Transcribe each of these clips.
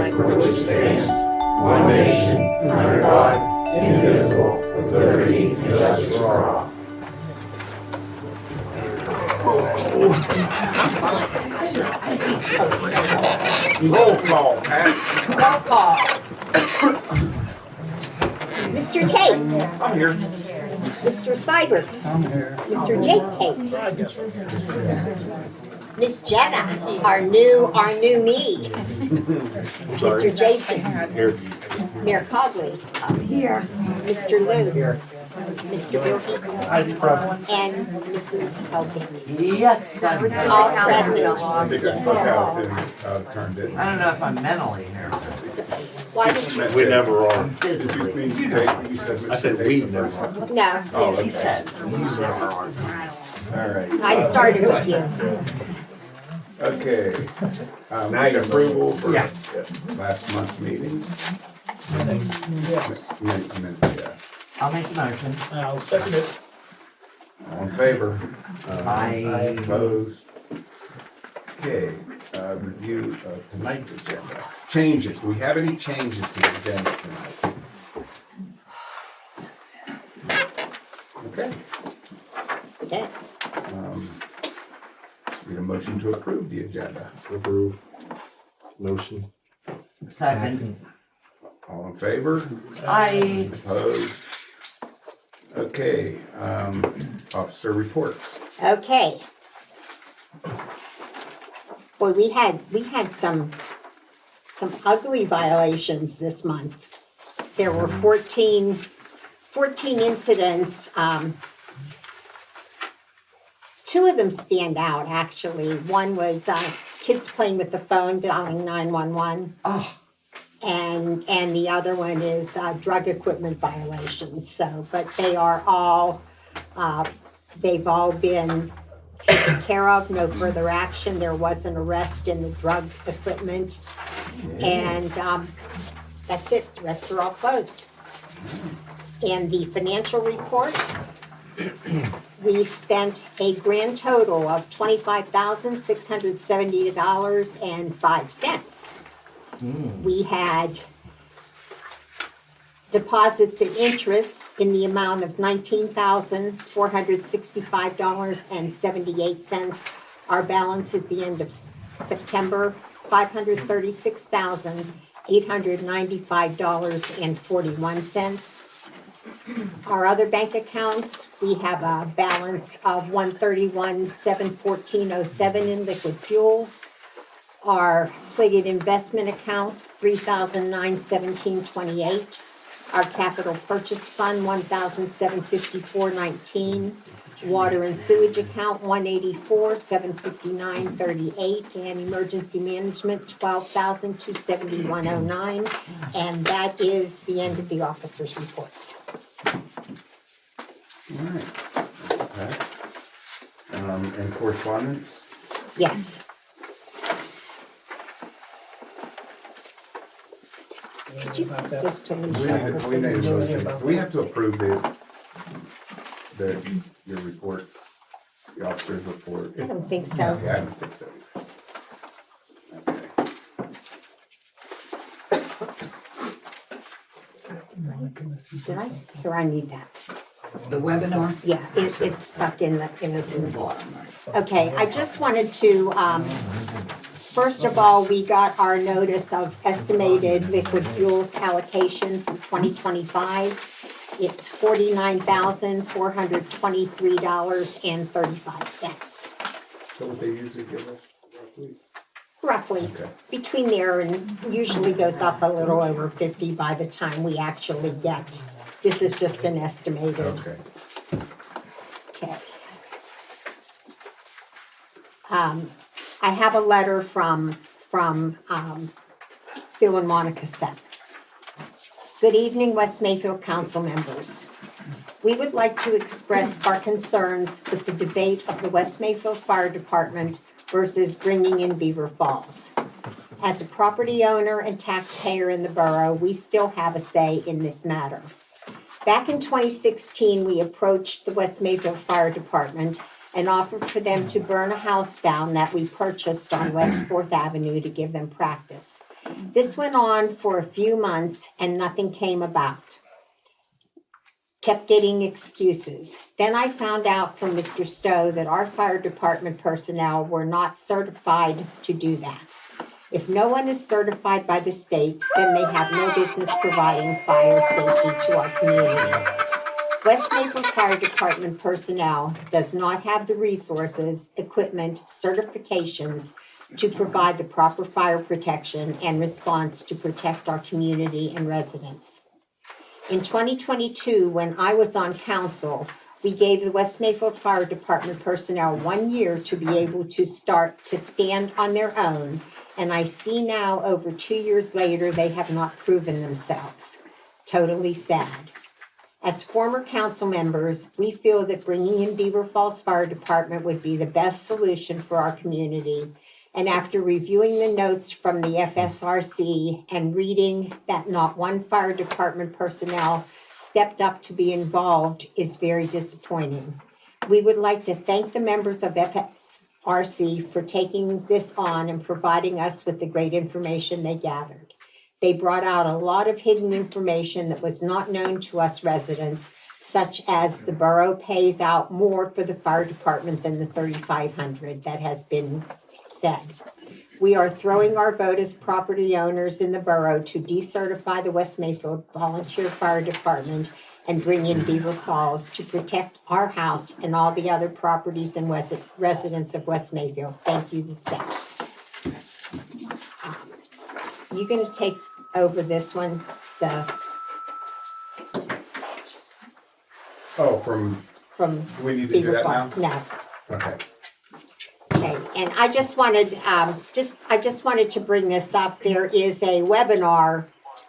republic for which stands one nation, under God, indivisible, with liberty and justice for all. Roll call, Pat. Roll call. Mr. Tate. I'm here. Mr. Seibert. I'm here. Mr. Tate. I guess I'm here. Miss Jenna, our new me. Mr. Jason. Here. Mayor Cogley. I'm here. Mr. Lou. Here. Mr. Bilkey. And Mrs. Elkin. Yes, I'm here. All present. I think I spoke out and turned it. I don't know if I'm mentally here. Why did you? We never are. Did you mean Tate? You said I said we never are. No. Oh, He said. all right. I started with you. Okay. Need approval for Yeah. last month's meeting. Yeah. I'll make the motion. I'll second it. All in favor? Aye. Opposed? Okay, review of tonight's agenda. Changes, do we have any changes to the agenda tonight? Okay. Okay. Need a motion to approve the agenda. Approve. Motion. Second. All in favor? Aye. Opposed? Okay, officer reports. Okay. Boy, we had some ugly violations this month. There were 14 incidents. Two of them stand out, actually. One was kids playing with the phone, dialing 911. Oh, And the other one is drug equipment violations. So, but they are all, they've all been taken care of, no further action. There was an arrest in the drug equipment. And that's it, the rest are all closed. And the financial report, we spent a grand total of $25,670.05. We had deposits and interest in the amount of $19,465.78. Our balance at the end of September, $536,895.41. Our other bank accounts, we have a balance of $131,714.07 in liquid fuels. Our plated investment account, $3,917.28. Our capital purchase fund, $1,754.19. Water and sewage account, $184,759.38. And emergency management, $12,271.09. And that is the end of the officers' reports. All right. Okay. And correspondence? Yes. Could you pass this to We Michelle? need a motion. Do we have to approve your report, the officer's report? I don't think so. Yeah, I don't think so. Did I, here, I need that. the webinar? Yeah, it's stuck in the Okay, I just wanted to, first of all, we got our notice of estimated liquid fuels allocation for 2025. It's $49,423.35. So what they usually give us roughly? Roughly, Okay. between there and usually goes up a little over 50 by the time we actually get. This is just an estimated. Okay. Okay. I have a letter from Bill and Monica Seth. Good evening, West Mayfield Council members. We would like to express our concerns with the debate of the West Mayfield Fire Department versus bringing in Beaver Falls. As a property owner and taxpayer in the borough, we still have a say in this matter. Back in 2016, we approached the West Mayfield Fire Department and offered for them to burn a house down that we purchased on West 4th Avenue to give them practice. This went on for a few months and nothing came about. Kept getting excuses. Then I found out from Mr. Stowe that our fire department personnel were not certified to do that. If no one is certified by the state, then they have no business providing fire safety to our community. West Mayfield Fire Department personnel does not have the resources, equipment, certifications to provide the proper fire protection and response to protect our community and residents. In 2022, when I was on council, we gave the West Mayfield Fire Department personnel 1 year to be able to start to stand on their own. And I see now, over 2 years later, they have not proven themselves. Totally sad. As former council members, we feel that bringing in Beaver Falls Fire Department would be the best solution for our community. And after reviewing the notes from the FSRC and reading that not one fire department personnel stepped up to be involved is very disappointing. We would like to thank the members of FSRC for taking this on and providing us with the great information they gathered. They brought out a lot of hidden information that was not known to us residents, such as the borough pays out more for the fire department than the $3,500 that has been said. We are throwing our vote as property owners in the borough to decertify the West Mayfield Volunteer Fire Department and bring in Beaver Falls to protect our house and all the other properties and residents of West Mayfield. Thank you, the steps. You going to take over this one? From, do we need to do Beaver that now? Falls? No. Okay. Okay, and I just wanted to bring this up. There is a webinar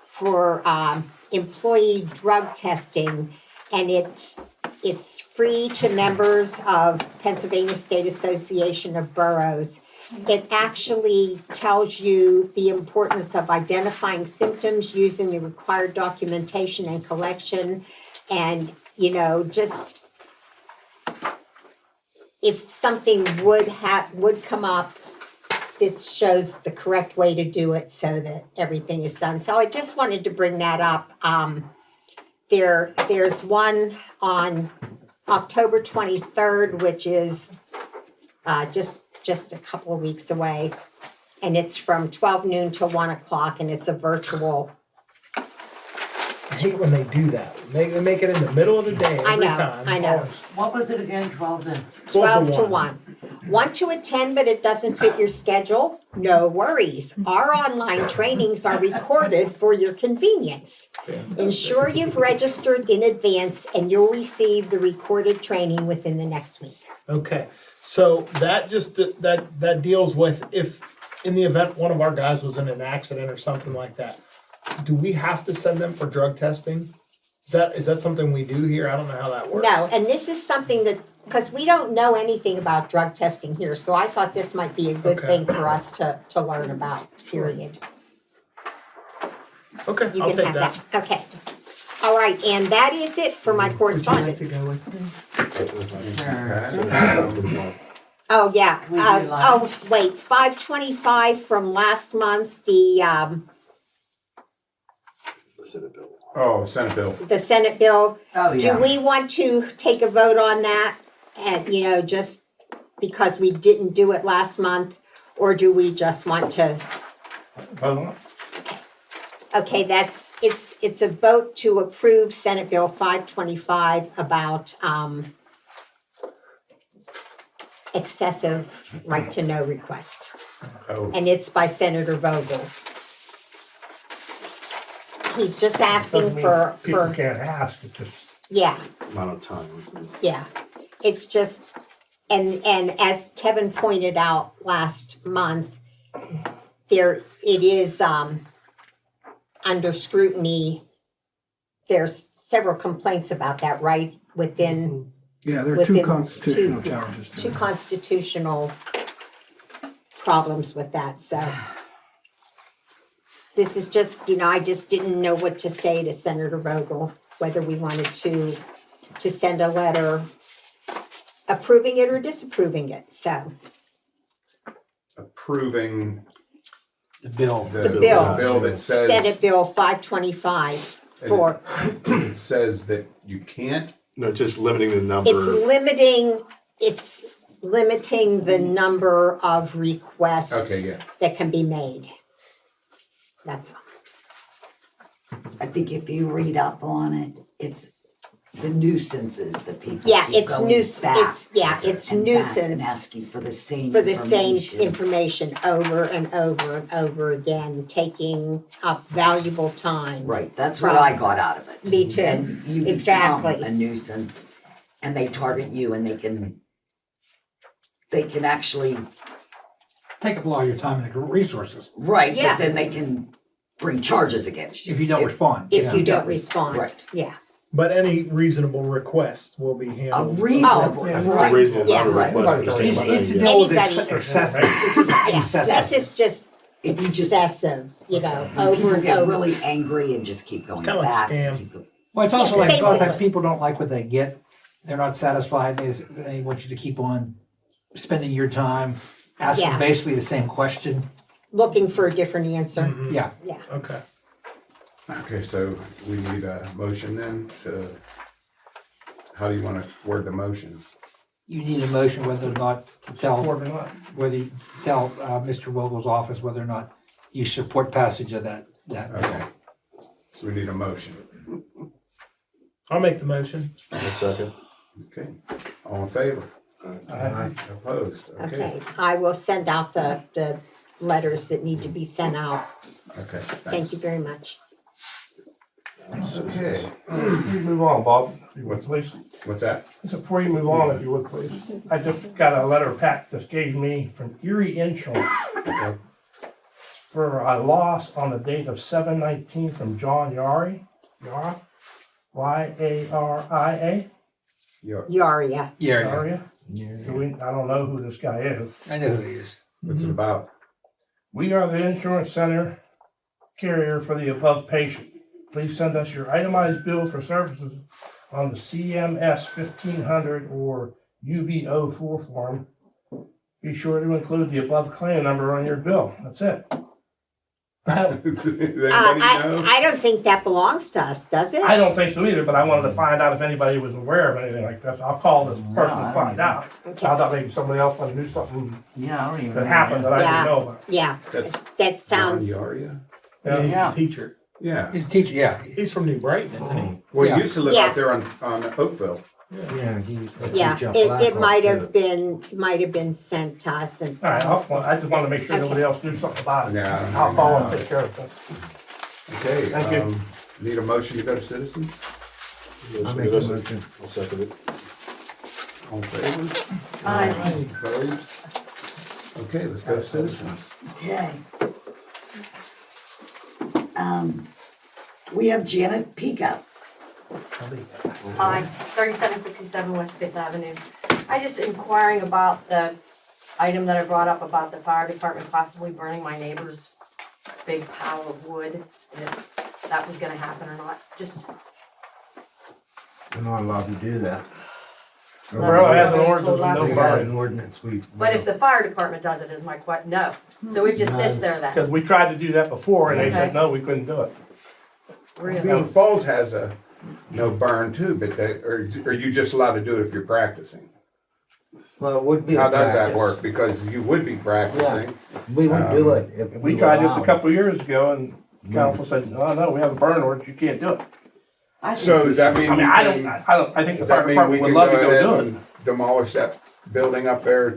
for employee drug testing, and it's free to members of Pennsylvania State Association of Boroughs. It actually tells you the importance of identifying symptoms, using the required documentation and collection, and just if something would come up, this shows the correct way to do it so that everything is done. So I just wanted to bring that up. There's one on October 23rd, which is just a couple of weeks away, and it's from 12 noon to 1 o'clock, and it's a virtual. I hate when they do that. They make it in the middle of the day every time. I know. What was it again, 12 then? 12 to 1. Want to attend, but it doesn't fit your schedule? No worries. Our online trainings are recorded for your convenience. Ensure you've registered in advance and you'll receive the recorded training within the next week. Okay, so that deals with if in the event one of our guys was in an accident or something like that, do we have to send them for drug testing? Is that something we do here? I don't know how that works. No, and this is something that, because we don't know anything about drug testing here, so I thought this might be a good thing for us to learn about, period. Okay, You I'll can take have that. that. Okay. All right, and that is it for my correspondence. Oh, yeah. We do like- Wait, 525 from last month, the Oh, Senate bill. Senate bill. Oh, Do yeah. we want to take a vote on that? And, just because we didn't do it last month, or do we just want to? Okay, it's a vote to approve Senate Bill 525 about excessive right to know request. Oh, And it's by Senator Vogel. He's just asking for, People can't ask, it's just, yeah, Amount of time. yeah. It's just, and as Kevin pointed out last month, it is under scrutiny. There's several complaints about that, right? Within Yeah, there are two within constitutional challenges to two it. constitutional problems with that, so. This is just, I just didn't know what to say to Senator Vogel, whether we wanted to send a letter approving it or disapproving it, so. Approving The bill. The bill. the bill that says. Senate Bill 525 for, It says that you can't, No, just limiting the number. it's limiting the number of requests okay, yeah. that can be made. That's all. I think if you read up on it, it's the nuisances that people Yeah, keep it's going back it's and back and nuisance asking for the same for the same information. information over and over and over again, taking up valuable time. Right, that's what I got out of it. Me too. And you Exactly. become a nuisance, and they target you, and they can actually, Take up a lot of your time and resources right, Yeah. but then they can bring charges against you. if you don't respond. If Yeah. you don't respond, Right. yeah. But any reasonable request will be A handled. reasonable, yeah. Right. A reasonable Yeah. number of Right. requests for the same It's, amount of it's to money. deal with Anybody- excessive. This is just if you just, excessive, you know, when over people and get over. really angry and just keep going Kinda like back. scam. keep go- Well, it's also Yeah, like, a lot of times basically. people don't like what they get. They're not satisfied. They want you to keep on spending your time asking Yeah. basically the same question. Looking for a different answer. Mhm. Yeah. Okay. Okay, so we need a motion then to, how do you wanna word the motion? You need a motion whether or not to tell, Or not. whether you tell Mr. Vogel's office whether or not you support passage of that bill. Okay. So we need a motion. I'll make the motion. A second. Okay, all in favor? Aye. Opposed? Okay, I will send out the letters that need to be sent out. Okay, Thank you very much. Okay, Before you move on, Bob, if you would, What's- please. what's that? Before you move on, if you would, please. I just got a letter Pat just gave me from Erie Insurance Okay, for a loss on the date of 7/19 from John Yara, Y-A-R-I-A. Your, Yaria. Yeah, I don't know who this guy is. I know who he is. what's it about? We are the insurance center carrier for the above patient. Please send us your itemized bill for services on the CMS 1500 or UB04 form. Be sure to include the above claim number on your bill. That's it. Does anybody know? I don't think that belongs to us, does it? I don't think so either, but I wanted to find out if anybody was aware of anything like this. I'll call this person and find out. I Okay, thought maybe somebody else might knew something Yeah, I don't even. that happened that I Yeah. didn't know about. yeah, That's that sounds, John Yaria? Yeah. He's Yeah. the teacher. Yeah, He's a teacher, yeah. He's from New Brighton, isn't he? well, Yeah. he used to live Yeah. out there on Oakville. Yeah, he. yeah, it might have been sent to us and. All right, I just want to make sure nobody else knew something about it. Yeah. I'll call and take care of it. Okay, Thank you. need a motion to go to citizens? Motion make to a listen. motion. I'll second it. All in favor? Aye. Opposed? Okay, let's go to citizens. Okay. We have Janet Pico. Hi, 3767 West Fifth Avenue. I just inquiring about the item that I brought up about the fire department possibly burning my neighbor's big pile of wood, and if that was gonna happen or not, just. We're not allowed to do that. That's Borough what has I an was ordinance told with last no We week. got burning. an ordinance, we. But if the fire department does it, is my question, no. So it just sits there then, Because we tried to do that before and they said, Okay. no, we couldn't do it. really? Beaver Falls has a no burn too, but they, or are you just allowed to do it if you're practicing? Well, it would be. How a does that practice. work? Because you would be practicing. We would do it if We we tried this a allowed. couple of years ago and council said, no, we have a burn ordinance, you can't do it. So does that mean I we mean, I don't, can, I think the does fire that mean we department would can love to go go ahead do it. and demolish that building up there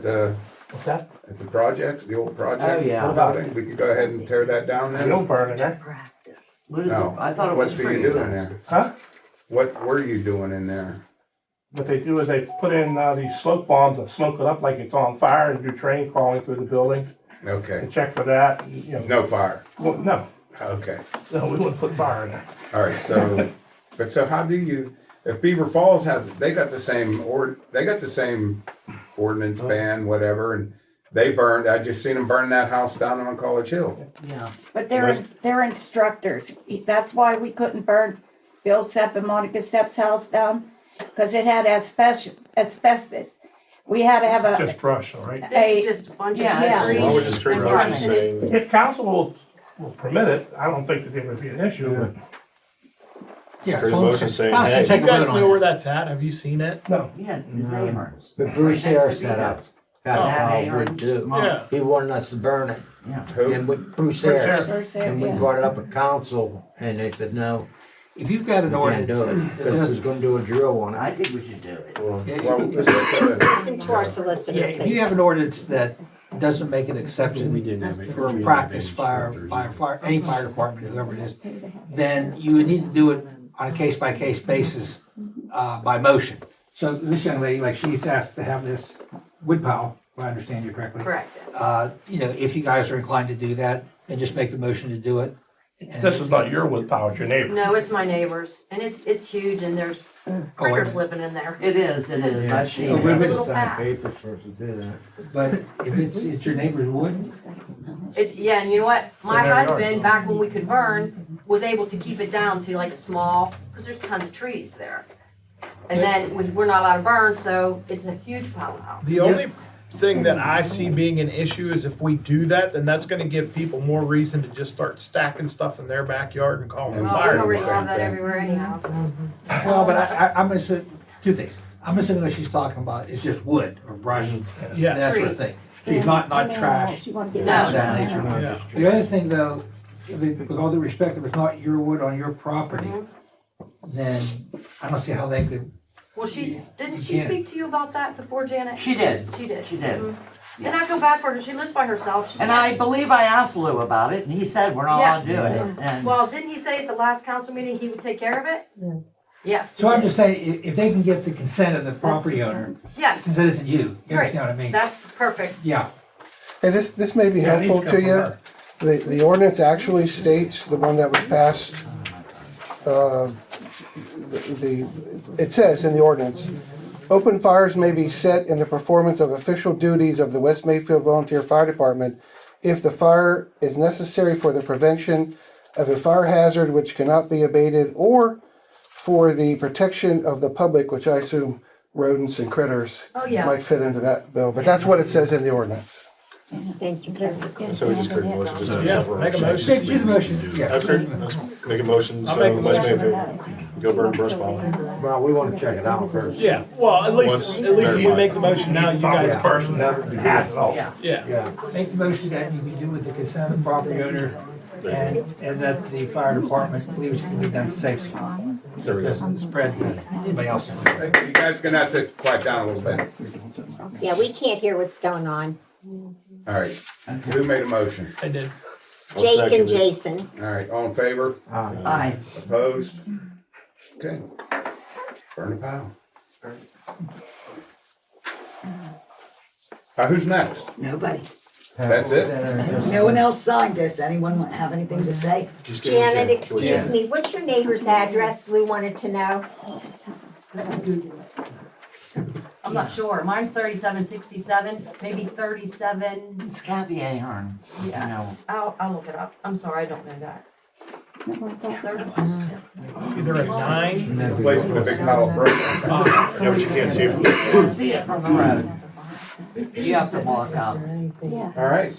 What's that? at the project, the old project? Oh, yeah. building? We could go ahead and tear that down There's no then? burn in there. Practice. What is it? No. I thought it was What were free. you doing in there? Huh? What were you doing in there? What they do is they put in these smoke bombs that smoke it up like it's on fire and do train crawling through the building Okay, to check for that. And, you know, no fire. well, no, Okay, we wouldn't put fire in there. all right, so, but so how do you, if Beaver Falls has, they got the same ordinance ban, whatever, and they burned, I just seen them burn that house down on College Hill. Yeah. But they're instructors. That's why we couldn't burn Bill Sepp and Monica Sepp's house down, because it had asbestos. We had to have Just brush, all right? This is just a bunch of Yeah. trees. Why would just create and motion brush. saying, If council will permit it, I don't think that there would be an issue, but Yeah. create a motion saying, Council hey, take You a guys vote know on where it. that's at? Have you seen it? no. Yeah, No. Zamers. But Bruce Right next Harris to set Vito. up. Got Oh. a Hey, power wood too. Yeah. He wanted us to burn it. Who? And with Bruce Bruce Harris. Harris. And we brought it up at council and they said, no, If you've got an we can't do ordinance it. that Because we was doesn't, gonna do a drill on I it. think we should do it. well, Well, this is, Listen to our solicitor, yeah, if you please. have an ordinance that doesn't make an exception for practice fire, any fire department, whoever it is, then you would need to do it on a case-by-case basis, by motion. So this young lady, like she's asked to have this wood pile, if I understand you correctly. Correct. You know, if you guys are inclined to do that, then just make the motion to do it. This is not your wood pile, it's your neighbor. No, it's my neighbor's, and it's huge, and there's critters living in there. It is, I've Yeah. seen Oh, It's wait a a minute. little Sign path. papers for us to do that. But if it's your neighbor's wood, Yeah, and you know what? My their yard. husband, back when we could burn, was able to keep it down to like a small, because there's tons of trees there. And then we're not allowed to burn, so it's a huge pile now. The only thing that I see being an issue is if we do that, then that's gonna give people more reason to just start stacking stuff in their backyard and calling it And Well, we fire. already department. have that everywhere anyhow, so. well, but I'm assuming, two things. I'm assuming what she's talking about is just wood or brush, Yeah, that sort of Trees. thing. She's not trash. She wanted to things get of that nature. yeah. The other thing though, with all due respect, if it's not your wood on your property, then I don't see how they could, Well, didn't she Yeah. speak to you about that before, Janet? She did. She did. She did. Mhm. And I feel bad for her, she lives by herself. She And can't- I believe I asked Lou about it, and he said we're not allowed to do it. And Well, didn't he say at the last council meeting he would take care of it? Yes. so I'm just saying, if they can get the consent of the property owner, Yes, since it isn't you Great. understand what I mean? that's perfect. Yeah, Hey, this may be Yeah, it needs helpful come to from you. her. The ordinance actually states, the one that was passed, it says in the ordinance, open fires may be set in the performance of official duties of the West Mayfield Volunteer Fire Department if the fire is necessary for the prevention of a fire hazard which cannot be abated or for the protection of the public, which I assume rodents and critters Oh, yeah. might fit into that bill, but that's what it says in the ordinance. Thank you. so we just create a motion just to Yeah, cover make a ourselves. motion. do the motion, yeah. Okay. Make a motion, I'll make so a West motion. Mayfield, go burn brush pile. Well, we wanna check it out first. Yeah, well, at least if we make the motion now, you guys This can, person That would be has good. it all. Yeah. yeah. Yeah. Make the motion that you can do with the consent of the property owner and that the fire department believes it can be done safely. There we go. Doesn't spread to somebody else. you guys gonna have to quiet down a little bit. Yeah, we can't hear what's going on. All right, who made a motion? I did. I'll Jake second and it. Jason. All right, all in favor? Aye. Opposed? Okay. Burn the pile. Who's next? Nobody. That's it? No one else signed this. Anyone have anything to say? Just give it a Janet, chance. excuse me, what's your neighbor's address? Lou wanted to know. I'm not sure. Mine's 3767, maybe 37. It's Kathy Ahern. You know, I'll look it up. I'm sorry, I don't know that. 36. Either a 9, Place with a big pile of bricks. 5. Yeah, but you can't see it. see it from the road. You have to walk up. All right.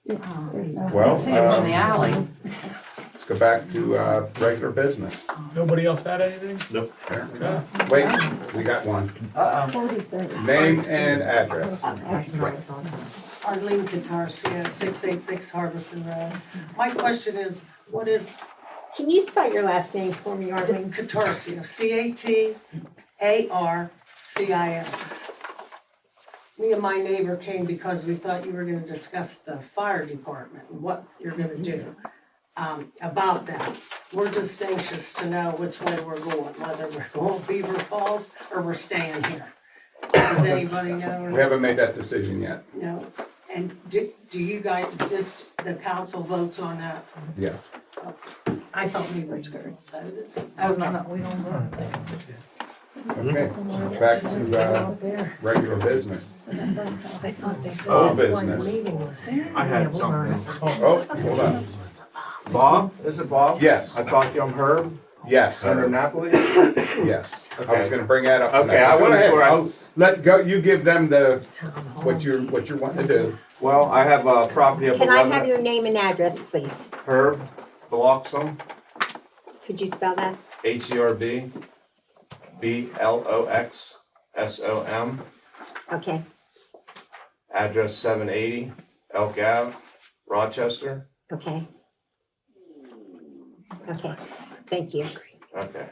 Well, See it from the alley. let's go back to, regular business. Nobody else had anything? Nope. There we go. Wait, we got one. Uh-oh. Name and address. Arlene Katarsia, 686 Harbison Road. My question is, what is Can you spell your last name for me, Arlene? Katarsia? Catarcim. Me and my neighbor came because we thought you were gonna discuss the fire department and what you're gonna do about that. We're just anxious to know which way we're going, whether we're going Beaver Falls or we're staying here. Does anybody know? We haven't made that decision yet. No. And do you guys, just the council votes on that? Yes. I thought we were voted. Oh, no, we don't know. Okay, back to, regular business. I thought they said Old that's why the business. meeting was there. I had something. Oh, hold on. Bob, this is Bob. Yes. I talked to you, I'm Herb. Yes, Under sir. Napoli? Yes. I was Okay. gonna bring that up tonight. Okay, I Go wasn't ahead. sure. I'll let go, you give them what you're wanting to do. Well, I have a property up Can I have 11 your name and address, please? Herb Bloxham, Could you spell that? HERB, BLOXSOM, Okay, address 780 Elk Ave, Rochester. okay. Okay, thank you. Okay.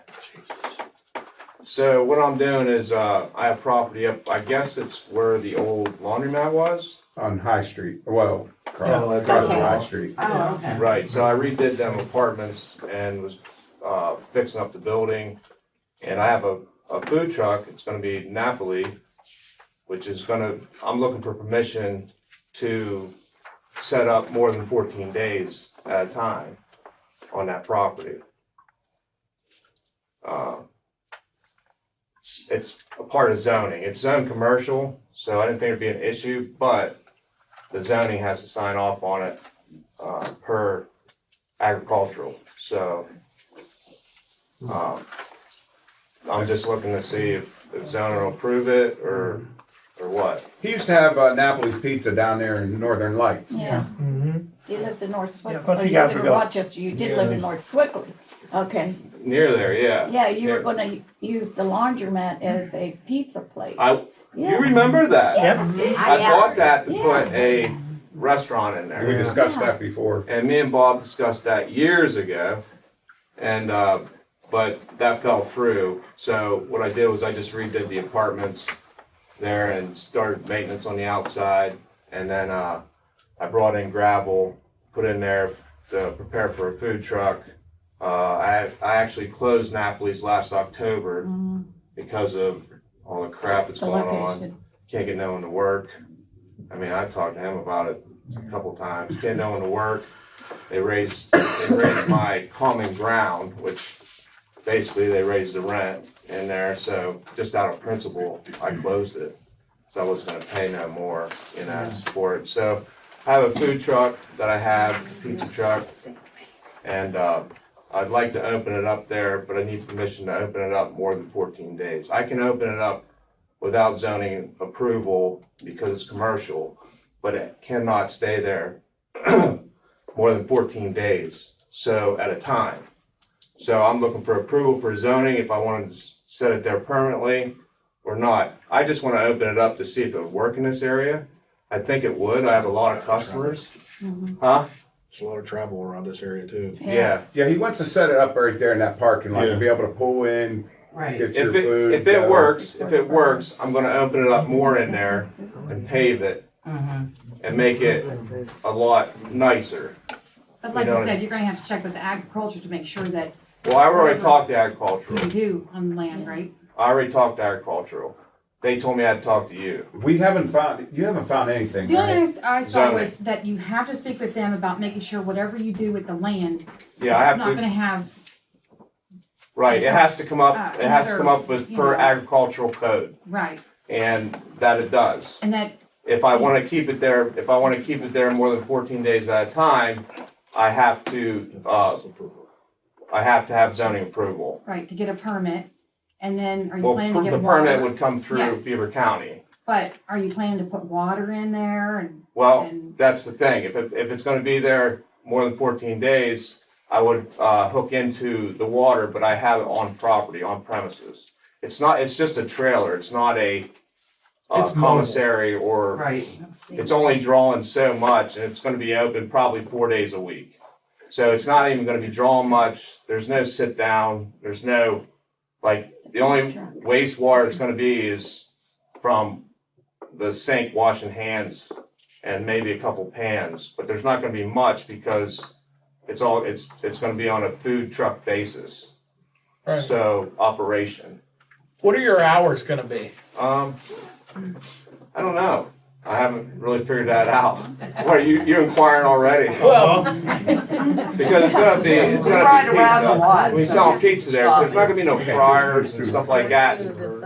So what I'm doing is, I have property up, I guess it's where the old laundromat was. On High Street, well, across Yeah, across okay. High Street. Oh, okay. Right, so I redid them apartments and was, fixing up the building. And I have a food truck, it's gonna be Napoli, which is I'm looking for permission to set up more than 14 days at a time on that property. It's a part of zoning, it's zoned commercial, so I didn't think it'd be an issue, but the zoning has to sign off on it, per agricultural, so. I'm just looking to see if zoning will approve it or what. He used to have Napoli's Pizza down there in Northern Lights. Yeah, Mhm. he lives in North Yeah, I Swickly. thought Oh, you you guys live were in going- Rochester, you did live in North Swickly. Okay, Near there, yeah. yeah, you were Yeah. gonna use the laundromat as a pizza place. You Yeah. remember that? Yeah, see? I bought that to Yeah. put a restaurant in We there. discussed that before. And me and Bob discussed that years ago. And, but that fell through. So what I did was I just redid the apartments there and started maintenance on the outside. And then, I brought in gravel, put in there to prepare for a food truck. I actually closed Napoli's last October because of all the crap that's The going on. location. Can't get no one to work. I mean, I talked to him about it a couple times. Can't no one to work. They raised my common ground, which basically they raised the rent in there. So just out of principle, I closed it. So I wasn't gonna pay no more, for it. So I have a food truck that I have, it's a pizza truck. And, I'd like to open it up there, but I need permission to open it up more than 14 days. I can open it up without zoning approval because it's commercial, but it cannot stay there more than 14 days, so at a time. So I'm looking for approval for zoning if I wanted to set it there permanently or not. I just want to open it up to see if it would work in this area. I think it would. I have a lot of customers. Huh? There's a lot of travel around this area too. Yeah. Yeah, he wants to set it up right there in that parking lot and be able to pull in, Right. get your If food. it works, I'm gonna open it up more in there and pave it and make it a lot nicer. But like You know you what I- said, you're gonna have to check with the agriculture to make sure that Well, I already talked to agricultural. you do on the land, right? I already talked to agricultural. They told me I had to talk to you. You haven't found anything, The only right? thing I saw Zoning. was that you have to speak with them about making sure whatever you do with the land, Yeah, I it's have not to, gonna have, right, it has to come up, it has to come up with you per know. agricultural code, right, and that it does. and that, If I wanna keep it there, more than 14 days at a time, I have to have zoning approval. right, to get a permit, and then are you Well, planning to the get permit water? would come through Yes. Beaver County. But are you planning to put water in there and, Well, And- that's the thing, if it's gonna be there more than 14 days, I would, hook into the water, but I have it on property, on premises. It's just a trailer, it's not a, It's mobile. commissary or, Right. it's only drawing so much, and it's gonna be open probably 4 days a week. So it's not even gonna be drawing much, there's no sit down, there's no, like, the only wastewater it's gonna be is from the sink washing hands and maybe a couple pans, but there's not gonna be much because it's gonna be on a food truck basis. Right. So, operation. What are your hours gonna be? I don't know. I haven't really figured that out. What are you inquiring already? Well, Because it's gonna be Right around the pizza. line. We sell pizza there, so there's not gonna be no fryers and stuff like that.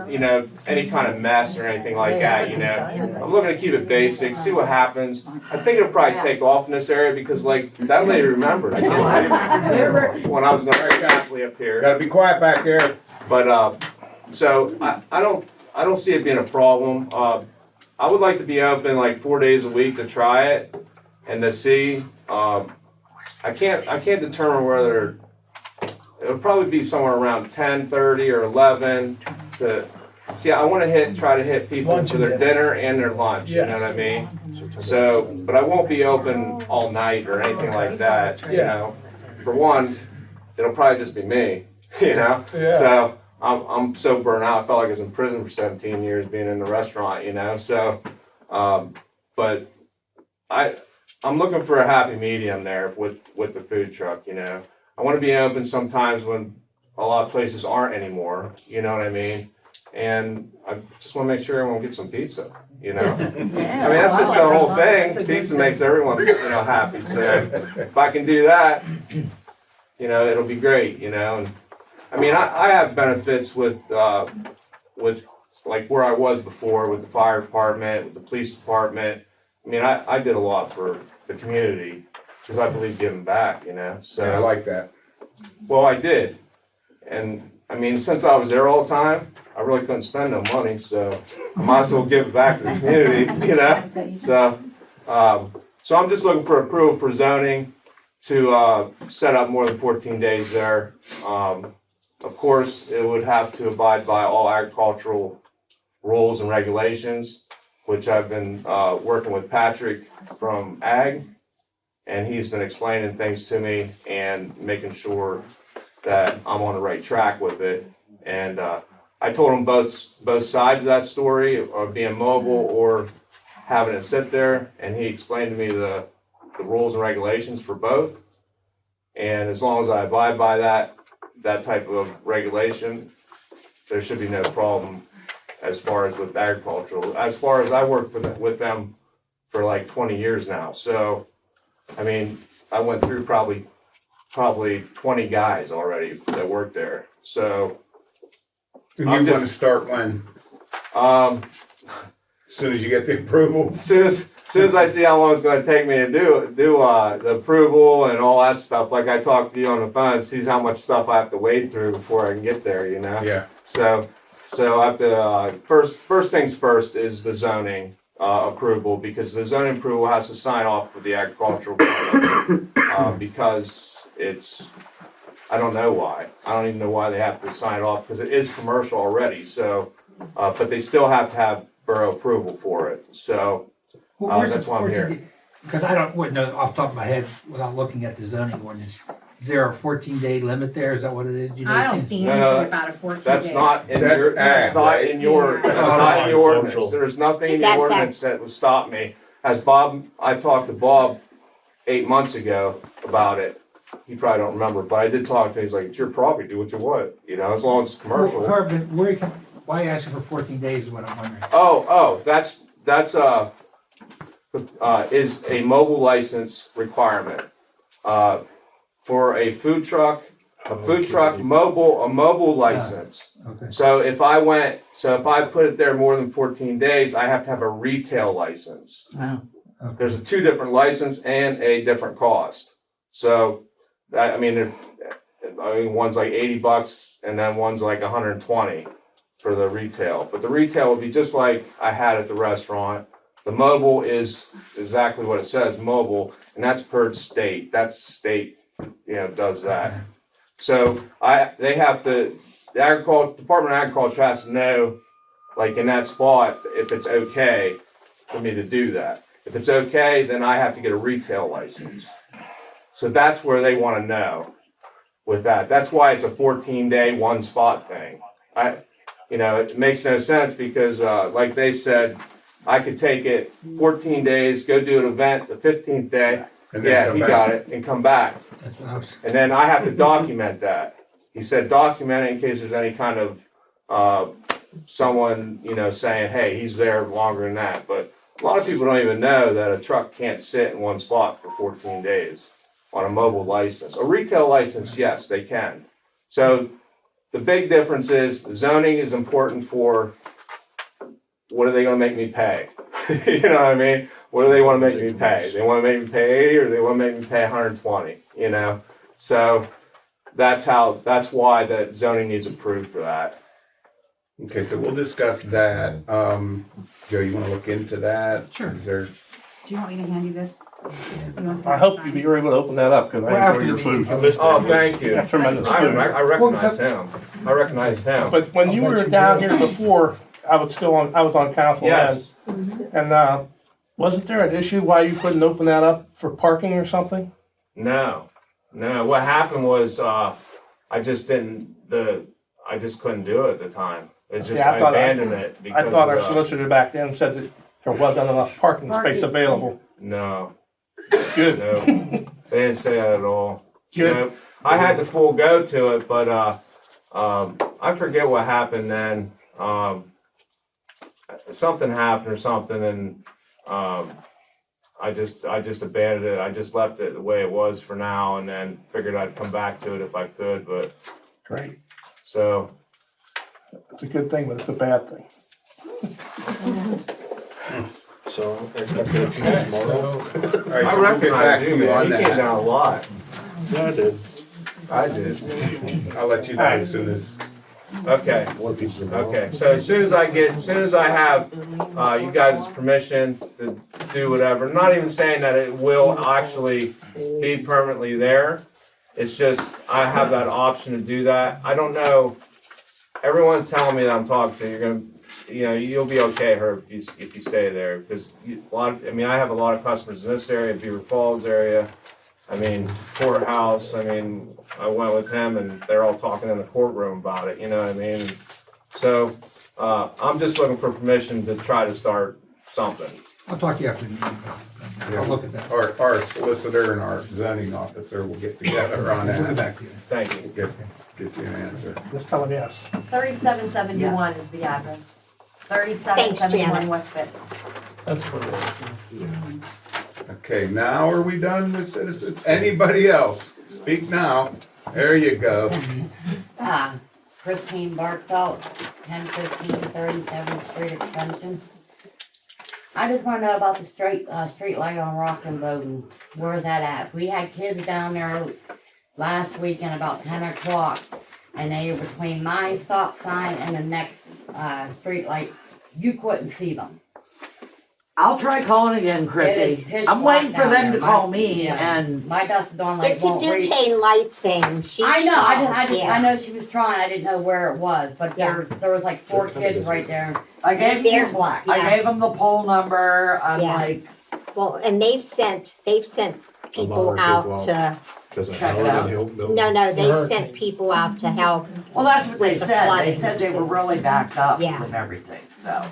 You know, any kind of mess or anything like that, you know. I'm looking to keep it basic, see what happens. I think it'll probably take off in this area because like, that lady remembered. I can't believe it. When I was gonna actually up here. Gotta be quiet back there. But, so I don't see it being a problem. I would like to be open like 4 days a week to try it and to see. I can't determine whether it'll probably be somewhere around 10:30 or 11 to see. I want to try to hit people Lunch for and their dinner and their lunch. You know what I mean? So, but I won't be open all night or anything like that. You know, for one, it'll probably just be me. You know, so. I'm so burnt out. I felt like I was in prison for 17 years being in the restaurant, you know. So, but I'm looking for a happy medium there with the food truck, you know. I want to be open sometimes when a lot of places aren't anymore, you know what I mean? And I just want to make sure everyone gets some pizza, you know. I mean, that's just the whole thing. Pizza makes everyone, you know, happy. So if I can do that, you know, it'll be great, you know. And I mean, I have benefits with like where I was before with the fire department, with the police department. I mean, I did a lot for the community because I believe giving back, you know. So I like that. Well, I did, and I mean, since I was there all the time, I really couldn't spend no money, so I might as well give it back to the community, you know. So, so I'm just looking for approval for zoning to set up more than 14 days there. Of course, it would have to abide by all agricultural rules and regulations, which I've been working with Patrick from Ag, and he's been explaining things to me and making sure that I'm on the right track with it. And I told him both sides of that story, of being mobile or having it sit there, and he explained to me the rules and regulations for both. And as long as I abide by that type of regulation, there should be no problem as far as with agricultural. As far as I worked with them for like 20 years now. So, I mean, I went through probably 20 guys already that work there. So, You want to start when? As soon as you get the approval? As soon as I see how long it's going to take me to do the approval and all that stuff, like I talked to you on the phone, sees how much stuff I have to wade through before I can get there, you know? Yeah. So I have to, first things first is the zoning approval, because the zoning approval has to sign off for the agricultural permit, because it's, I don't know why. I don't even know why they have to sign it off, because it is commercial already, so, but they still have to have borough approval for it, so. That's why I'm here. Because I wouldn't know off the top of my head without looking at the zoning ordinance. Is there a 14-day limit there? Is that what it is? You know, I don't see No, anything about a 14 day. That's not in That's your, that's ag, not right? in your, that's not in your ordinance. There's nothing in That's your ag. ordinance that would stop me. As Bob, I talked to Bob 8 months ago about it. You probably don't remember, but I did talk to him. He's like, it's your property, do what you want, you know, as long as it's commercial. Why are you asking for 14 days is what I'm wondering. That's is a mobile license requirement. For a food truck, a mobile license. Okay. So if I put it there more than 14 days, I have to have a retail license. Wow. There's a 2 different license and a different cost. So, I mean, one's like $80 and then one's like 120 for the retail. But the retail would be just like I had at the restaurant. The mobile is exactly what it says, mobile, and that's per state. That's state, you know, does that. So they have to, the Department of Agriculture has to know, like in that spot, if it's okay for me to do that. If it's okay, then I have to get a retail license. So that's where they want to know with that. That's why it's a 14-day one spot thing. It makes no sense because, like they said, I could take it 14 days, go do an event the 15th day. And then Yeah, come he back. got it and come back. That's what I was. And then I have to document that. He said, document it in case there's any kind of, someone, saying, hey, he's there longer than that. But a lot of people don't even know that a truck can't sit in one spot for 14 days on a mobile license. A retail license, yes, they can. So the big difference is zoning is important for what are they gonna make me pay? You know what I mean? What do they wanna make me pay? They wanna make me pay 80 or they wanna make me pay 120, you know? So that's why the zoning needs approved for that. Okay, so we'll discuss that. Joe, you wanna look into that? Sure. Is there, Do you want me to hand you this? You want to I hope you were able to open that up, cause Well, I after enjoy your the food. meeting. Oh, thank you. Yeah, tremendous I food. recognize him. I recognize him. But when you were down here before, I was on council then. Yes. And, wasn't there an issue why you couldn't open that up for parking or something? No. What happened was, I just couldn't do it at the time. It's just, Yeah, I abandoned it because I thought our of the- solicitor back then said that there wasn't enough parking space Parking. available. No, Good. no, they didn't say that at all. You Good. know, I had the full go to it, but, I forget what happened then. Something happened or something and, I just abandoned it. I just left it the way it was for now and then figured I'd come back to it if I could, but, Great. so. It's a good thing, but it's a bad thing. So, expected pizza tomorrow? all right, so I we'll get back recognize to you, you man. on You came that. down a lot. Yeah, I did. I did. I'll let you know as soon as. Okay. One pizza tomorrow. Okay, so as soon as I have, you guys' permission to do whatever, not even saying that it will actually be permanently there. It's just, I have that option to do that. I don't know, everyone's telling me that I'm talking to, you're gonna, you'll be okay, Herb, if you stay there, because I have a lot of customers in this area, Beaver Falls area. Courthouse, I went with him and they're all talking in the courtroom about it, you know what I mean? So, I'm just looking for permission to try to start something. I'll talk to you after the meeting. I'll look at that. Our solicitor and our zoning officer will get together on We'll get that. back to you. Thank you. Get you an answer. Just tell them yes. 3771 is the address. Thanks, 3771 Janet. West Fifth. That's what it is. Okay, now are we done with citizens? Anybody else? Speak now. There you go. Christine Bartfeld, 1015 37th Street Extension. I just wanna know about the street light on Rock and Bowden. Where's that at? We had kids down there last weekend about 10 o'clock, and they were between my stop sign and the next street light. You couldn't see them. I'll try calling again, It is Chrissy. pitch I'm black waiting for down them there. to call My- me yeah. and My dusted dawn light It's a won't reach. Duquesne light thing. She's I know, yeah. I know she was trying, I didn't know where it was, but there was like 4 kids right there. I gave They're- them black. yeah. I gave them the poll number. I'm Yeah. like, Well, and they've sent people Modern out people to, Because of Check it Howard out. and Hill. no, they've Hurricane. sent people out to help. well, that's what they With the said. They flooding. said they were really backed up Yeah. from everything, so.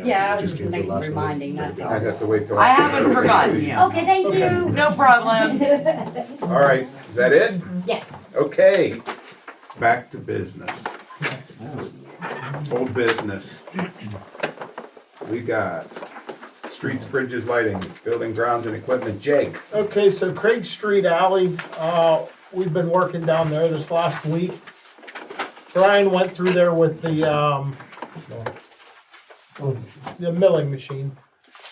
Yeah, I it was just just came through making, last night. reminding, that's all. I'd have to wait till. I haven't forgotten you. Okay, thank you. No problem. All right, is that it? Yes. Okay, back to business. Old business. We got streets, bridges, lighting, building grounds and equipment. Jake, Okay, so Craig Street Alley, we've been working down there this last week. Brian went through there with the milling machine,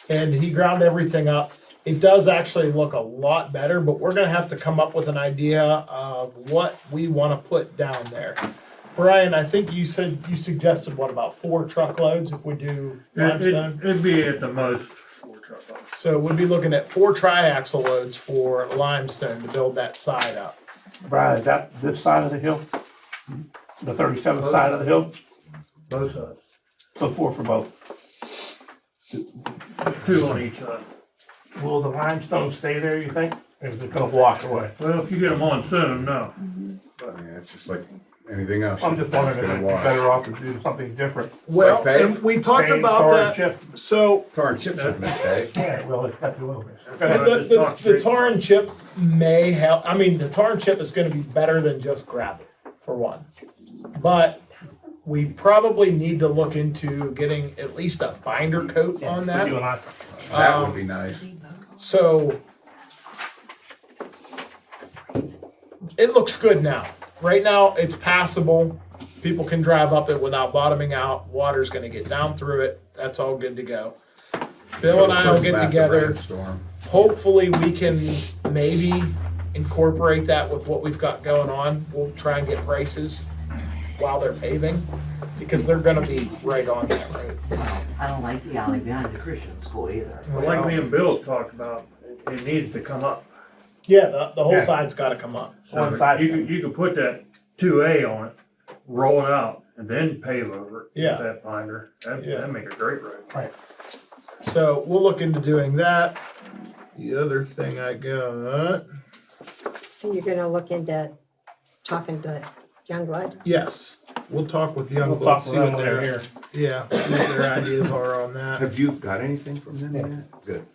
and he ground everything up. It does actually look a lot better, but we're gonna have to come up with an idea of what we wanna put down there. Brian, I think you said, you suggested, what, about 4 truckloads if we do limestone? It'd be at the most 4 truckloads. So we'd be looking at 4 triaxle loads for limestone to build that side up. Brian, is that this side of the hill? The 37th side of the hill? Both sides. So 4 for both. 2 on each side. Will the limestone stay there, you think? Or is it gonna wash away? Well, if you get them on soon, no. yeah, it's just like anything else. I'm just It's wondering if gonna it'd be wash. better off to do something different. Well, Like pave? and we talked Pave, about tar, that, chip. so Tar and chips are a mistake. Yeah, well, it's got to a little bit. the tar and chip may help. I mean, the tar and chip is gonna be better than just gravel, for one. But we probably need to look into getting at least a binder coat on You that. and I. That would be nice. So it looks good now. Right now, it's passable. People can drive up it without bottoming out. Water's gonna get down through it. That's all good to go. Bill and I will First get massive together. rainstorm. Hopefully, we can maybe incorporate that with what we've got going on. We'll try and get prices while they're paving, because they're gonna be right on that, right? I don't like the alley behind the Christian school either. Well, like me and Bill talked about, it needs to come up. Yeah, the whole Yeah. side's gotta come up. So you could put that 2A on it, roll it out, and then pave over it. Yeah. With that binder. That'd make a great road. Right. So we'll look into doing that. The other thing I got, So you're gonna look into talking to Youngblood? yes, we'll talk with We'll Youngblood, talk see to them what when they're their, here. yeah, see what their ideas are on that. Have you got anything from them yet? Good.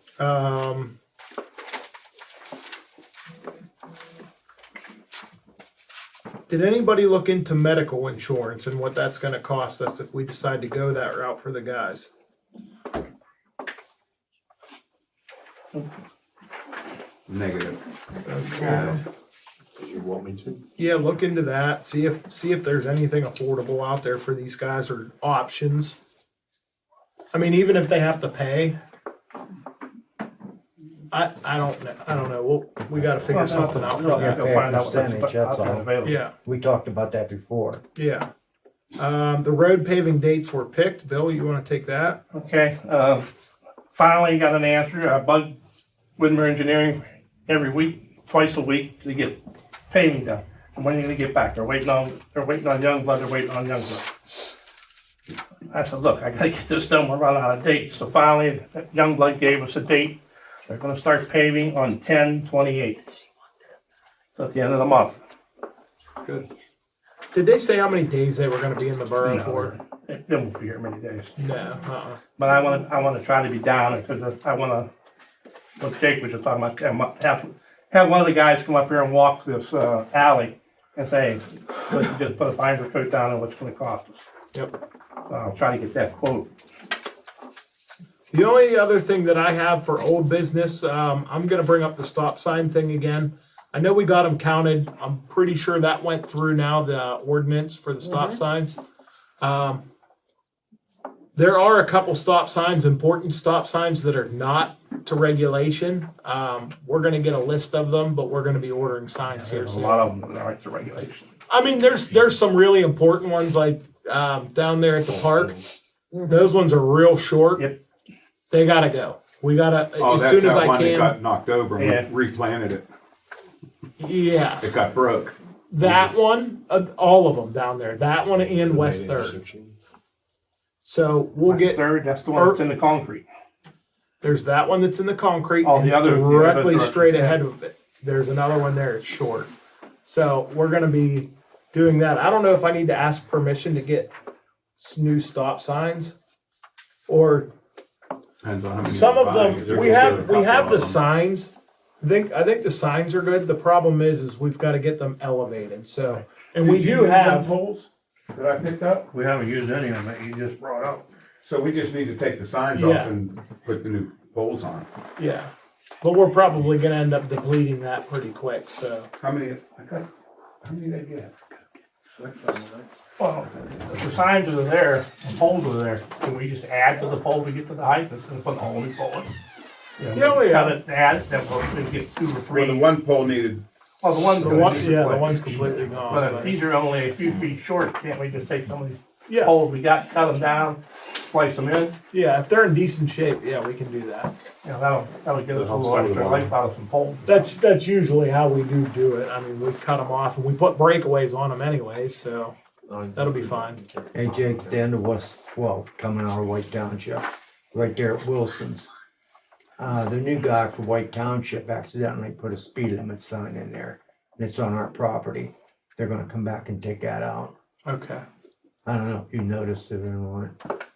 Did anybody look into medical insurance and what that's gonna cost us if we decide to go that route for the guys? Negative. Okay. You want me to? Yeah, look into that, see if there's anything affordable out there for these guys or options. I mean, even if they have to pay. I don't know, we gotta figure something out for We'll that. have to find out what's Percentage, that's all. available. Yeah, We talked about that before. yeah. The road paving dates were picked. Bill, you wanna take that? Okay, finally got an answer. I bug Widmer Engineering every week, twice a week to get paving done. And when are you gonna get back? They're waiting on Youngblood, they're waiting on Youngblood. I said, look, I gotta get this done, we're running out of dates. So finally, Youngblood gave us a date. They're gonna start paving on 10/28. So at the end of the month. Good. Did they say how many days they were gonna be in the borough No. for? It won't be here many days. No, But I wanna try to be down because I wanna, what Jake was just talking about, have one of the guys come up here and walk this alley and say, let's just put a binder coat down and what's gonna cost us. Yep. I'll try to get that quote. The only other thing that I have for old business, I'm gonna bring up the stop sign thing again. I know we got them counted. I'm pretty sure that went through now, the ordinance for the stop signs. There are a couple stop signs, important stop signs that are not to regulation. We're gonna get a list of them, but we're gonna be ordering signs here There's a soon. lot of them that aren't to regulation. I mean, there's some really important ones like down there at the park. Those ones are real short. Yep. They gotta go. We gotta, Oh, as that's soon as that I one that can. got knocked over Yeah. and we replanted it. It Yes, got broke. that one, all of them down there, that one and West Third. So we'll get, Third, that's the one that's in the concrete. there's that one that's in the concrete. Oh, and the other directly direction, straight yeah. ahead of it. There's another one there, it's short. So we're gonna be doing that. I don't know if I need to ask permission to get new stop signs. Or Depends on how many some you're of buying, them, 'cause there's we just have a couple the of them. signs. I think the signs are good. The problem is we've gotta get them elevated, so. And we Did you do use them have, poles that I picked up? We haven't used any of them that you just brought up. So we just need to take the signs Yeah. off and put the new poles on. yeah, but we're probably gonna end up depleting that pretty quick, so. How many did I get? Well, the signs are there, the poles are there. Can we just add to the pole to get to the height instead of putting a whole new pole in? Yeah, oh, yeah. Cut it, add, then we'll get 2 or 3. Well, the one pole needed, Well, the one's The gonna one, be yeah, the replaced. one's completely gone. But if but- these are only a few feet short, can't we just take some of these Yeah, poles we got, cut them down, splice them in? yeah, if they're in decent shape, yeah, we can do that. You know, that'll get us a little extra life out of some poles. That's usually how we do it. I mean, we cut them off and we put breakaways on them anyways, so that'll be fine. Hey Jake, the end of West 12th, coming out of White Township, right there at Wilson's. The new guy for White Township accidentally put a speed limit sign in there, and it's on our property. They're gonna come back and take that out. Okay. I don't know if you noticed it or not.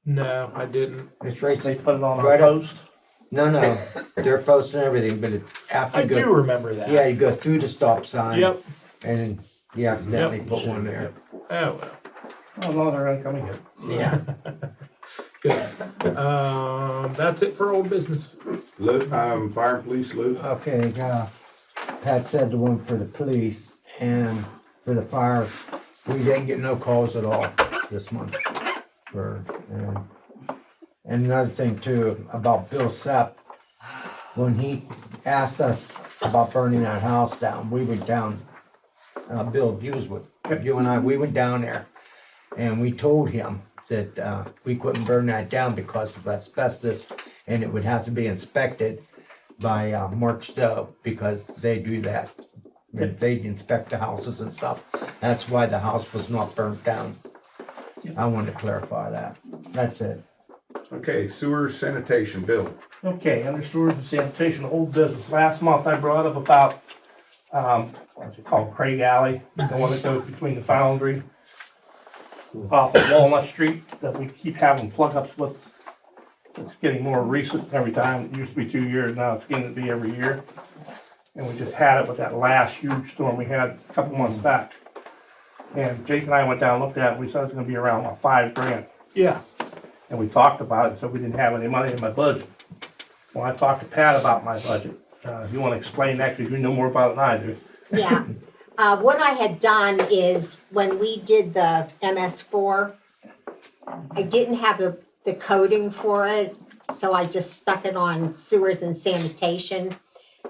No, I didn't. It's right, They put it on our Right up- post. no, they're posting everything, but it's after I you do go, remember that. yeah, you go through the stop sign. Yep. And you accidentally put one there. Oh, well. Oh, no, they're gonna come again. Yeah. Good. That's it for old business. Luke, fire and police, Luke. Okay, Pat said the one for the police and for the fire, we didn't get no calls at all this month. And another thing too, about Bill Sepp, when he asked us about burning that house down, we went down, Bill, you was with, you and I, we went down there and we told him that, we couldn't burn that down because of asbestos and it would have to be inspected by, Mark Stowe, because they do that. They inspect the houses and stuff. That's why the house was not burnt down. I wanted to clarify that. That's it. Okay, sewer sanitation, Bill. Okay, under sewers and sanitation, old business. Last month I brought up about, what's it called, Craig Alley, the one that goes between the foundry off of Walnut Street, that we keep having plug ups with. It's getting more recent every time. It used to be 2 years, now it's getting to be every year. And we just had it with that last huge storm we had a couple months back. And Jake and I went down and looked at it, we said it's gonna be around about $5,000. Yeah. And we talked about it, so we didn't have any money in my budget. When I talked to Pat about my budget, you wanna explain that, because you know more about it than I do. Yeah. What I had done is when we did the MS4, I didn't have the coding for it, so I just stuck it on sewers and sanitation.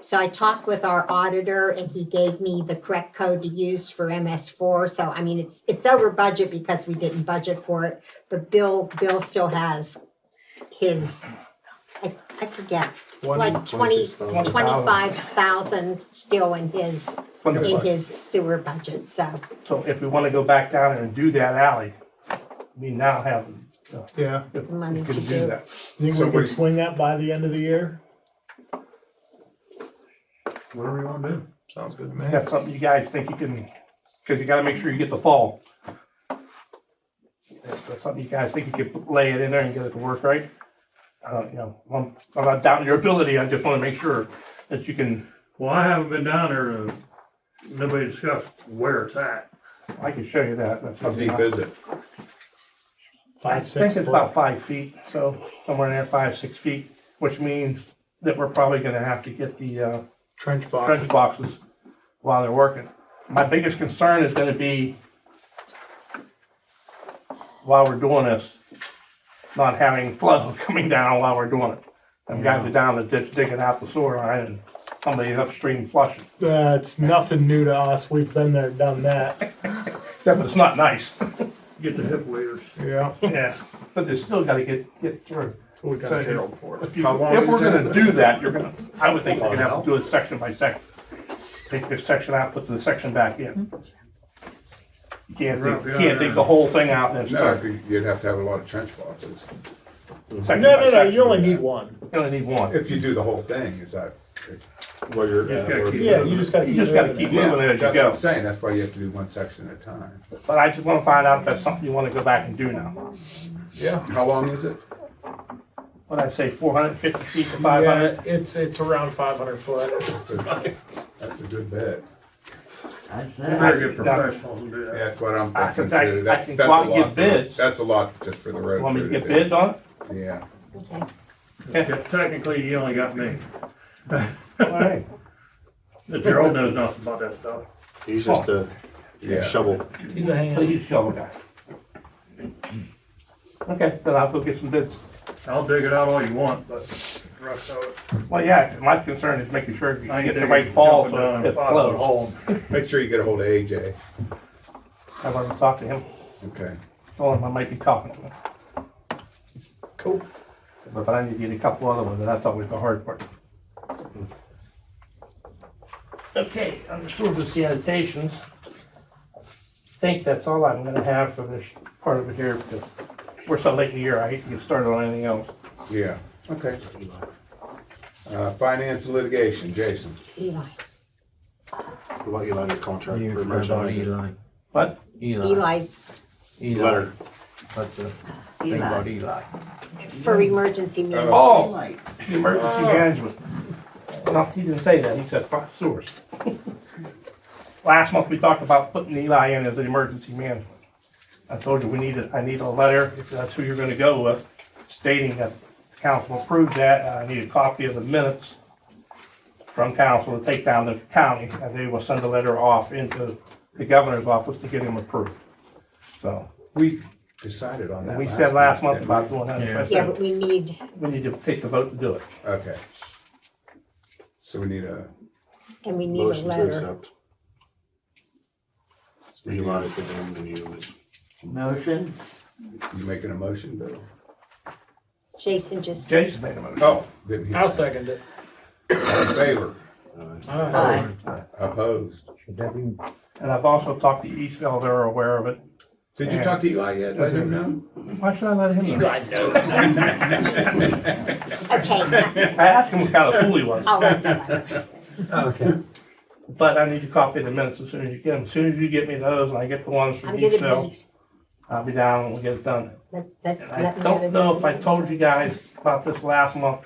So I talked with our auditor and he gave me the correct code to use for MS4. So I mean, it's over budget because we didn't budget for it, but Bill still has his, I forget, it's like 25,000 still in his sewer budget, so. So if we wanna go back down there and do that alley, we now have Yeah. the Money to to do do. that. Think So we we- can swing that by the end of the year? Whatever you wanna do. Sounds good to me. That's something you guys think you can, because you gotta make sure you get the fall. If that's something you guys think you could lay it in there and get it to work right. I'm not doubting your ability, I just wanna make sure that you can, Well, I haven't been down there to, nobody discussed where it's at. I can show you that. That's How something deep is it? I 5, 6 think it's foot. about 5 feet, so somewhere in there, 5, 6 feet, which means that we're probably gonna have to get the, Trench box. trench boxes while they're working. My biggest concern is gonna be, while we're doing this, not having flow coming down while we're doing it. Them guys are down the ditch digging out the sewer line and somebody's upstream flushing. It's nothing new to us. We've been there, done that. Yeah, but it's not nice. Get the hip waders. Yeah. Yeah, but they still gotta get through. We got a Gerald for it. If you, How long if is we're that? gonna do that, you're gonna, I would think you're gonna have to do it section by section. Take this section out, put the section back in. You can't dig the whole thing out and then No, start. you'd have to have a lot of trench boxes. section No, by no, no, section. you only need one. You only need one. If you do the whole thing, is that? Well, you're, Just gotta keep- Yeah, you just gotta You keep just gotta moving keep it. moving it as you That's what go. I'm saying, that's why you have to do one section at a time. But I just wanna find out if that's something you wanna go back and do now. Yeah. How long is it? What'd I say, 450 feet to 500? Yeah, it's around 500 foot. That's a good bet. That's You it. better get professionals and do Yeah, that. that's what I'm I thinking can- too. I That's can a go out and lot get for- bids. That's a lot just for the road. Want me to crew get do. bids on it? Yeah. Okay. Technically, you only got me. Alright. Gerald knows nothing about that stuff. he's just a Yeah. shovel. He's a hand. Please shovel guy. Okay, then I'll go get some bids. I'll dig it out all you want, but rust out it. Well, yeah, my concern is making sure you I ain't get the digging, right fall jumping so down it a 5-foot flows. hole. Make sure you get a hold of AJ. I've already talked to him, Okay. told him I might be talking to him. Cool. But I need to get a couple other ones, and that's always the hard part. Okay, under sort of the sanitations, I think that's all I'm gonna have for this part of it here, because we're so late in the year, I hate to get started on anything else. Yeah, okay. Finance and litigation, Jason. Eli. What about Eli's contract? You for forgot about merchandise? Eli. What? Eli's Letter. But the thing about Eli. for emergency management. Oh, emergency management. No, he didn't say that, he said sewers. Last month, we talked about putting Eli in as an emergency management. I told you I need a letter, if that's who you're gonna go with, stating that the council approved that, and I need a copy of the minutes from council to take down to the county, and they will send a letter off into the governor's office to get him approved. So, We decided on that. we said last month didn't about we? doing that. Yeah, but we need, To take the vote to do it. Okay. So we need a, and we need a letter. Realize that I'm gonna use. Motion, you making a motion, Bill? Jason just, Jason made a motion. Oh, didn't hear. I'll that. second it. All in favor? aye. Opposed? And I've also talked to Eastville, they're aware of it. Did you talk to Eli yet? Let him know. Why should I let him know? okay, I asked him what kind of fool he was. I'll write that letter. Okay. But I need to copy the minutes as soon as you get them. As soon as you get me those and I get the ones from I'm gonna Eastville, be, I'll be down and we'll get it done. that's, And I let me know don't know if I told you guys about this last month.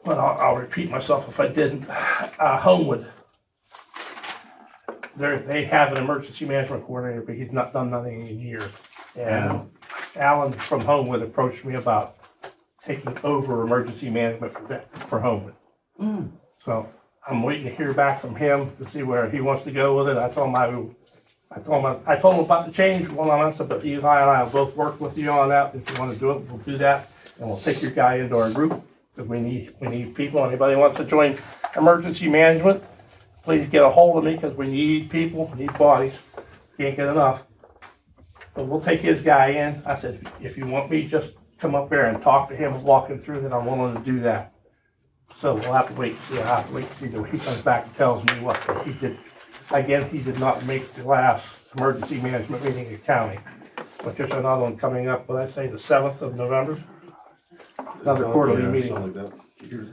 But I'll repeat myself if I didn't. Homewood. They have an emergency management coordinator, but he's not done nothing in years. And Alan from Homewood approached me about taking over emergency management for Homewood. So I'm waiting to hear back from him to see where he wants to go with it. I told him about the change going on. I said, but Eli and I will both work with you on that. If you want to do it, we'll do that. And we'll take your guy into our group because we need people. Anybody wants to join emergency management, please get a hold of me because we need people, we need bodies. Can't get enough. But we'll take his guy in. I said, if you want me, just come up there and talk to him and walk him through that. I'm willing to do that. So we'll have to wait and see. I'll have to wait and see that he comes back and tells me what he did. Again, he did not make the last emergency management meeting in county, which is another one coming up, what I say, the 7th of November. Another quarterly meeting. Something like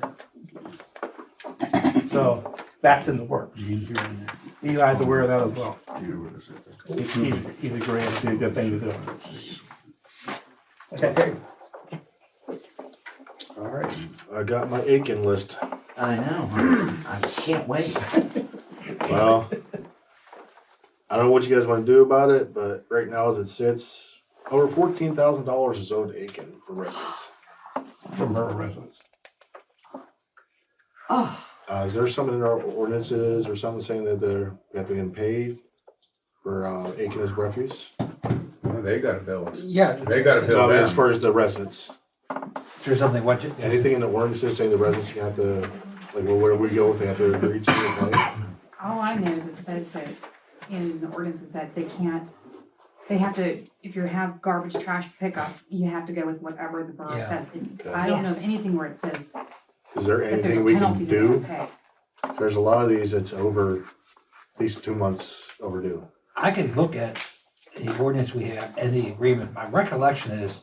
that. So that's in the works. Eli's aware of that as well. He's agreeing to be a good thing to do. Okay. All right. I got my Aiken list. I know, I can't wait. Well, I don't know what you guys want to do about it, but right now as it sits, over $14,000 is owed to Aiken for residents. From her residents. Is there something in our ordinances or something saying that we have to get paid for Aiken as refuse? Well, they got a bill us. Yeah. They got a bill No, them. as far as the residents. Is there something, what you? Anything in the ordinances saying the residents have to, like, well, where we go, if they have to agree to it, right? All I know is it says that in the ordinances that they have to, if you have garbage trash pickup, you have to go with whatever the borough Yeah. says. I don't know of anything where it says Is there that there's anything a we penalty can that they do? have to pay. There's a lot of these that's over, at least 2 months overdue. I can look at the ordinance we have and the agreement. My recollection is,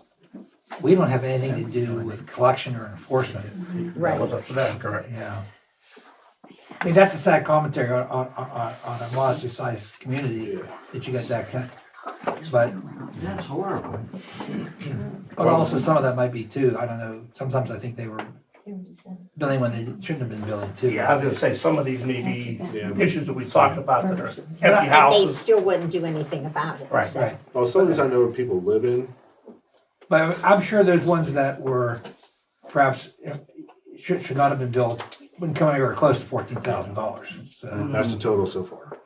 we don't have anything to do with collection or enforcement. right. What's up to that, correct? Yeah. I mean, that's a sad commentary on a modestly sized community that you got that kind of, but That's horrible. also some of that might be too. I don't know. Sometimes I think they were billing when they shouldn't have been billing too. Yeah, I was gonna say, some of these may be Yeah. issues that we talked about that are empty And they houses. still wouldn't do anything about it, Right, so. Right. Well, some of these I know people live in. But I'm sure there's ones that were perhaps should not have been billed, wouldn't come anywhere close to $14,000. So, That's the total so far.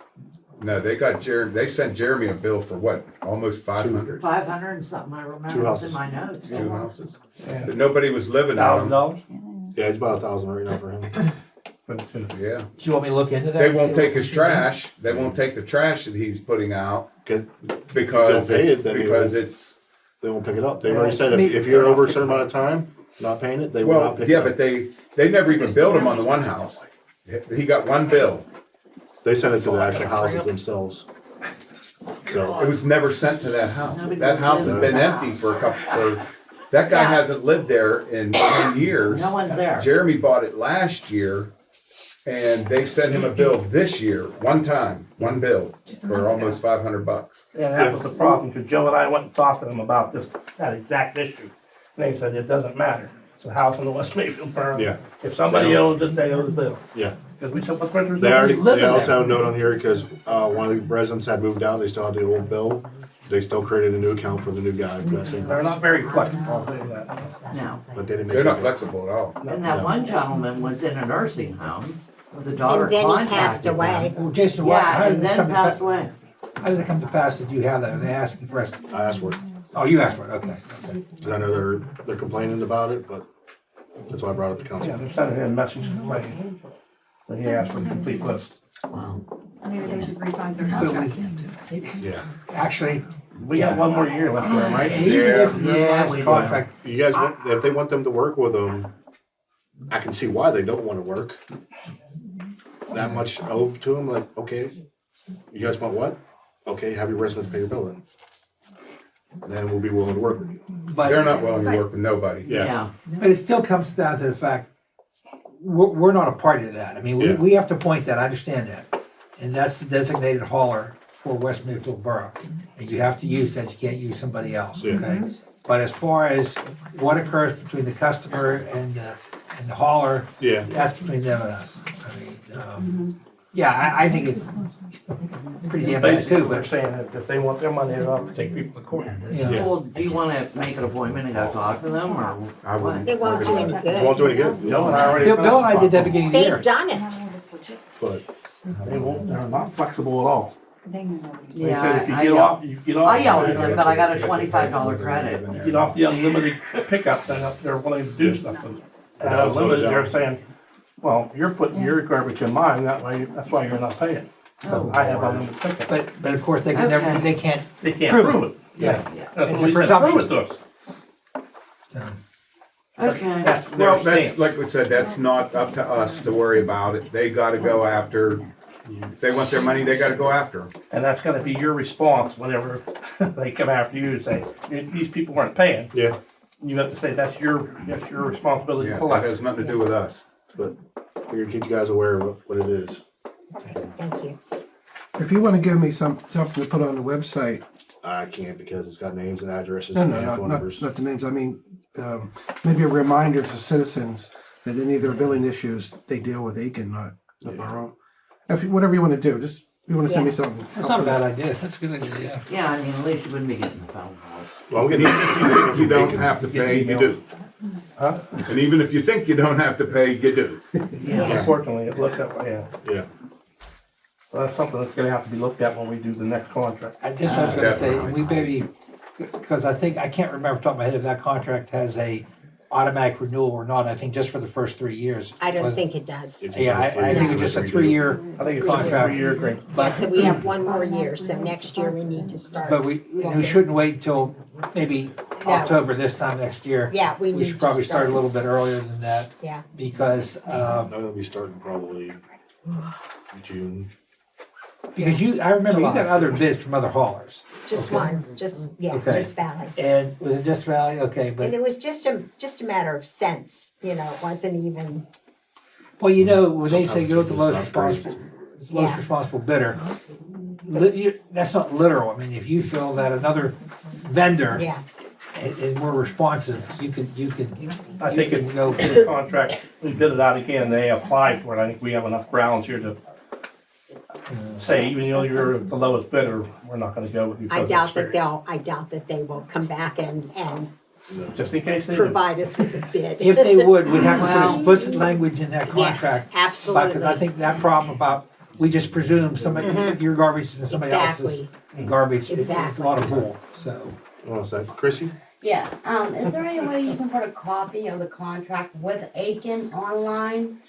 No, they sent Jeremy a bill for what, almost 500? 500 and something, I remember, it's in houses. my notes. 2 houses. Yeah. But nobody was living in them. $1,000 Yeah, it's about 1,000 right now for him. for the two. Yeah. do you want me to look into that? They and won't see take what his we should trash. They won't take the trash that he's putting out Good. because They'll pay it's, it, then because you- it's, They won't pick it up. They've already said if you're over a certain amount of time not paying it, they will well, not pick yeah, it but up. they never even billed him on the one house. He got one bill. They send it to the actual houses themselves. So It was never sent to that house. Nobody That house has lives been in the empty house. for a couple, that guy hasn't lived there in 10 years. No one's there. Jeremy bought it last year and they sent him a bill this year, one time, one bill for almost $500. And that was the problem, because Joe and I went and talked to them about that exact issue. And they said, it doesn't matter. It's a house in the West Mayfield borough. Yeah. If somebody owns it, they owe the bill. yeah, Because we said, what renters They already, live they in also there. have a note on here because, one of the residents had moved out, they still had the old bill. They still created a new account for the new guy for that same They're not house. very flexible, I'll tell you that. No. But they didn't make They're not it. flexible at all. And that one gentleman was in a nursing home with a daughter And then he contacted passed them. away. Well, Jason, why, Yeah, how did and this then come to passed pass? away. How did it come to pass that you have that? Are they asking for us? I asked for it, Oh, you asked for it, okay. because I know they're complaining about it, but that's why I brought it to Yeah, council. they're sending in messages complaining. But he asked for the complete list. Maybe they should revise their But contract. Yeah. Actually, We got one more year left there, right? and even if you Yeah, ask we do. contract, You guys, if they want them to work with them, I can see why they don't want to work. That much owed to them, like, okay, you guys want what? Okay, have your residents pay your bill then. Then we'll be willing to work with you. but. They're not willing to work with nobody. Yeah. But it still comes down to the fact, we're not a party to that. I mean, Yeah. we have to point that, I understand that. And that's the designated hauler for West Smithfield Borough. And you have to use that, you can't use somebody else, Yeah. okay? But as far as what occurs between the customer and the hauler, Yeah. that's between them and us. I mean, yeah, I think it's pretty damn bad Basically, too, they're but, saying that if they want their money, they'll have to take people to court. yeah. Well, do you wanna make an appointment and go talk to them, or I wouldn't. It won't do any It won't do good. any good, Joe and I already. Bill and I did that beginning of the year. They've done it. but They won't, they're not flexible at all. They know nobody's. They Yeah, said if you I get yelled- off, you get off. I yelled at them, but I got a $25 credit. You get off the unlimited pickup, then they're willing to do something. And Yeah, that's what unlimited, it they're does. saying, well, you're putting your garbage in mine, that way, that's why you're not paying. Oh, I have unlimited pickup. But of course, they can never, Okay. they can't, They can't Prove prove it. yeah. That's It's what a we said, prove presumption. it to us. Okay. That's their Well, that's, stance. like we said, that's not up to us to worry about it. They gotta go after, if they want their money, they gotta go after them. And that's gonna be your response whenever they come after you and say, these people weren't paying. yeah, You have to say, that's your responsibility to Yeah, that collect. has nothing to do with us. but we're gonna keep you guys aware of what it is. Thank you. If you wanna give me something to put on the website, I can't because it's got names and addresses no, and no, phone not numbers. the names, I mean, maybe a reminder to citizens that any of their billing issues, they deal with Aiken, not the borough. Whatever you wanna do, just, you wanna send me something. That's not a bad idea, that's a good idea, yeah. Yeah, I mean, at least you wouldn't be getting the phone calls. Well, we're And gonna, even if you think you don't have to pay, you do. Huh? And even if you think you don't have to pay, you do. Yeah. Unfortunately, it looks that way, yeah. yeah, So that's something that's gonna have to be looked at when we do the next contract. I just was gonna say, Definitely. we maybe, because I think, I can't remember off the top of my head if that contract has a automatic renewal or not, I think just for the first 3 years. I don't Was- think it does. If Yeah, I think it's just a 3-year, I think it's a Contract. 3-year agreement. Yeah, so we have one more year, so next year we need to start. but we shouldn't wait until maybe No. October this time next year. Yeah, we We need should to probably start start. a little bit earlier than that, Yeah, because, I'm gonna be starting probably June. because I remember you got other bids from other haulers. just one, just, yeah, Okay. just Valley. And was it just Valley? Okay, And but, it was just a matter of sense, it wasn't even, well, you know, when they say Sometimes go with the it's lowest not responsible, Yeah. lowest responsible bidder, that's not literal. I mean, if you feel that another vendor yeah. is more responsive, you can I you think can if go. the contract, we bid it out again, they apply for it, I think we have enough grounds here to say, even though you're the lowest bidder, we're not gonna go with you. I because of doubt that experience. I doubt that they will come back and Just in case they do. provide us with a bid. If they would, we'd have to Well- put explicit language in that Yes, contract. Because I absolutely, think that problem about, we just presume somebody, your garbage is somebody else's exactly. garbage, it's a Exactly. lot of bull, so. Hold on a sec, Chrissy? Yeah, is there any way you can put a copy of the contract with Aiken online?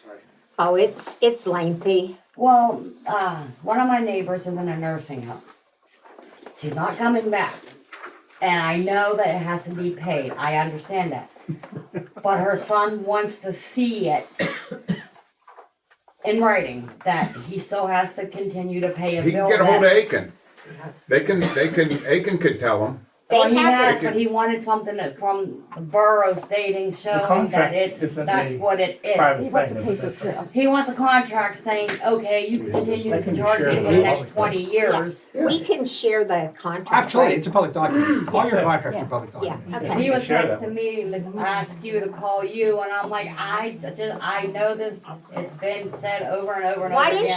Oh, it's lengthy. Well, one of my neighbors is in a nursing home. She's not coming back. And I know that it has to be paid, I understand that. But her son wants to see it in writing, that he still has to continue to pay a He can bill get a hold of that. Aiken. Aiken could tell them. Well, he have, has, but he wanted something that from the borough stating, showing that contract it's, is that that's they- what it Private is. thing. He wants a contract saying, okay, you can continue They to can charge me share for the the next public. 20 years. we can share the contract, Absolutely, right? it's a public document. All your contracts are public Yeah, documents. okay. He was share that. texting me to ask you to call you, and I'm like, I know this, it's been said over and over and over Why again.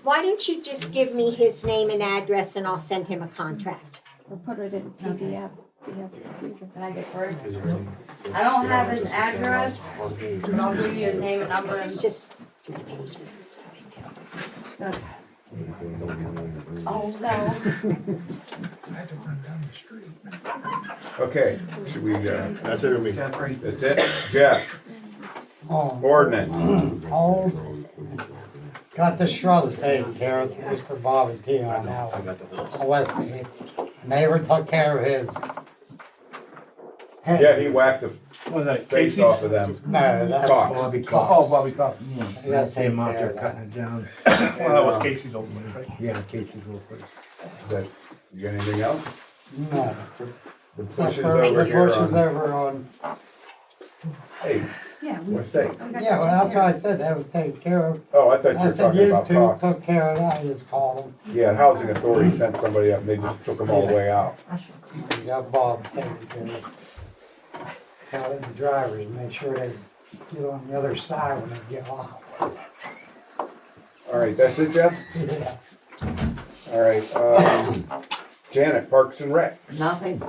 don't you just give me his name and address and I'll send him a contract? We'll put it in PDF. Can I get first? I don't have his address, but I'll give you his name and number. This is just 3 pages, it's no big deal. Oh, no. Okay, should we, That's it for me. that's it? Jeff, Oh, ordinance. all got the shrubs taken care of, Mr. Bobby T on now, on West End. Neighbor took care of his. Yeah, he whacked the Was that face Casey's? off of them. No, that's Cox. Bobby Oh, Cox. Bobby Cox. He Yeah, got same taken out care there of that. cutting it down. Well, that was Casey's old one, right? Yeah, Casey's will place. Is that, you got anything else? No. The Except bushes for over the here bushes on, over on, hey, Yeah. we- West State. yeah, well, that's what I said, that was taken care of. Oh, I thought you I were said, talking you about two Cox. took care of that, I just called them. Yeah, housing authority sent somebody up and they just took them all the way out. We got Bob's taken care of. Out in the driveway, make sure they get on the other side when they get off. All right, that's it, Jeff? Yeah. All right, Janet, Parks and Rec. Nothing.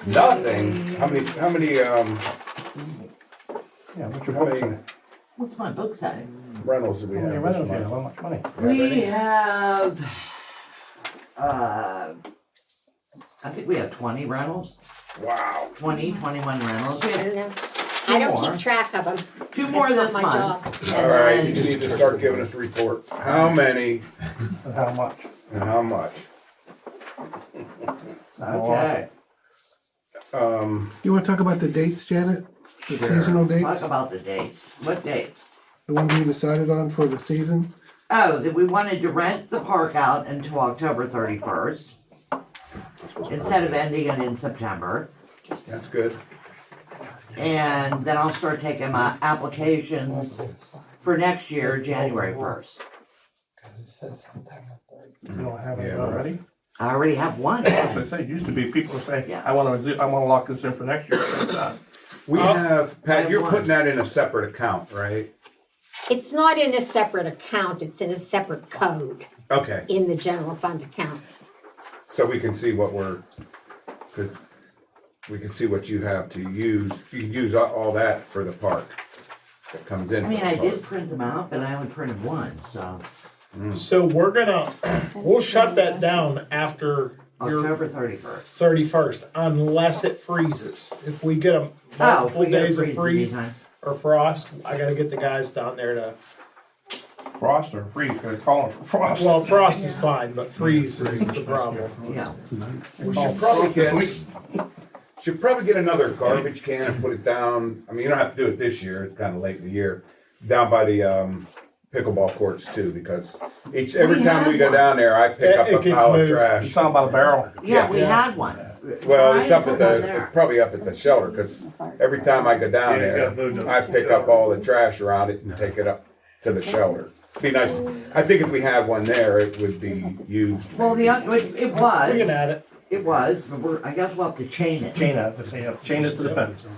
Nothing? How many, Yeah, what's your how book many say? What's my book say? rentals do we How many have this rentals you have? month? How much money? We have, I think we have 20 rentals, Wow. 21 rentals. We I have don't know. I don't more. keep track of them. 2 more That's this not my month. job. And All right, then- you need to start giving us a report. How many And how much? and how much? Okay. You wanna talk about the dates, Janet? The Sure. seasonal Talk dates? about the dates. What dates? The ones you decided on for the season? Oh, that we wanted to rent the park out until October 31st instead of ending it in September. That's good. And then I'll start taking my applications for next year, January 1st. It says September 3rd. You don't have it Yeah. already? I already have one. As I say, it used to be, people would say, Yeah. I wanna lock this in for next year. It's not. We have, Pat, you're one. putting that in a separate account, right? It's not in a separate account, it's in a separate code Okay, in the general fund account. so we can see what we're, cause we can see what you have to use. You can use all that for the park that comes in. I for mean, the I park. did print them out, but I only printed one, so So we're gonna, we'll shut that down after your October 31st. 31st, unless it freezes. If we get a Oh, if multiple we get a days of freeze freeze anytime. or frost, I gotta get the guys down there to, Frost or freeze, they're calling for frost. well, frost is fine, but freeze is the problem. Yeah. We should probably get another garbage can and put it down. I mean, you don't have to do it this year. It's kind of late in the year. Down by the pickleball courts too, because every time we go down there, I pick up It a gets pile of moved. You're trash. talking about a barrel. Yeah, we Yeah. had one. Well, Try it's to up put at one the, there. it's probably up at the shelter, because every time I go down Yeah, you gotta there, move them. I pick up all the trash around it and take it up to the shelter. Be nice. I think if we had one there, it would be used. Well, it We can was, add it. but I guess we'll have to chain it. Chain it, chain it to the fence. So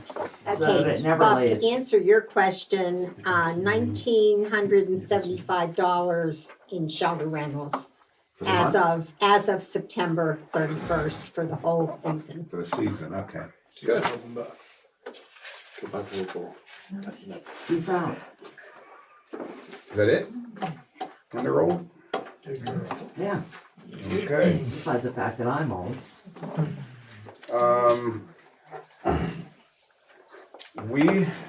that Okay, it never Bob, lays. to answer your question, $1,975 in shelter rentals For the month? as of September 31st for the whole season. For the season, okay. Good. Peace out. Is that it? On the roll? Yeah, Okay. besides the fact that I'm old.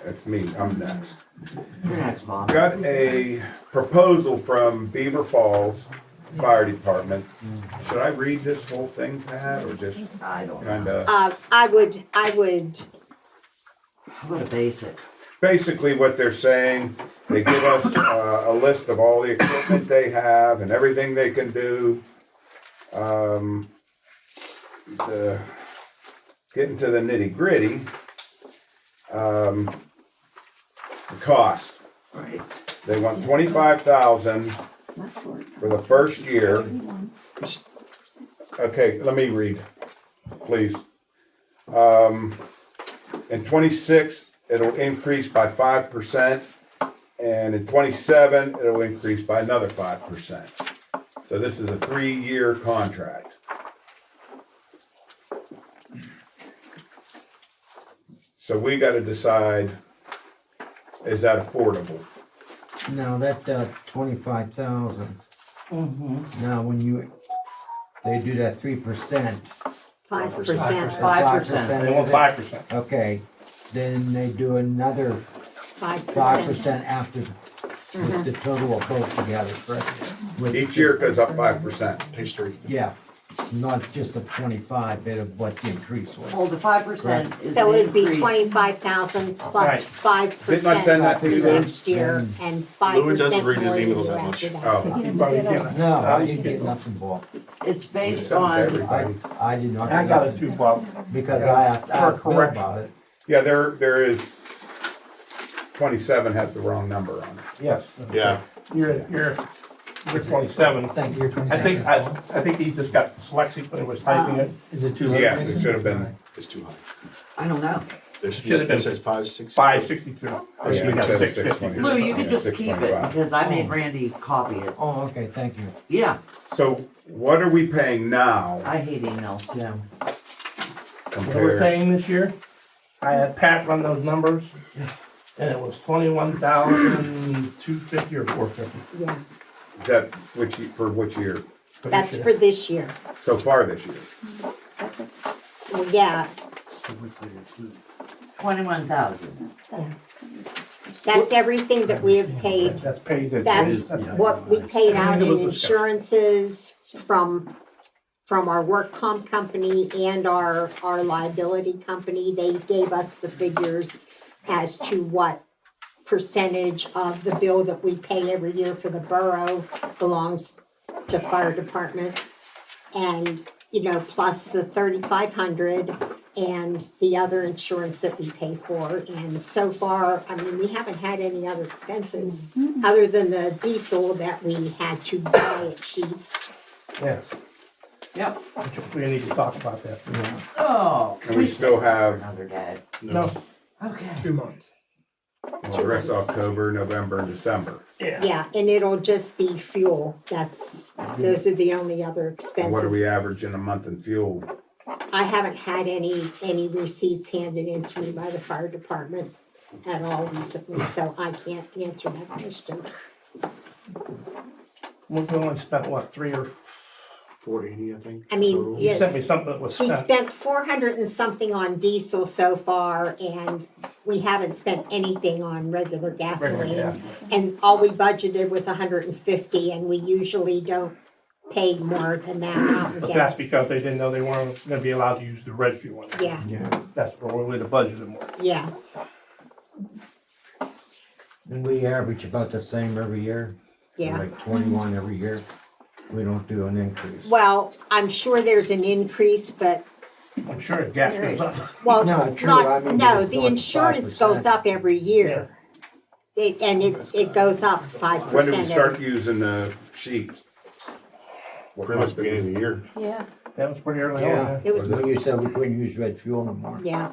That's me, I'm next. You're next, Bob. Got a proposal from Beaver Falls Fire Department. Should I read this whole thing, Pat, or just I don't know. kinda? I would, How about a basic? Basically what they're saying, they give us a list of all the equipment they have and everything they can do. getting to the nitty gritty, the cost. Right. They want 25,000 for the first year. Okay, let me read, please. In 26, it'll increase by 5%, and in 27, it'll increase by another 5%. So this is a 3-year contract. So we gotta decide, is that affordable? Now that, 25,000, Mm-hmm. now when they do that 3%. 5%. 5%. They want 5%. Okay, then they do another 5% after, with the total of both together, correct? With- Each year it goes up 5%. Page 3. Yeah, not just the 25 bit of what the increase Oh, was. the 5% is So the it'd be increase. 25,000 plus Right. 5% Didn't I send that to you? next year and 5% Louis doesn't read his more the emails year that after much. that. Oh, You probably can't. No, I didn't get nothing, Bob. It's based Send it to on, everybody. I did not I get got it nothing, too, Bob. because I have to ask Bill correction. about it. Yeah, there is, 27 has the wrong number on it. Yes. Yeah. You're 27. Thank you. I think he just got dyslexic when he was typing it. Is it too late? Yes, it should have been, It's too high. I don't know. There should Should've be, been it says 5, 6. 562. yeah, We got instead of 650. Lou, you could Yeah, just keep it 625. because I made Randy copy it. Oh, okay, thank you. Yeah, So what are we paying now I hate emails too. What we're compared? paying this year, I had Pat run those numbers, and it was 21,250 or 450. Yeah, Is that for which year? that's for this year. So far this year? Well, yeah, 21,000. that's everything that we have paid. That's paid. That's what we paid out in insurances from our work comp company and our liability company. They gave us the figures as to what percentage of the bill that we pay every year for the borough belongs to fire department. And, plus the 3,500 and the other insurance that we pay for. And so far, we haven't had any other expenses other than the diesel that we had to buy at Sheets. Yes, Yep. we need to talk about that. Oh. And we still have Another day. No, Okay. 2 months. the rest of October, November, and December. Yeah, and it'll just be fuel. Those are the only other And what are expenses. we averaging a month in fuel? I haven't had any receipts handed in to me by the fire department at all recently, so I can't answer that question. we only spent what, 3 or 480, I think. I mean, total. you yeah, sent me something that was we spent. spent 400 and something on diesel so far, and we haven't spent anything on regular gasoline. Yeah. And all we budgeted was 150, and we usually don't pay more than that out in But that's gas. because they didn't know they weren't gonna be allowed to use the red fuel. Yeah, Yeah, That's where we would have budgeted more. yeah. and we average about the same every year. Yeah. Like 21 every year. We don't do an increase. Well, I'm sure there's an increase, but, I'm sure if gas goes up. well, No, true, I mean, no, it's the going insurance 5%. goes up every year. It goes up 5%. When do we start using the sheets? What Pretty much month? beginning of the year. Yeah. That was pretty early Yeah, on. It was- when you said we couldn't use red fuel no more. Yeah,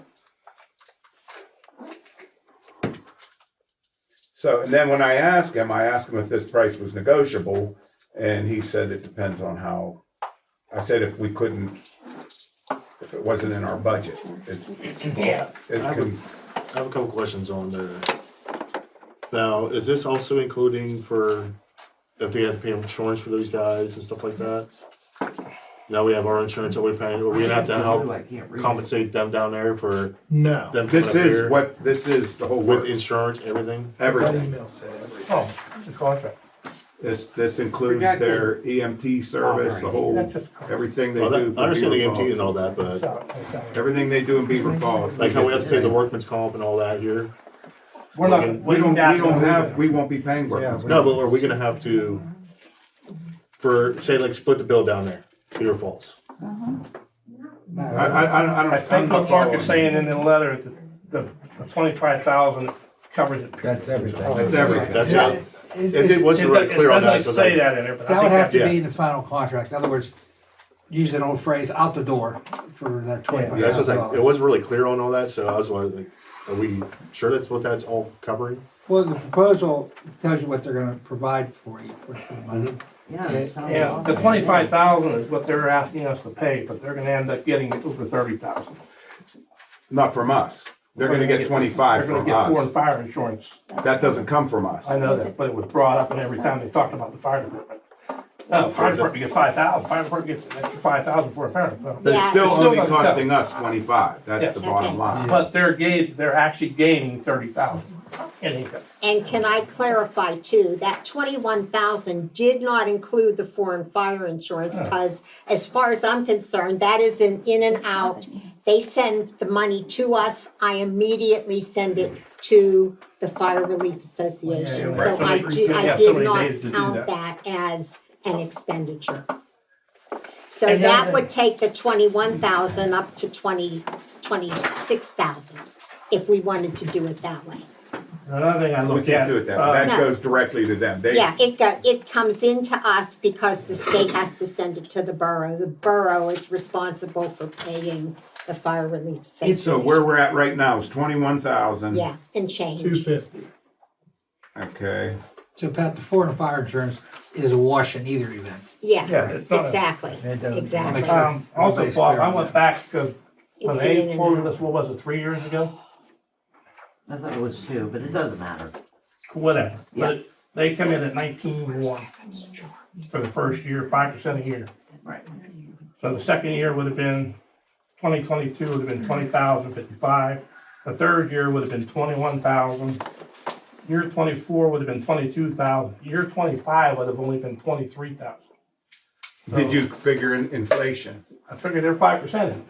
So, and then when I asked him if this price was negotiable, and he said it depends on how, I said if we couldn't, if it wasn't in our budget, Yeah. it I can, have a couple questions on there. Now, is this also including for, if we had to pay insurance for those guys and stuff like that? Now we have our insurance that we're paying, or we gonna have to help I can't read it. compensate them down there for No. them coming this up is here what, this is the whole with works, insurance, everything? That everything. email said everything. Oh, the contract. This includes their EMT service, the That's whole, just. everything they Well, do. I for understand the Beaver EMT and Falls. all that, but Everything they do in Beaver Falls. like how we get have to the pay the same. workman's comp and all that here. We're not. We don't have, we won't be paying for it. No, but are we gonna have to, for, say, like, split the bill down there, Beaver Falls? I don't. I think what Mark is saying in the letter, the 25,000 covers it. That's everything. That's everything. That's it. It wasn't really clear on that, so It doesn't say that, that in there, but That I would think have to that, be in the final contract. In other words, use an old phrase, out the door for that $25,000. yeah, that's just like, it wasn't really clear on all that, so I was like, are we sure that's what that's all covering? Well, the proposal tells you what they're gonna provide for you. For the money. Yeah, it sounds yeah, awesome. the 25,000 is what they're asking us to pay, but they're gonna end up getting over 30,000. Not from us. They're gonna get 25 They're gonna from get foreign us. fire insurance. That doesn't come from us. I know that, but it was brought up and every time they talked about the fire department. No, fire department gets 5,000, fire department gets an extra 5,000 for a fire department. They're Yeah. still It's still only gonna costing us 25. That's Yeah. the bottom Okay. line. But they're actually gaining 30,000 in income. And can I clarify too, that 21,000 did not include the foreign fire insurance, because as far as I'm concerned, that is an in and out. They send the money to us, I immediately send it to the Fire Relief Association. Yeah, So right. I So did, they I have so did many not days to do count that. that as an expenditure. So And that then- would take the 21,000 up to 26,000, if we wanted to do it that way. Another thing I We looked at. can't do it that. uh, That No. goes directly to them. They, Yeah, it comes into us because the state has to send it to the borough. The borough is responsible for paying the Fire Relief so Association. where we're at right now is 21,000. Yeah, and change. 250. Okay. So Pat, the foreign fire insurance is a wash in either event. Yeah, Yeah, it's not a- exactly, It doesn't- exactly. Make sure Also, everybody's Bob, clear I on went that. back because when It's in they and quoted out. us, what was it, 3 years ago? I thought it was 2, but it doesn't matter. Whatever. Yeah. But they come in at 19.1 for the first year, 5% a year. Right. So the second year would have been, 2022 would have been 20,055. The third year would have been 21,000. Year 24 would have been 22,000. Year 25 would have only been 23,000. Did you figure in inflation? I figured they're 5%.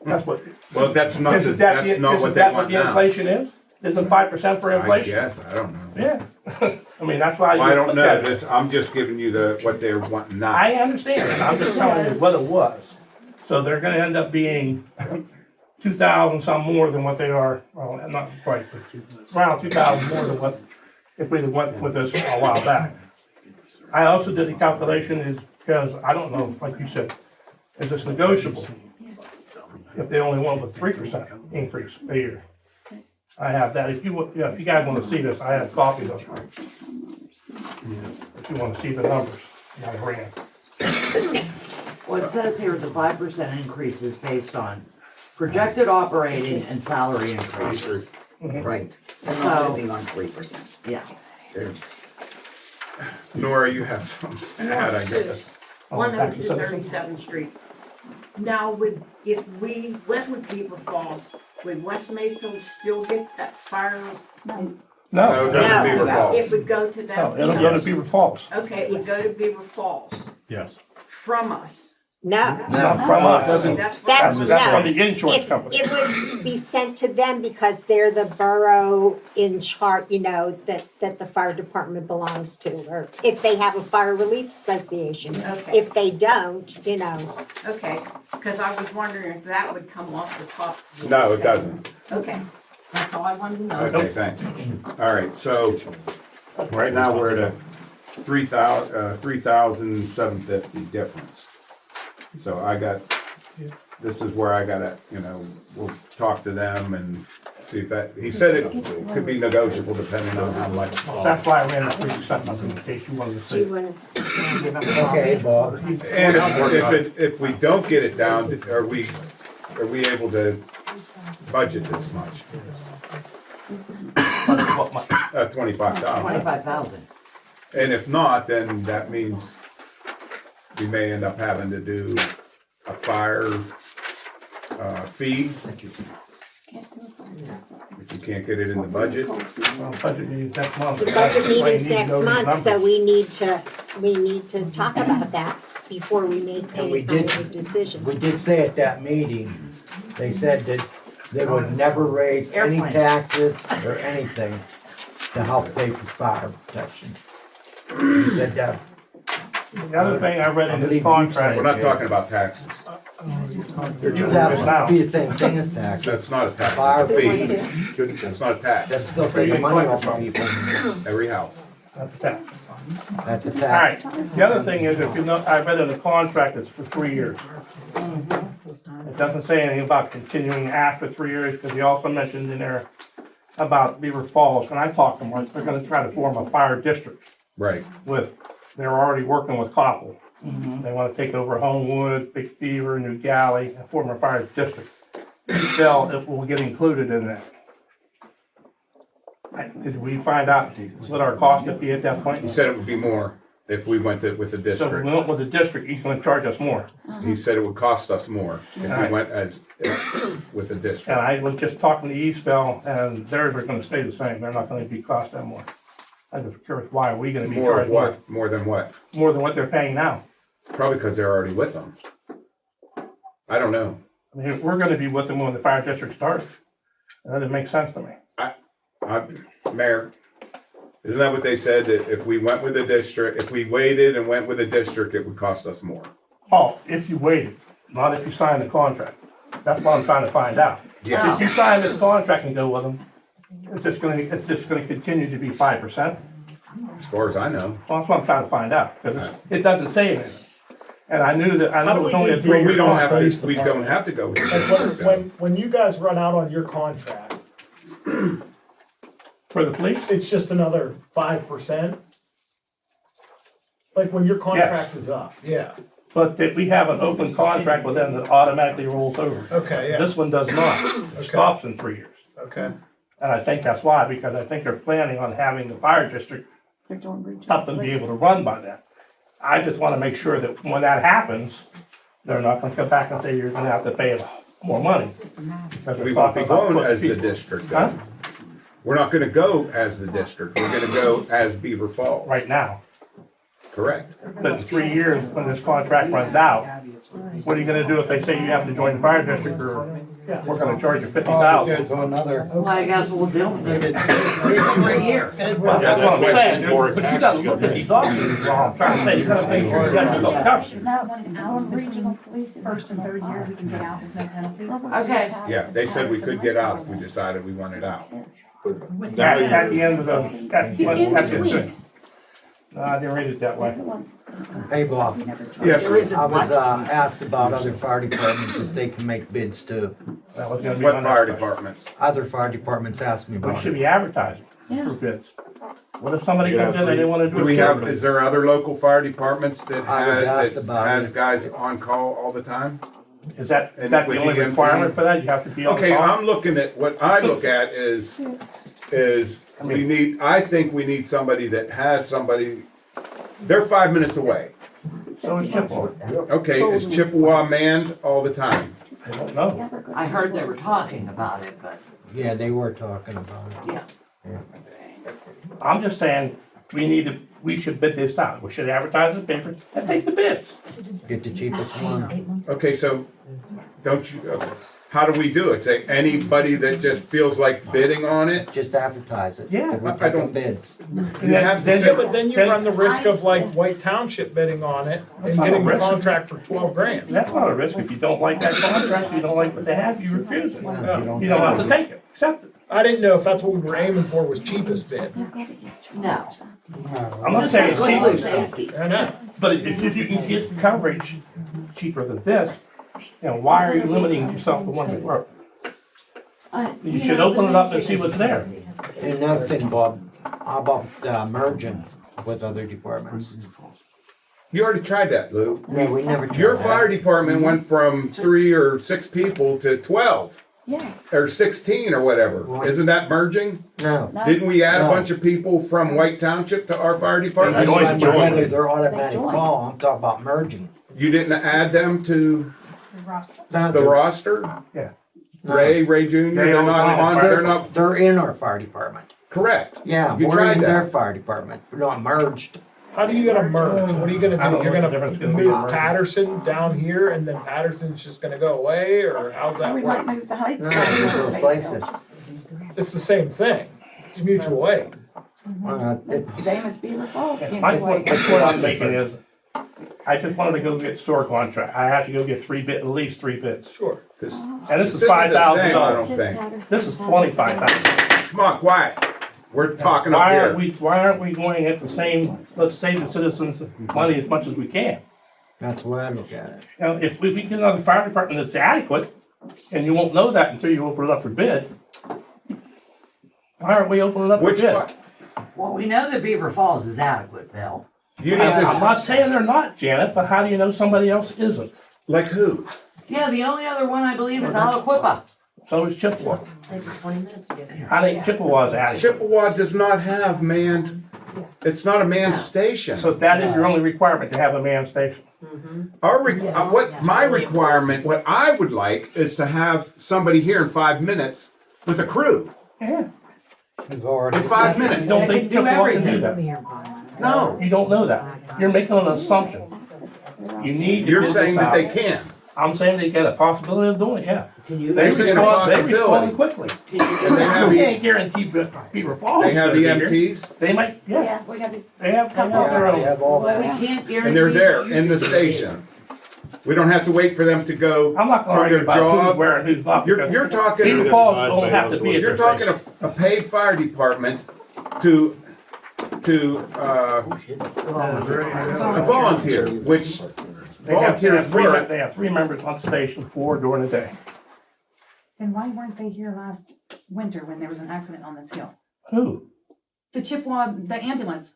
That's what. Well, that's not, Isn't that that's the- not isn't what they that want the now. inflation is? Isn't 5% for I inflation? guess, I don't know. Yeah. I mean, that's why. Well, you I don't look know at it. this. I'm just giving you what they're wanting now. I understand it. I'm just telling you what it was. So they're gonna end up being 2,000 some more than what they are, well, not quite, but around 2,000 more than what, if we'd have went with this a while back. I also did the calculation is because, I don't know, like you said, is this negotiable? If they only went with 3% increase a year. I have that. If you, if you guys wanna see this, I have copies of it. If you wanna see the numbers, I ran. What it says here is a 5% increase is based on projected operating and salary increase. Right. They're So- not living on 3%. Yeah. Nora, you have some to add, I guess. 102 37th Street. Now, if we went with Beaver Falls, would West Mayfield still get that fire? No, No, it doesn't Beaver Falls. If we go to no, that. it'll go to Beaver Falls. Okay, it would go to Beaver Falls Yes. from us. No, Not from us. That's what That- I'm That's from no. the insurance it, company. it would be sent to them because they're the borough in charge, you know, that the fire department belongs to. Or if they have a fire relief association, Okay. if they don't, you know. Okay, because I was wondering if that would come off the top. No, it doesn't. Okay, that's all I wanted to know. Okay, thanks. All right, so right now we're at a 3,750 difference. So this is where I gotta, we'll talk to them and see if that, he said it could be negotiable depending on how much. That's why I ran that 3% up in case you wanted to Do you see. wanna? Okay, Bob. And if we don't get it down, are we able to budget this much? What much? 25,000. 25,000. And if not, then that means we may end up having to do a fire fee. If you can't get it in the budget. Budget meeting next month. The budget That's why you meeting's need to next know these month, so numbers. we need to talk about that before we make And we any kind did- of decision. We did say at that meeting, they said that they would never raise any Airplanes. taxes or anything to help pay for fire protection. You said that. The other thing I read I in this believe you contract. We're not talking about taxes. They're That charging would be the same thing as tax. That's not a tax, Fire it's a fee. It's not a tax. That's still taking money off of people. Every house. That's that. That's a All tax. right, the other thing is, if you know, I read in the contract, it's for 3 years. It doesn't say anything about continuing after 3 years, because he also mentioned in there about Beaver Falls. When I talked to them, they're gonna try to form a fire district Right. with, they're already working with Coppell. They wanna take over Homewood, Big Beaver, New Galley, and form a fire district. Still, it will get included in that. Did we find out what our cost would be at that point? He said it would be more if we went with the So if district. we went with the district, he's gonna charge us more. He said it would cost us more if we Alright. went with the And district. I was just talking to Eastville, and theirs are gonna stay the same, they're not gonna be cost them more. I'm just curious, why are we gonna be More of charged more? what? More than what? More than what they're paying now? Probably because they're already with them. I don't know. I mean, if we're gonna be with them when the fire district starts. That doesn't make sense to me. Mayor, isn't that what they said, that if we went with the district, if we waited and went with the district, it would cost us more? Oh, if you waited, not if you sign the contract. That's what I'm trying to find out. Yes. If you sign this contract and go with them, it's just gonna continue to be 5%. As far as I know. Well, that's what I'm trying to find out, because it doesn't say anything. And I know it was only a Well, 3-year we don't have contract. to, we don't have to go with the Like district. when you guys run out on your contract, For the police? it's just another 5%? Like when your contract is up? Yeah. But that we have an open contract with them that automatically rolls over. Okay, yeah. This one does not. It stops in 3 years. Okay. And I think that's why, because I think they're planning on having the fire district help them be able to run by that. I just wanna make sure that when that happens, they're not gonna come back and say you're gonna have to pay more money. Because they're We won't be talking about going putting as the people- district. Huh? We're not gonna go as the district. We're gonna go as Beaver Falls. Right now. Correct. But in 3 years, when this contract runs out, what are you gonna do if they say you have to join the fire district, or we're gonna charge you $50,000? To another. Well, I guess we'll deal with it for a year. Well, that's what I'm saying, dude. But you gotta look at these options, well, I'm trying to say, you gotta make sure you got yourself covered. Our regional police, first and third year, we can get out with no penalties. Okay. Yeah, they said we could get out if we decided we wanted out. At the end of the, at the end. No, I didn't read it that way. Hey, Bob. Yes, I was asked about other fire departments if they can make bids too. That was gonna be What my fire next question. departments? Other fire departments asked me We about should it. be advertising for bids. What if somebody comes in and they wanna do Do a we have, service? is there other local fire departments that I was asked has, about has it. guys on call all the time? Is that And the with only EMT? requirement for that? You have to be on Okay, call? I'm looking at, what I look at is we need, I think we need somebody that has somebody, they're 5 minutes away. So is Chippewa. Okay, is Chippewa manned all the time? I don't know. I heard they were talking about it, but Yeah, they were talking about it. yeah. I'm just saying, we should bid this out. We should advertise in the paper and take the bids. Get the cheapest one. Okay, so don't you, okay. How do we do it? Say anybody that just feels like bidding on it? Just advertise it. Yeah. We're I don't- taking bids. You have to Then- Yeah, say, but then you run the risk of like White Township bidding on it and not getting a the risk. contract for 12 grand. That's not a risk. If you don't like that contract, you don't like what they have, you refuse it. Yeah, You don't have to take it, accept it. I didn't know if that's what we were aiming for was cheapest bid. No. I'm not saying it's That's cheap, what safety. I know. but if you can get coverage cheaper than this, why are you limiting yourself to one department? You should open it up and see what's there. And another thing, Bob, how about merging with other departments? you already tried that, Lou. No, we never tried Your that. fire department went from 3 or 6 people to 12. Yeah. Or 16 or whatever. Isn't that merging? No. Didn't we add a No. bunch of people from White Township to our fire department? That's joined why the joint. whether they're automatic call, I'm talking about merging. You didn't add them to No, the they're- roster? Yeah. no. Ray Junior, They they're all not go on, fire- they're not, They're in our fire department. correct. Yeah, You we're tried in their that. fire department. We're not merged. How do you gonna merge? What are you gonna I don't do? You're know what the gonna difference is gonna be. move Patterson down here and then Patterson's just gonna go away, or how's that We might work? move the heights. No, down just to replace it. It's the same thing. It's mutual aid. It's Same as Beaver Falls. My point I'm making is, I just wanted to go get store contract. I have to go get at least 3 bids. Sure. This, And this is isn't the same, I $5,000. don't think. This is $25,000. Come on, quiet. We're talking up Why here. aren't we going at the same, let's save the citizens money as much as we can? That's the way I look at it. You know, if we get another fire department that's adequate, and you won't know that until you open it up for bid, why aren't we opening it up for Which, bid? Well, we know that Beaver Falls is adequate, Bill. you need I'm to, not saying they're not, Janet, but how do you know somebody else isn't? like who? Yeah, the only other one I believe is Alaquippa. So is Chippewa. Takes 20 minutes to get there. I think Chippewa's adequate. Chippewa does not have manned, it's not a manned station. So that is your only requirement, to have a man station. My requirement, what I would like is to have somebody here in 5 minutes with a crew. Yeah. Is already. In 5 minutes. You don't think Chippewa can do that? No, You don't know that. You're making an assumption. You need to you're bid saying this that they out. can. I'm saying they get a possibility of doing it, yeah. They see a possibility. Quickly. And they have, We can't guarantee Beaver Falls. they have is gonna be here. EMTs They might, yeah, we gotta. they have their Yeah, they own. have all We that. can't guarantee. and they're there that you in the can- station. We don't have to wait for them to go I'm not gonna from argue their about who's job. where and who's not. because You're talking, Beaver Falls don't have to be at you're their talking station. a paid fire department to a volunteer, which They have volunteers work. They have 3 members on station, 4 during the day. Then why weren't they here last winter when there was an accident on this hill? Who? The Chippewa, the ambulance.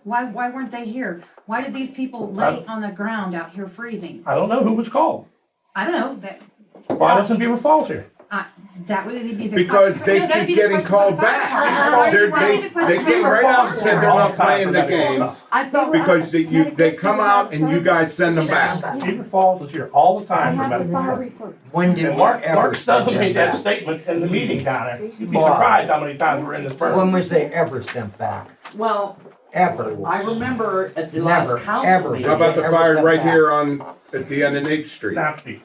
Why weren't they here? Why did these people lay on the ground out here freezing? I don't know who was called. I don't know, that, Why doesn't Beaver Falls here? that would be the. Because they No, that'd keep be the getting question for called the fire back. department. They came right out and said they're not playing the games I thought. because they come out and you guys send them back. Beaver Falls is here all the time for medical care. When did And we Mark ever Southern send made them that back? statement in the meeting down there. You'd be Bob. surprised how many times we're in this When firm. was they ever sent back? Well, Ever? I remember at the Never, last council ever. meeting. How about the Ever fire sent right back? here at the end of 8th Street? Snapsy.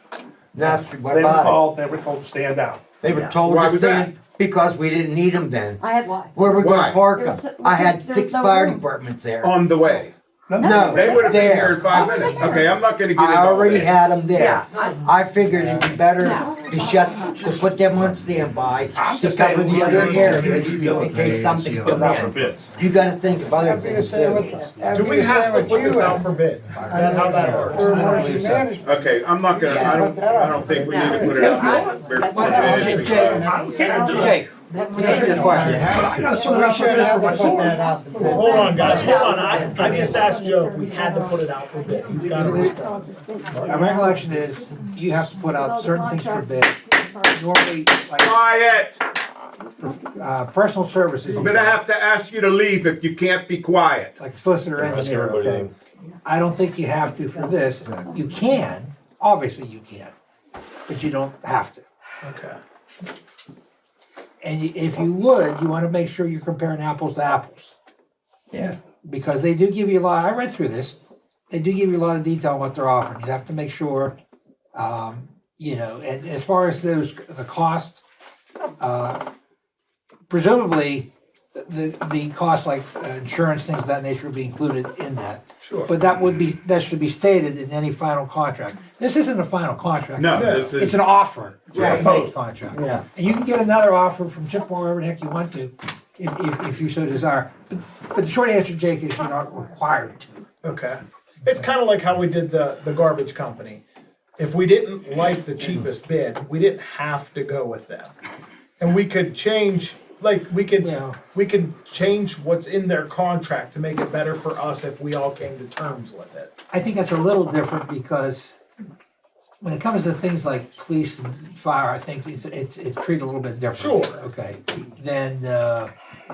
That's, what They were about it? called, they were told to stand down. They were told Why to was stand because we didn't need them then. I had. Where we Why? gonna park them? There's- I had there's 6 no fire room. departments there. On the way. No, They would have been here in there. 5 minutes. Okay, I'm not gonna get into I all already this. had them there. Yeah, I figured it'd be better to put them on standby I'm to just cover saying, the we're other gonna areas do due in case something Put comes it out for up. bids. You gotta think of other things too. Do we have to put this out for bid? Is that how that works? For emergency management. Okay, I'm not gonna, I don't think we need to put it out. Jake, that's a good question. I gotta put it We out for should bid have for my to put sword. that out. Well, hold on, guys, hold on. I just asked Joe if we had to put it out for bid. He's got a response. My recollection is you have to put out certain things for bid. Normally, like, Quiet! personal services. I'm gonna have to ask you to leave if you can't be quiet. Like solicitor Ask engineer, everybody okay? I don't think you have to for this. You can, obviously you can, but you don't have to. Okay. And if you would, you wanna make sure you're comparing apples to apples. Yeah. Because they do give you a lot, I read through this, they do give you a lot of detail on what they're offering. You have to make sure, and as far as the cost, presumably, the cost like insurance, things of that nature will be included in that. Sure. But that should be stated in any final contract. This isn't a final contract. No, this It's is, an offer, it's not a Right. sales contract. Yeah. And you can get another offer from Chippewa, wherever the heck you want to, if you so desire. But the short answer, Jake, is you're not required to. Okay. It's kind of like how we did the garbage company. If we didn't like the cheapest bid, we didn't have to go with them. And we could change, we could change what's in their contract to make it better for us if we all came to terms with it. I think that's a little different because when it comes to things like police and fire, I think it's treated a little bit different. Sure. Okay, than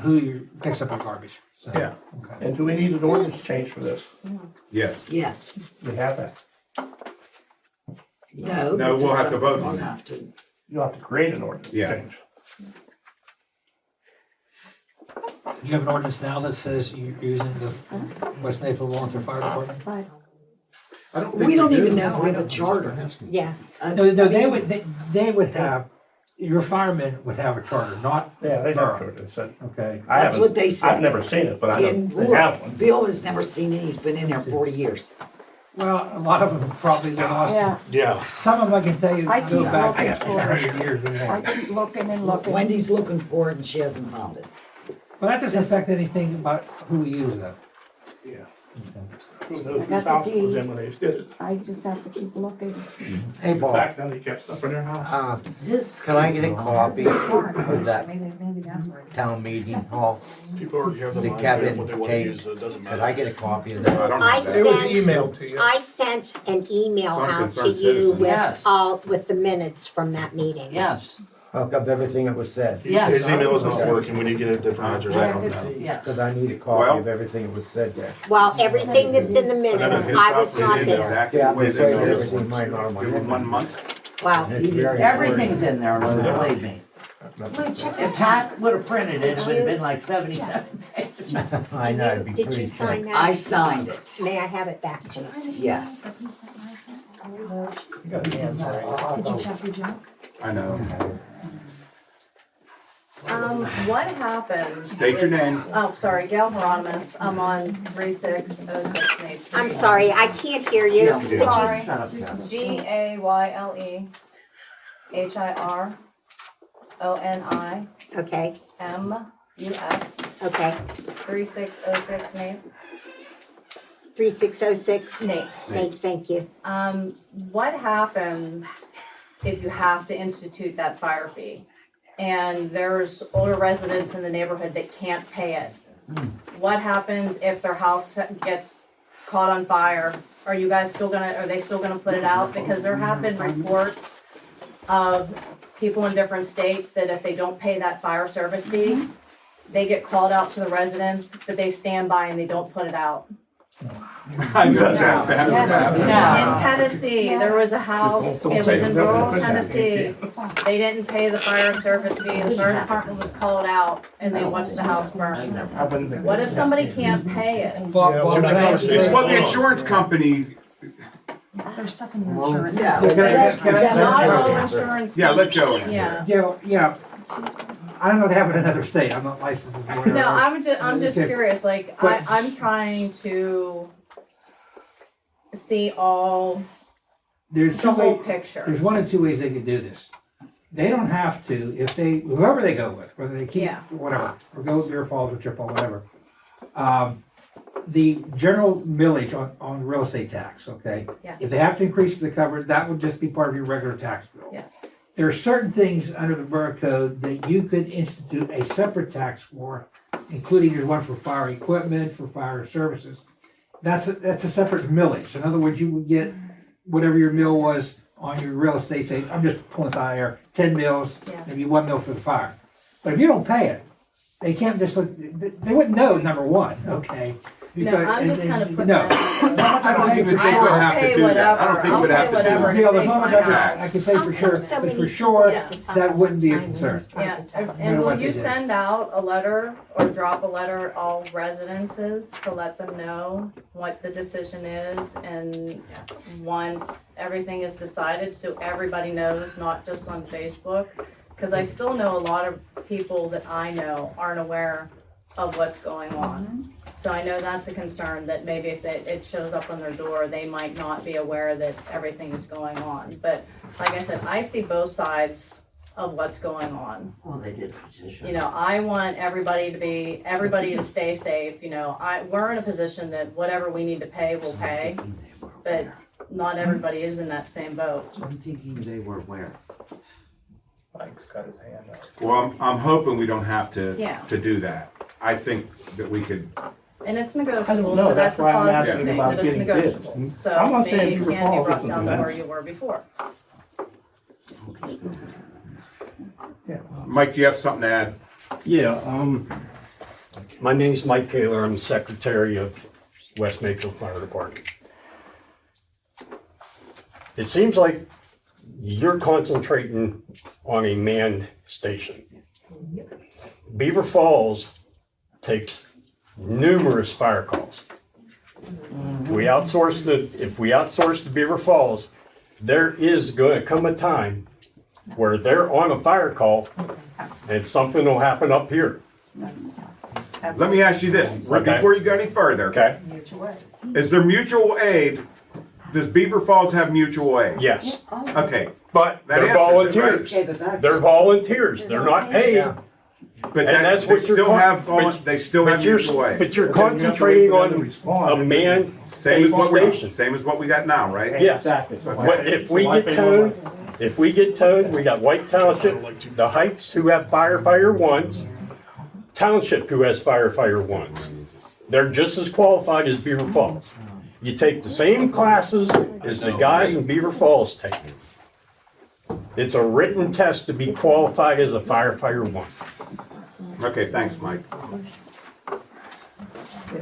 who picks up your garbage. So, Yeah. okay. And do we need an ordinance change for this? yes. Yes. We have that. No. No, this we'll is have to vote something on we'll it. have to- You'll have to create an ordinance Yeah. change. You have an ordinance now that says you're using the West Mayfield Volunteer Fire Department? I don't think We don't do. even know, we have a charter. Yeah. No, they would have, your firemen would have a charter, not Yeah, they have borough, to, they said. okay? I That's haven't- what they said. I've never seen it, but I know And they have one. Bill has never seen it, he's been in there 40 years. Well, a lot of them probably been lost. Yeah, Yeah. Some of them I can tell you I go keep back looking a for it. hundred years or I more. keep looking and looking. Wendy's looking for it and she hasn't found it. But that doesn't affect anything about who we use though. Yeah. I Who knows got whose the house was deed. in when they did it? I just have to keep looking. Hey, Bob, Back then, they kept stuff in their house. can I get a copy of that Maybe that's where it's. town meeting hall? People already have the The lines Kevin made up what they want to tape. use, so it doesn't Could matter. I get a copy of that? I don't I have that. It was sent, emailed to you. I sent an email Some out to concerned you citizens. with Yes. with the minutes from that meeting. Yes, Of everything that was said? yes. His email is not working, we need to get a different address, I don't know. Yes. Cause I need a copy of everything that was said there. Well, everything that's in the None of minutes, his I was stuff is not in there. exactly Yeah, the way this they way noticed. everything might normally. Give them 1 month. Wow. It's very Everything's in there, Lou, believe me. Lou, check If Pat would have printed it, it would have been like 77 pages. I know, it'd be Did pretty you sign thick. that? I signed it, May I have it back, please? yes. Did you check your junk? I know. What happens? State your name. Oh, sorry, Gail Hieronymus, I'm on 3606 Main Street. I'm sorry, I can't hear you. Yeah. Could you Sorry. Shut up, Joe. GAYLEHIRONIMUS, Okay, 3606 Main. 3606. Nate. Nate, thank you. What happens if you have to institute that fire fee? And there's older residents in the neighborhood that can't pay it? What happens if their house gets caught on fire? Are they still gonna put it out? Because there have been reports of people in different states that if they don't pay that fire service fee, they get called out to the residents, but they stand by and they don't put it out. I know that. No. In Tennessee, there was a house, it was in rural Tennessee. They didn't pay the fire service fee, the fire department was called out and they watched the house burn. What if somebody can't pay it? Well, Turn that conversation Well, the off. insurance company, There's stuff in your insurance. Yeah. Not all insurance. yeah, let Joe answer. Yeah. Yeah, I don't know what happened in another state, I'm not licensed as a lawyer. No, I'm just Okay. curious, like, But- I'm trying to see all, There's the two whole ways, picture. there's one of two ways they could do this. They don't have to, if they, whoever they go with, whether they keep, Yeah. whatever, or go with Deer Falls or Chippewa, whatever. The general millage on real estate tax, okay? Yeah. If they have to increase the coverage, that would just be part of your regular tax bill. Yes, There are certain things under the borough code that you could institute a separate tax for, including your one for fire equipment, for fire services. That's a separate millage. In other words, you would get whatever your mill was on your real estate, say, I'm just pulling this out of here, 10 mills, Yeah. maybe 1 mill for the fire. But if you don't pay it, they can't just look, they wouldn't know, number one, okay? no, I'm just kind of putting No. that. I don't even think I we'd will have to pay do that. I don't whatever. think I'll we'd have pay to do whatever that. to Gail, save as long as my I house. can say How for come sure, so but many for people sure, get to talk that all wouldn't the be a time and concern. just try Yeah, to talk? and what will they you did. send out a letter or drop a letter all residences to let them know what the decision is? And once everything is decided, so everybody knows, not just on Facebook? Because I still know a lot of people that I know aren't aware of what's going on. So I know that's a concern, that maybe if it shows up on their door, they might not be aware that everything is going on. But like I said, I see both sides of what's going on. Well, they did petition. You know, I want everybody to stay safe, you know, we're in a position that whatever we need to pay, we'll pay. But not everybody is in that same boat. I'm thinking they were where? Mike's got his hand up. Well, I'm hoping we don't have to Yeah. do that. I think that we could, And it's I don't negotiable, know, so that's that's a why I'm positive asking thing, about that it's getting negotiable. bids. So I'm not saying maybe you Beaver can be Falls brought isn't down to bad. where you were before. Mike, do you have something to add? Yeah, my name's Mike Kaler, I'm the secretary of West Mayfield Fire Department. It seems like you're concentrating on a manned station. Beaver Falls takes numerous fire calls. If we outsource to Beaver Falls, there is going to come a time where they're on a fire call and something will happen up here. Let me ask you this, Okay. before you go any further. Okay? Is there mutual aid? Does Beaver Falls have mutual aid? Yes. Okay, But That they're answers it, volunteers. They're volunteers. They're not paid. but And that's what you're they still have mutual aid. But you're concentrating on a man Same as aid what station. same as what we got now, right? Yes. But if we get towed, we got White Township, the Heights who have firefighter ones, Township who has firefighter ones. They're just as qualified as Beaver Falls. You take the same classes as the guys in Beaver Falls take. It's a written test to be qualified as a firefighter one. Okay, thanks, Mike.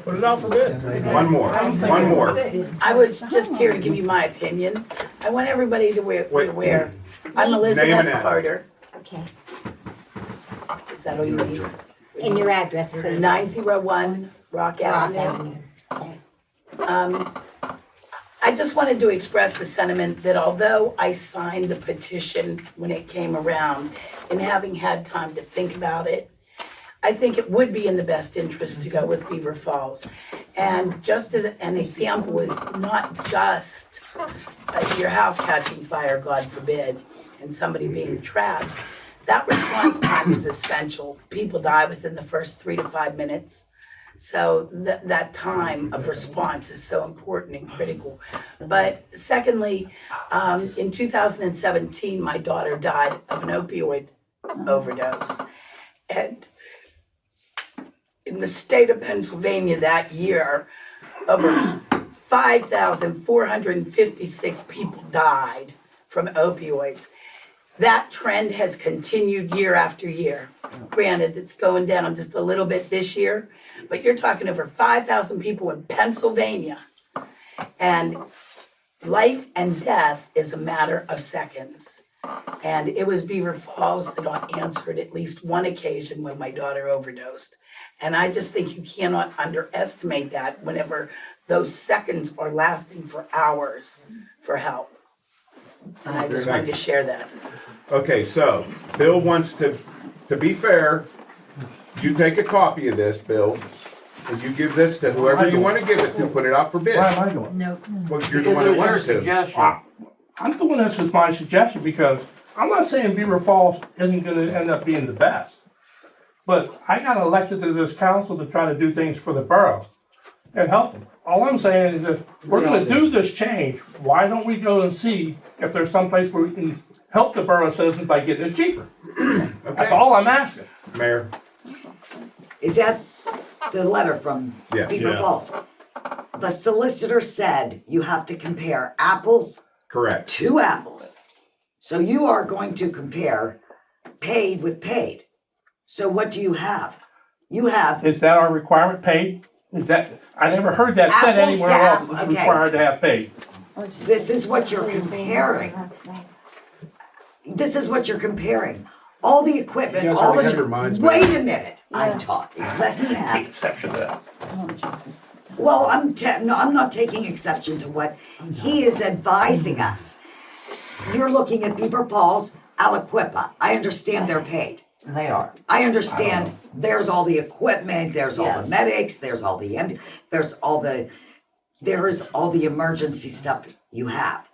Put it out for bid. One more. I was just here to give you my opinion. I want everybody to be aware. I'm Name and Elizabeth address. Carter. Okay. Is that all you need? And your address, please. 901 Rock Rock Avenue. Avenue. Okay. I just wanted to express the sentiment that although I signed the petition when it came around, and having had time to think about it, I think it would be in the best interest to go with Beaver Falls. And just an example is not just your house catching fire, God forbid, and somebody being trapped. That response time is essential. People die within the first 3 to 5 minutes. So that time of response is so important and critical. But secondly, in 2017, my daughter died of an opioid overdose. And in the state of Pennsylvania that year, over 5,456 people died from opioids. That trend has continued year after year. Granted, it's going down just a little bit this year, but you're talking over 5,000 people in Pennsylvania. And life and death is a matter of seconds. And it was Beaver Falls that answered at least one occasion when my daughter overdosed. And I just think you cannot underestimate that whenever those seconds are lasting for hours for help. And I just wanted to share that. Okay, so Bill wants to be fair, you take a copy of this, Bill, and you give this to whoever you want to give it to, put it out for bid. Why am I doing? No. Well, you're the one that wants to. I'm doing this with my suggestion because I'm not saying Beaver Falls isn't gonna end up being the best. But I got elected to this council to try to do things for the borough and help them. All I'm saying is if we're gonna do this change, why don't we go and see if there's some place where we can help the borough citizens by getting it cheaper? That's all I'm asking. Mayor? Is that the letter from Yeah. Beaver Yeah. Falls? The solicitor said you have to compare apples Correct. to apples. So you are going to compare paid with paid. So what do you have? You have Is that our requirement paid? Is that, I never heard that said Apples to anywhere else, apple, it's okay. required to have paid. This is what you're comparing. This is what you're comparing. All the equipment, You guys all already the. have your minds Wait made. a minute, I'm talking. Let me have. Take exception to that. Well, no, I'm not taking exception to what he is advising us. You're looking at Beaver Falls, Aliquippa. I understand they're paid. They are. I understand there's all the equipment, there's all the Yes. medics, there's all the emergency stuff you have.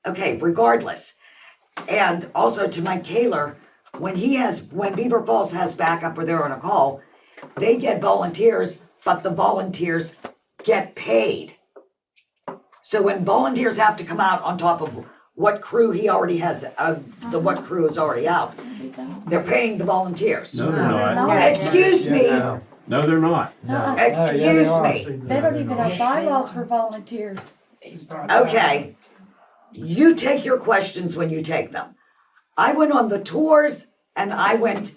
Okay, regardless. And also to Mike Kaler, when Beaver Falls has backup or they're on a call, they get volunteers, but the volunteers get paid. So when volunteers have to come out on top of what crew he already has, what crew is already out, they're paying the volunteers. No, they're not. Excuse me. No, they're not. Excuse me. They don't even have bylaws for volunteers. Okay. You take your questions when you take them. I went on the tours and I went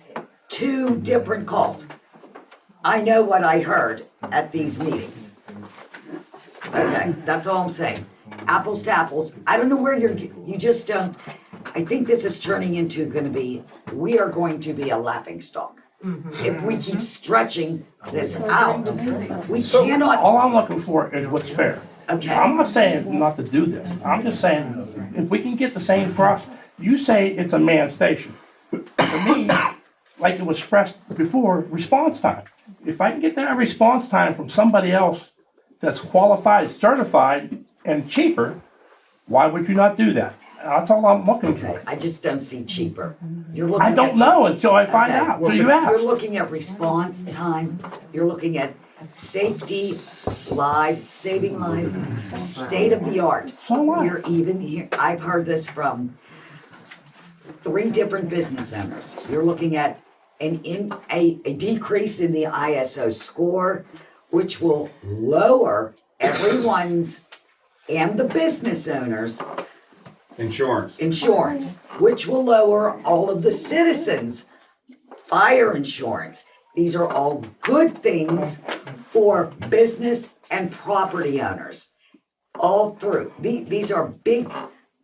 2 different calls. I know what I heard at these meetings. Okay, that's all I'm saying. Apples to apples. I don't know where you just don't. I think this is turning into we are going to be a laughingstock. If we keep stretching this out, we So cannot. all I'm looking for is what's fair. Okay. I'm not saying not to do this. I'm just saying if we can get the same price, You say it's a manned station. For me, like it was expressed before, response time. If I can get that response time from somebody else that's qualified, certified, and cheaper, why would you not do that? That's all I'm looking for. I just don't see cheaper. You're looking I don't at- know until I find Okay, out, well, so you You're ask. looking at response time, you're looking at safety, saving lives, state of the art. So what? You're even here, I've heard this from 3 different business owners. You're looking at a decrease in the ISO score, which will lower everyone's and the business owners' insurance, which will lower all of the citizens' fire insurance. These are all good things for business and property owners. All through. These are big,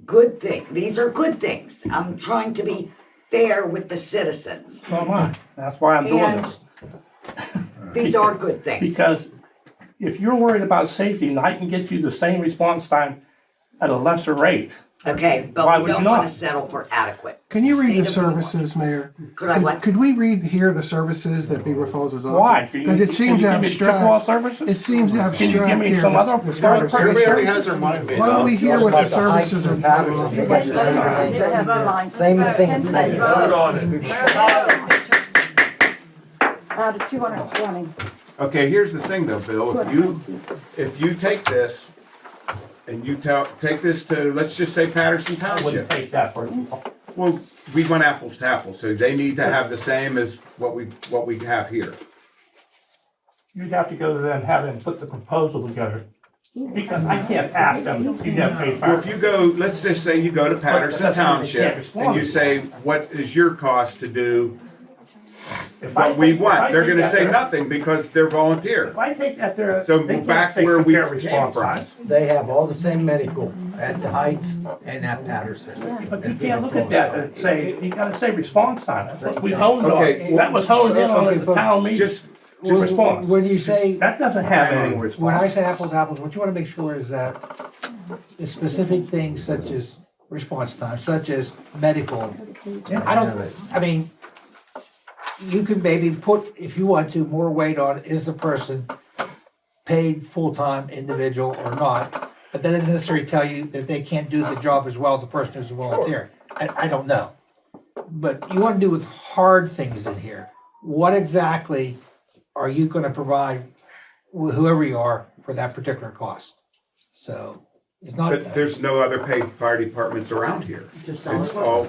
good things. These are good things. I'm trying to be fair with the citizens. So am I. That's why I'm doing And this. these are good things. Because if you're worried about safety and I can get you the same response time at a lesser rate. Okay, Why but we would you don't not? want to settle for adequate. Can you read the State of the art. services, Mayor? Could I what? Could we read here the services that Beaver Falls is offering? Why? Because it seems Can you give me Chippewa abstract. services? It seems Can you give abstract me here. some other this private service. Everybody already has their mind made Why don't up. we hear what the services are? Same thing. Out of 220. Okay, here's the thing though, Bill, if you take this and you take this to, let's just say Patterson I wouldn't Township. take that for you. Well, we went apples to apples, so they need to have the same as what we have here. You'd have to go to them, have them put the proposal together. Because I can't ask them, you get paid Well, if fire. you go, let's just say you go to Patterson But that's why they can't Township respond. and you say, what is your cost to do If I what we take- if I want? They're take gonna that say there- nothing because they're volunteer. If I take that there, So they can't back say where we compare came response from. times. They have all the same medical at the Heights and at Patterson. But you can't look at that and say, you gotta say response time. That's what we honed Okay, on. That was honed in on at the town meeting. Just, Response. When you say, That doesn't have any when I response. say apples to apples, what you wanna make sure is that the specific things such as response time, such as medical. I mean, you can maybe put, if you want to, more weight on, is the person paid full-time individual or not? But that doesn't necessarily tell you that they can't do the job as well as the person who's a volunteer. I don't know. But you wanna do with hard things in here. What exactly are you gonna provide whoever you are for that particular cost? So, it's not. but there's no other paid fire departments around here. It's all,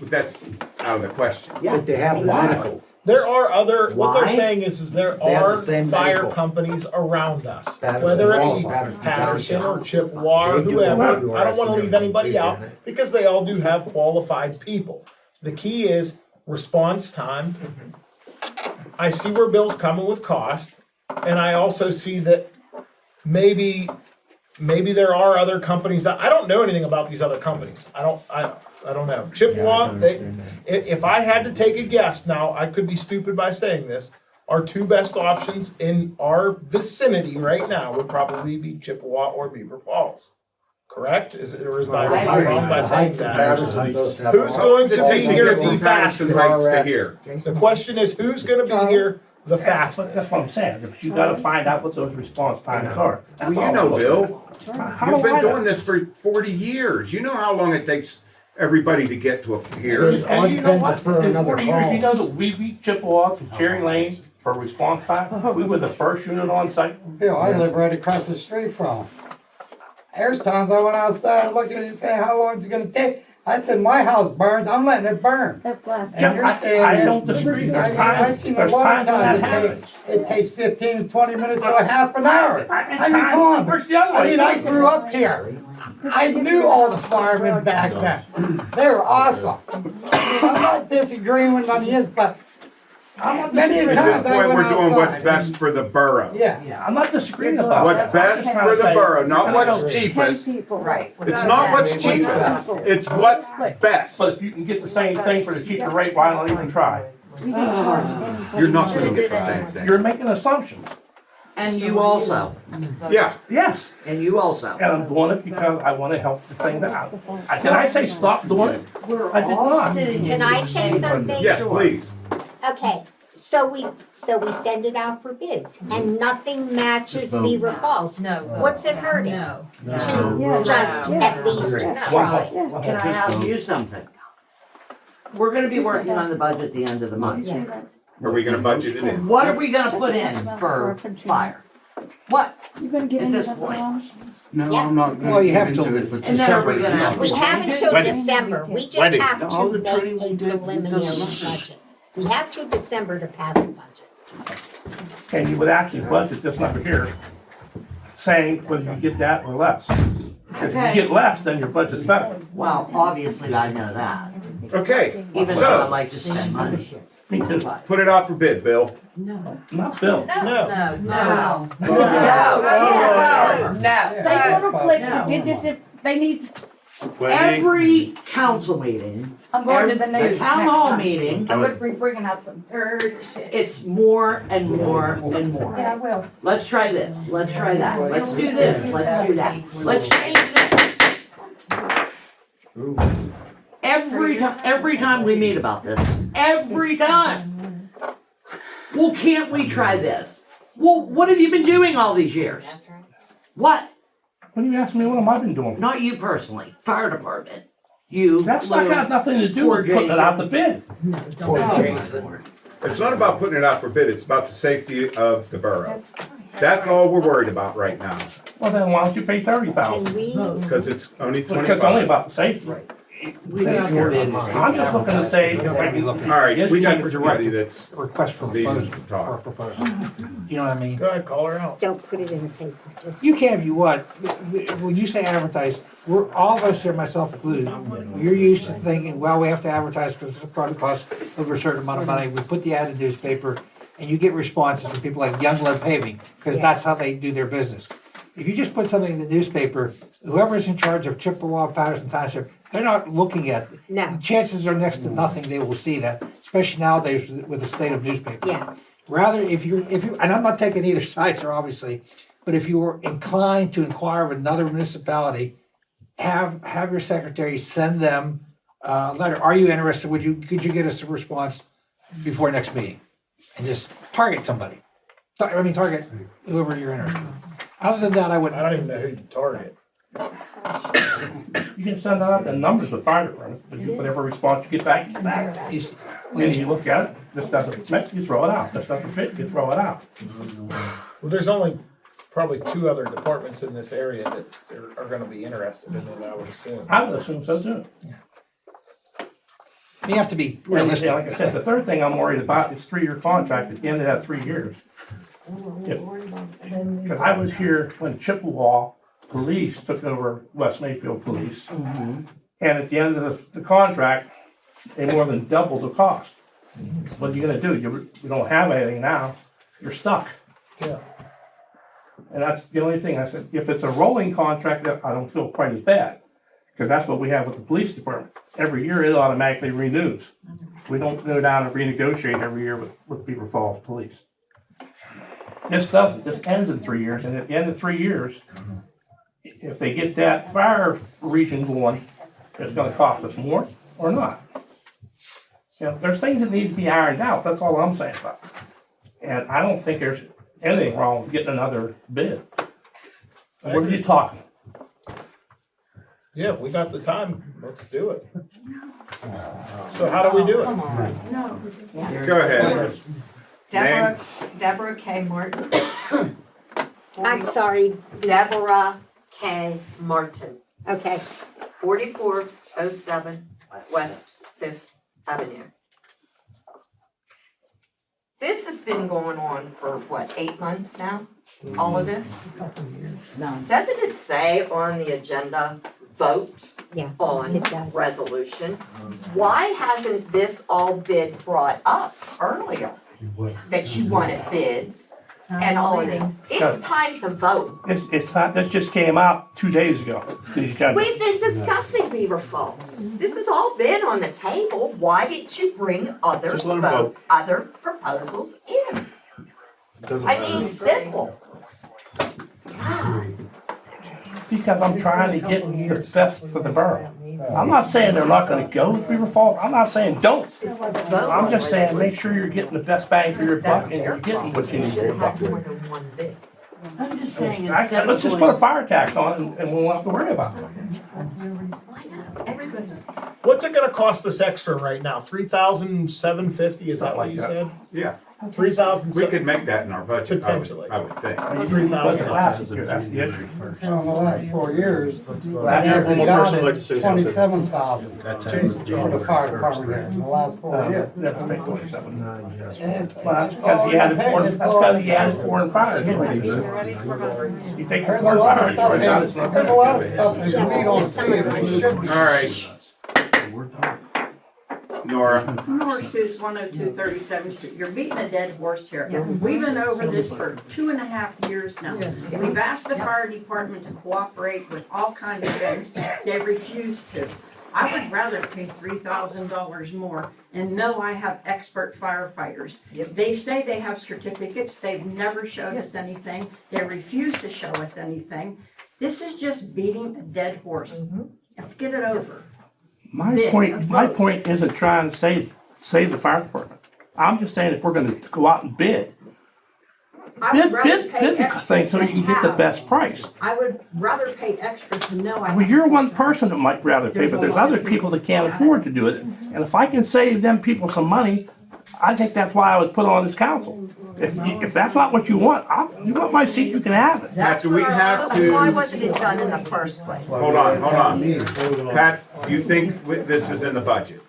that's out of the question. But they have the medical. There are other, what they're Why? saying is there They have are the same fire medical. companies around us. Patterson Whether it Falls, be Patterson Patterson or Township. Chippewa or They do whoever, everywhere. I don't wanna I see leave them. anybody They out, done it. because they all do have qualified people. The key is response time. I see where Bill's coming with cost, and I also see that maybe there are other companies that, I don't know anything about these other companies. I don't know. Chippewa, if I had to take a guess, now, I could be stupid by saying this, our 2 best options in our vicinity right now would probably be Chippewa or Beaver Falls. Correct? Or is I wrong by saying that? Who's going to be here the Patterson fastest? Heights to here. The question is, who's gonna be here the But fastest? that's what I'm saying. If you gotta find out what those response times are. That's Well, you all know, I'm looking Bill, at. How you've do I been know? doing this for 40 years. You know how long it takes everybody to get to here. And you know what? for In another 40 years, you know call. that we beat Chippewa to Cherry Lane for response time? We were the first unit on site. Bill, I live right across the street from him. There's times I went outside looking at it saying, how long is it gonna take? I said, my house burns, I'm letting it burn. That's last. And you're staying I there. don't disagree. There's I mean, times- I've seen a there's lot of times when times that it takes 15 to 20 minutes to a half an hour. I mean, come on. Where's the other I way? mean, I grew up here. I knew all the firemen back then. They were awesome. I'm not disagreeing with none of this, but many At times this I point, went we're doing what's outside. best for the borough. Yeah. I'm not disagreeing about that. What's best for the borough, not what's cheapest. Right. It's not what's cheapest, it's what's best. But if you can get the same thing for the cheaper rate, why not even try? You're not gonna get the same thing. You're making assumptions. And you also, Yeah, Yes, and you also. and I'm doing it because I wanna help the thing out. Did I say stop doing it? I did not. Can I say something? yes, please. Okay, so we send it out for bids and nothing matches Beaver Falls. No. What's it hurting? To just at least try. Can I ask you something? We're gonna be working on the budget at the end of the month. Are we gonna budget it in? What are we gonna put in for fire? What? You gonna get At into this that point. tomorrow? No, I'm not well, you have till And then are we gonna have to We have change until it? December, we just Wendy. have to make a preliminary budget. We have till December to pass the budget. And you would actually budget this number here, saying whether you get that or less. If you get less, then your budget's better. Well, obviously I know that, Okay, even though I so, like to spend money. Me too. put it out for bid, Bill. Not Bill. No. No. Say little click, we did this if they need, Wendy, Every council meeting, I'm going to the the news town next hall time. meeting, I'm gonna be bringing out some dirt shit. it's more and more and Yeah, I more. will. Let's try this, let's try that, let's do this, let's do that, let's change this. Every time we meet about this, every time. Well, can't we try this? Well, what have you been doing all these years? What? What do you ask me, what have I been doing? Not you personally, fire department. You. That's not got nothing to do with putting it out the bid. It's not about putting it out for bid, it's about the safety of the borough. That's all we're worried about right now, Well, then why don't you pay 30,000? Can we, because it's only Because it's only 25. about the safety. That's your bid. I'm just looking to say, if I can- All right, we got Yes, somebody that's Request for needing proposal, to or talk. proposal. You know what I mean? Go ahead, call her out. don't put it in the paper, just. You can if you want. When you say advertise, we're, all of us here, myself included, you're used to thinking, well, we have to advertise because it probably costs over a certain amount of money. We put the ad in the newspaper and you get responses from people like Young Lead Paving, because that's how they do their business. If you just put something in the newspaper, whoever's in charge of Chippewa, Patterson Township, they're not looking at it. No. Chances are next to nothing they will see that, especially nowadays with the state of newspaper. Yeah. Rather, if you, and I'm not taking either side here, obviously, but if you were inclined to inquire of another municipality, have your secretary send them a letter. Are you interested? Could you get us a response before next meeting? And just target somebody. Target whoever you're interested in. Other than that, I wouldn't. I don't even know who to target. You can send out the numbers of fire department, whatever response you get back, you get back. And you look at it, this doesn't fit, you throw it out, this doesn't fit, you throw it out. Well, there's only probably 2 other departments in this area that are gonna be interested in it, I would assume. I would assume so too. You have to be And realistic. like I said, the third thing I'm worried about is 3-year contract at the end of that 3 years. Because I was here when Chippewa Police took over West Mayfield Police. And at the end of the contract, they more than doubled the cost. What are you gonna do? You don't have anything now, you're stuck. Yeah. And that's the only thing I said, if it's a rolling contract, I don't feel quite as bad. Because that's what we have with the police department. Every year it automatically renews. We don't go down and renegotiate every year with Beaver Falls Police. This doesn't, this ends in 3 years, and at the end of 3 years, if they get that fire region going, it's gonna cost us more or not. You know, there's things that need to be ironed out, that's all I'm saying about it. And I don't think there's anything wrong with getting another bid. What are you talking? Yeah, we got the time, let's do it. So how do we do it? Go ahead. Deborah K. Martin. I'm sorry, Deborah K. Martin, okay, 4407 West 5th Avenue. This has been going on for what, 8 months now? All of this? Doesn't it say on the agenda, vote yeah, on it does. resolution? Why hasn't this all been brought up earlier? That you wanted bids and all of this? It's time to vote. It's not, this just came out 2 days ago. These guys- We've been discussing Beaver Falls. This has all been on the table. Why didn't you bring other Just let 'em vote. other proposals in? Doesn't I matter. mean, simple. Because I'm trying to get the best for the borough. I'm not saying they're not gonna go with Beaver Falls, I'm not saying don't. I'm just saying, make sure you're getting the best bang for your buck and you're getting what you need for your buck. I'm just saying instead Let's of just put a going, fire tax on it and we won't have to worry about it. Everybody's. What's it gonna cost us extra right now? $3,750, is that what you said? Yeah, 3,000. we could make that in our budget, Potentially. I would think. 3,000. Last year, that's the issue. Well, in the last 4 years, Last year, we one got person would like to say it something. 27,000 for the fire department in the last 4 years. Never paid 27. It's- Well, that's it's because all he added paid, four, it's that's all because he paid. added foreign fires. You take your There's a foreign lot of fires, stuff, right out, it's not there's a lot of stuff that we don't Some see of that it should be. All right, Nora, Nora Sue's 102 37th Street. You're beating a dead horse here. We've been over this for 2.5 years now. We've asked the fire department to cooperate with all kinds of things. They refuse to. I would rather pay $3,000 more and know I have expert firefighters. They say they have certificates. They've never showed us anything. They refuse to show us anything. This is just beating a dead horse. Let's get it over. My point isn't trying to save the fire department. I'm just saying if we're gonna go out and bid I would rather pay bid the extra thing so you to can get the have. best price. I would rather pay extra to know I have. Well, you're one person that might rather pay, but there's other people that can't afford to do it. And if I can save them people some money, I think that's why I was put on this council. If that's not what you want, you want my seat, you can have it. Pat, do we have Why to, wasn't it done in the first place? hold on. Pat, you think this is in the budget?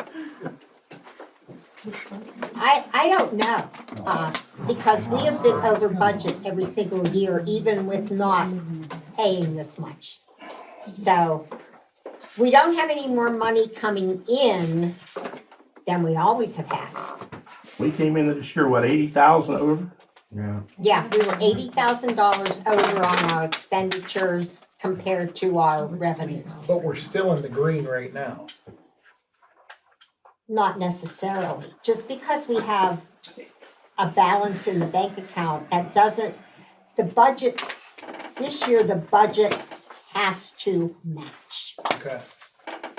I don't know, because we have been over budget every single year, even with not paying this much. So, we don't have any more money coming in than we always have had. We came into this year, what, 80,000 over? Yeah, we were $80,000 over on our expenditures compared to our revenues. But we're still in the green right now. Not necessarily. Just because we have a balance in the bank account, that doesn't, the budget, this year, the budget has to match. Okay.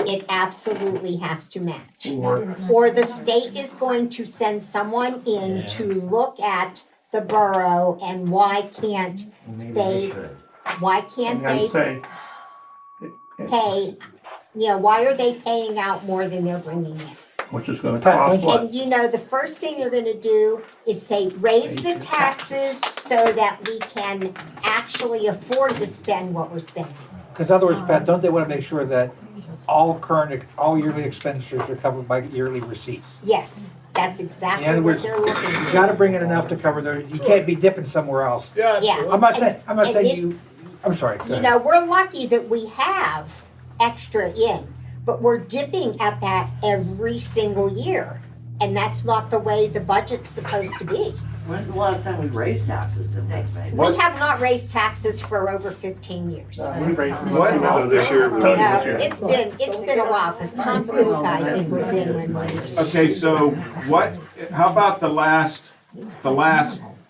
It absolutely has to match. Or the state is going to send someone in to look at the borough and why can't they pay, why are they paying out more than they're bringing in? Which is gonna cost what? And the first thing they're gonna do is say, raise the taxes so that we can actually afford to spend what we're spending. Because in other words, Pat, don't they want to make sure that all yearly expenditures are covered by yearly receipts? Yes, that's exactly In other what words, they're looking you for. gotta bring in enough to cover you can't be dipping somewhere else. Yeah, Yeah. I'm not saying And this- you, I'm sorry. go ahead. We're lucky that we have extra in, but we're dipping at that every single year. And that's not the way the budget's supposed to be. when's the last time we raised taxes to taxpayers? We have not raised taxes for over 15 years. What? No, this year. No, it's been a while, because Tom DeLuca, I think, was in when we. Okay, so how about the last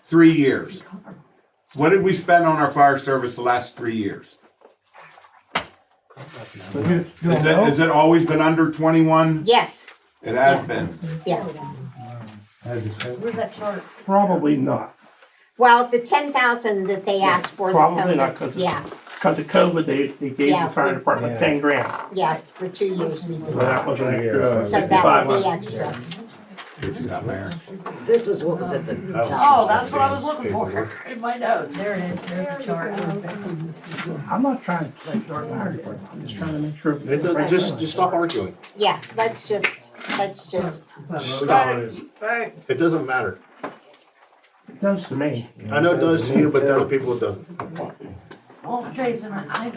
3 years? What did we spend on our fire service the last 3 years? Has it always been under 21? Yes, It has been. yeah. Where's that chart? Probably not. Well, the 10,000 that they asked for the Probably not, COVID, because of COVID, they gave Yeah, the fire department 10 grand. yeah, for 2 years we So did. that was an extra So that would be 500. extra. This is what was at the top. Oh, that's what I was looking for in my notes. There it is, there's the chart. I'm not trying to play short fire department, I'm just trying to make sure. Just stop arguing. Yeah, let's just, Stop. It doesn't matter. It does to me. I know it does to you, but to other people it doesn't. Well, Jason, I'm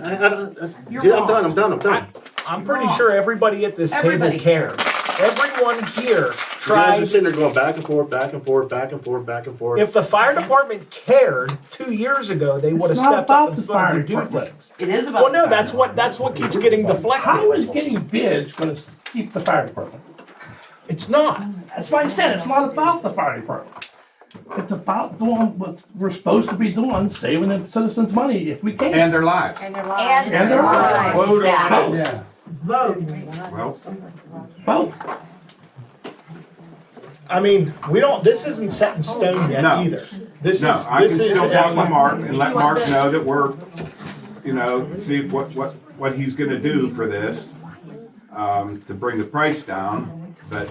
done. I'm pretty sure everybody at this Everybody table cares. Everyone here You guys are tried. sitting there going back and forth, back and forth, back and forth, back and forth. If the fire department cared 2 years ago, they would have It's not stepped up about and the started fire to do department. things. it is about. Well, no, the fire that's what keeps getting How deflected. is getting bids gonna keep the fire department? It's not. That's why I said, it's not about the fire department. It's about doing what we're supposed to be doing, saving the citizens money if we can. And their lives. And their lives. And their lives. Vote on it. Yeah. Vote. Well, Vote. I mean, we don't, this isn't set in stone yet No. either. This no, is, I this can is. still talk to Mark and let Mark know that we're, you know, see what he's gonna do for this, to bring the price down, but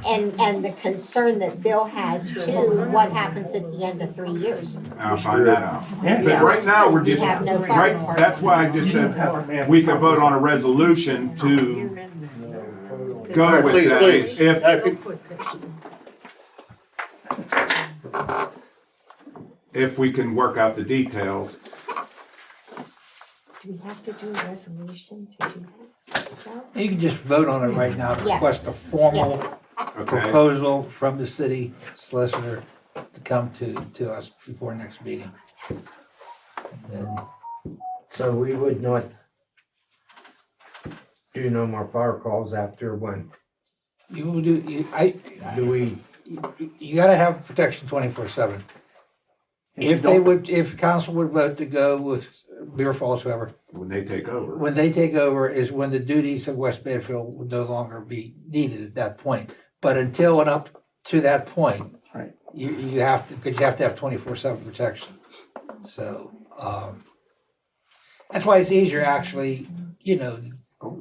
And the concern that Bill has too, what happens at the end of 3 years? I'll find that out. Yeah. But right now, we're We just, have no right, fire that's why I just said, we can vote on a resolution to go with Please, that. please. If we can work out the details. Do we have to do a resolution to do that, Joe? You can just vote on it right now, to Yeah. request a formal Okay. proposal from the city solicitor to come to us before next meeting. Then So we would not do no more fire calls after when? you will do, Do we, you gotta have protection 24/7. If they would, if council would vote to go with Beaver Falls, whoever, When they take over. when they take over is when the duties of West Bayfield would no longer be needed at that point. But until and up to that point, Right. you have to, because you have to have 24/7 protection. So, that's why it's easier actually, you know,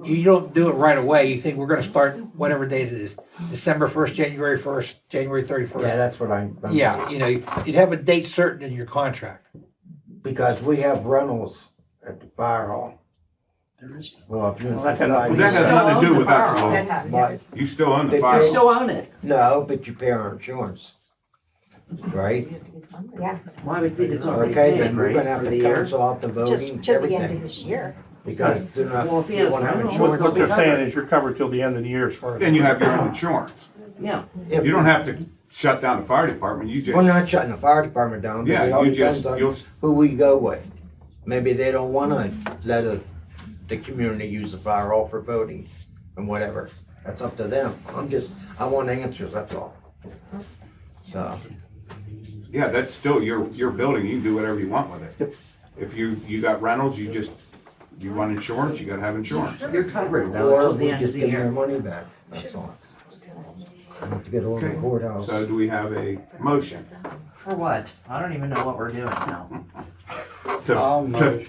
you don't do it right away. You think we're gonna start whatever date it is, December 1st, January 1st, January 31st. yeah, that's what I'm. Yeah, you know, you'd have a date certain in your contract. Because we have rentals at the fire hall. Well, if you Well, that has Well, that has nothing to do with us, though. But, You still own the They fire. You still own it. no, but you pay our insurance, right? Yeah, Well, I would think it's already Okay, paid, then we're right, gonna have for to the year. cancel out the voting, just till the end of everything, this year. because they're not, Well, if he they has won't have rentals, insurance. What they're saying is you're covered till the end of the year as far as. Then you have your own insurance. Yeah. You don't have to shut down the fire department, you We're just, not shutting the fire department down, but Yeah, it all you just- depends you'll- on who we go with. Maybe they don't wanna let the community use the fire hall for voting and whatever. That's up to them. I want answers, that's all. So, yeah, that's still your building, you can do whatever you want with it. If you got rentals, you want insurance, you gotta have insurance. You're covered though or until the we end of just the give them their year. money back, that's all. I have to get over to the Okay. courthouse. So do we have a motion For what? I don't even know what we're doing now. to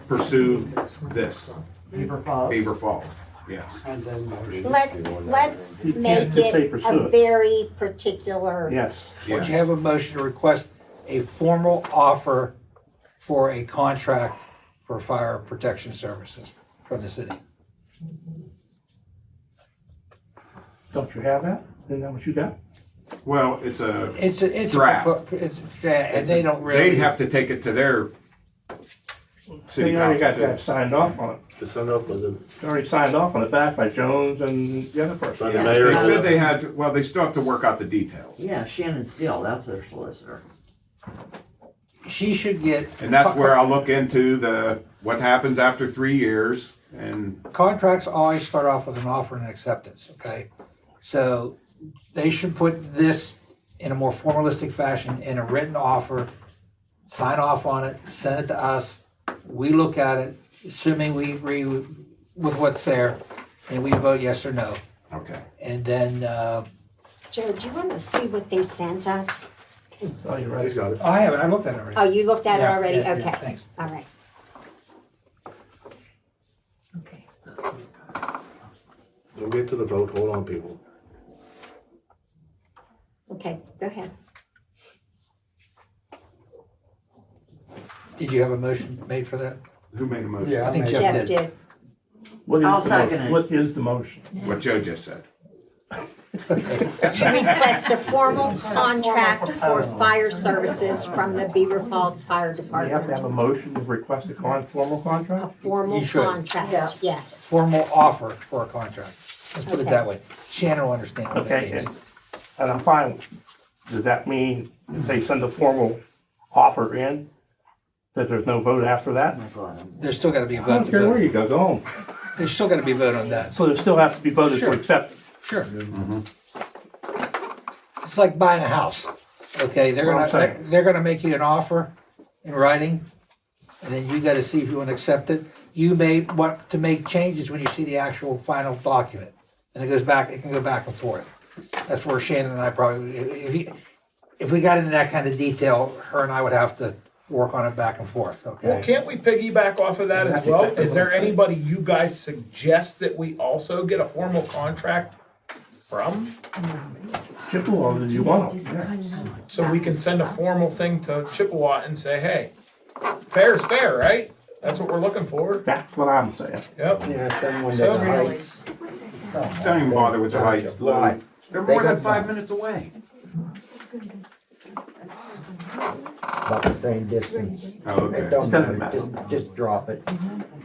pursue this, Beaver Falls. Beaver Falls? Yes. Let's You make can't just say it pursue a it. very particular. Yes. Would you have a motion to request a formal offer for a contract for fire protection services from the city? Don't you have that? Isn't that what you got? Well, it's a It's draft. And they don't really. They have to take it to their city They already got council. that signed off on it. To send up with it. They already signed off on it back by Jones and the other person. By the They mayor. said they had, well, they still have to work out the details. Yeah, Shannon Steele, that's their solicitor. She should get. And that's where I'll look into what happens after 3 years and, Contracts always start off with an offer and acceptance, okay? So they should put this in a more formalistic fashion, in a written offer, sign off on it, send it to us. We look at it, assuming we agree with what's there, and we vote yes or no. okay. And then, Joe, do you want to see what they sent us? Oh, you're right. He's got it. I haven't, I looked at it already. Oh, you looked at it Yeah, already? yeah, yeah, Okay, thanks. all right. We'll get to the vote. Hold on, people. Okay, go ahead. Did you have a motion made for that? Who made a motion? I think Jeff Jeff did. did. What is I'll the second motion? it. What is the motion? What Joe just said. To request a formal contract for fire services from the Beaver Falls Fire Do we have to have Department. a motion to request a formal A contract? formal You should. contract, yes. Formal offer for a contract. Let's put it Okay. that way. Shannon will understand what that Okay, means. and I'm fine. Does that mean if they send a formal offer in, that there's no vote after that? There's still gotta be a I don't vote. care where you go, go home. There's still gotta be a vote on that. So there still has to be voted to Sure. accept it. Sure. it's like buying a house. Okay, they're gonna make you an offer in writing, and then you gotta see if you wanna accept it. You may want to make changes when you see the actual final document, and it can go back and forth. That's where Shannon and I probably, if we got into that kind of detail, her and I would have to work on it back and forth, Well, okay? can't we piggyback off of that as well? Is there anybody you guys suggest that we also get a formal contract from? Chippewa, you want them, So we can send a formal thing to Chippewa and say, hey, fair is fair, right? That's what we're looking for. That's what I'm saying. Yep. Yeah, someone So- that's heights. Don't even bother with the heights, Lou. Why? They're They more than got- 5 minutes away. About the same distance. Oh, okay. It don't matter, just drop it.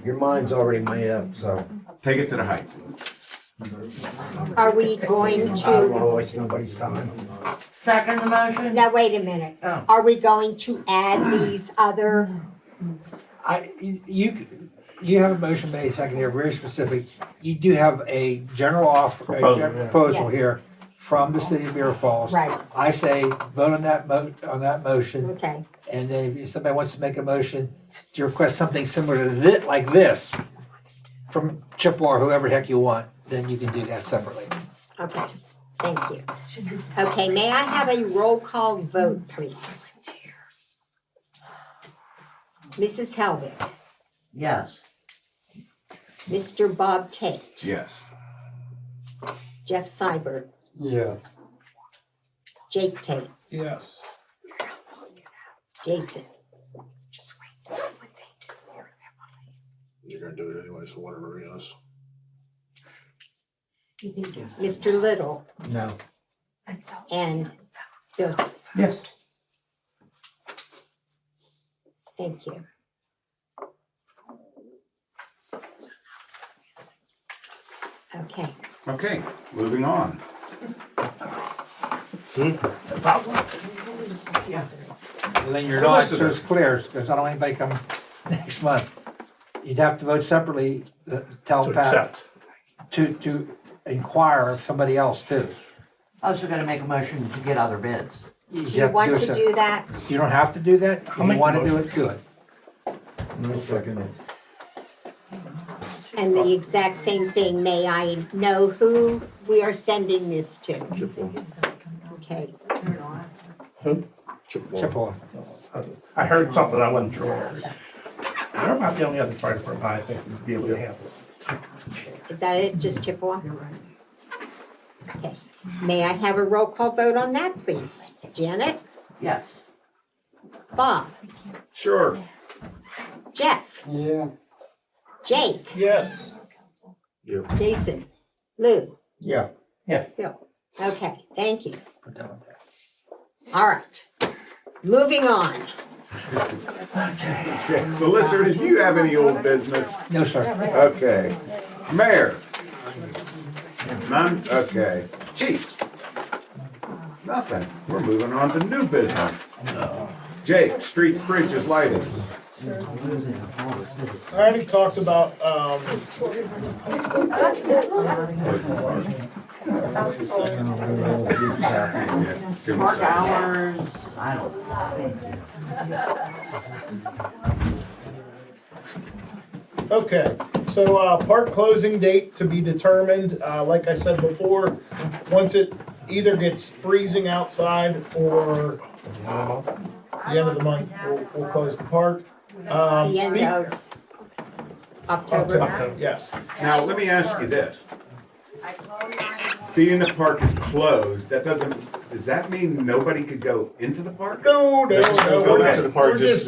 Your mind's already made up, so. Take it to the heights. Are we going I don't wanna to, waste nobody's time. Second the motion? now wait a minute. Oh. Are we going to add these other, You have a motion made, second here, very specific. You do have a general offer, proposal here from the city of Beaver Falls. right, I say vote on that motion, okay. and then if somebody wants to make a motion to request something similar to this, like this, from Chippewa or whoever the heck you want, then you can do that separately. Okay, thank you. Okay, may I have a roll call vote, please? Mrs. Helbig, Yes. Mr. Bob Tate, Yes. Jeff Seibert, Yeah. Jake Tate, Yes. Jason. You're gonna do it anyway, so whatever, yes. Mr. Little, No. and Bill. Yes. Thank you. Okay, Okay, moving on. And then you're not, so it's clear, because I don't want anybody come next month. You'd have to vote separately, tell To Pat accept. to inquire of somebody else too. Also gonna make a motion to get other bids. do you want it to sep- do that? You don't have to do that. If I'll you make the wanna do motion. it, do it. No second it. And the exact same thing, may I know who we are sending this to? Okay, Chippewa. I heard something, I wasn't sure. They're about the only other fire department I think would be able to handle it. is that it, just Chippewa? Okay, may I have a roll call vote on that, please? Janet, Yes. Bob, Sure. Jeff, Yeah. Jake, Yes. Jason, Lou, Yeah. Bill. Okay, thank you. All right, moving on. Okay, Solicitor, do you have any old business? No, sir. Okay. Mayor? None? Okay. Chief? Nothing. We're moving on to new business. Jake, streets, bridges, lighting. I already talked about, Work hours, I don't. okay, so, park closing date to be determined, like I said before, once it either gets freezing outside or the end of the month, we'll close the park. The end of October. Yes. Now, let me ask you this. Being the park is closed, does that mean nobody could go into the park? No, Go back to the park, just.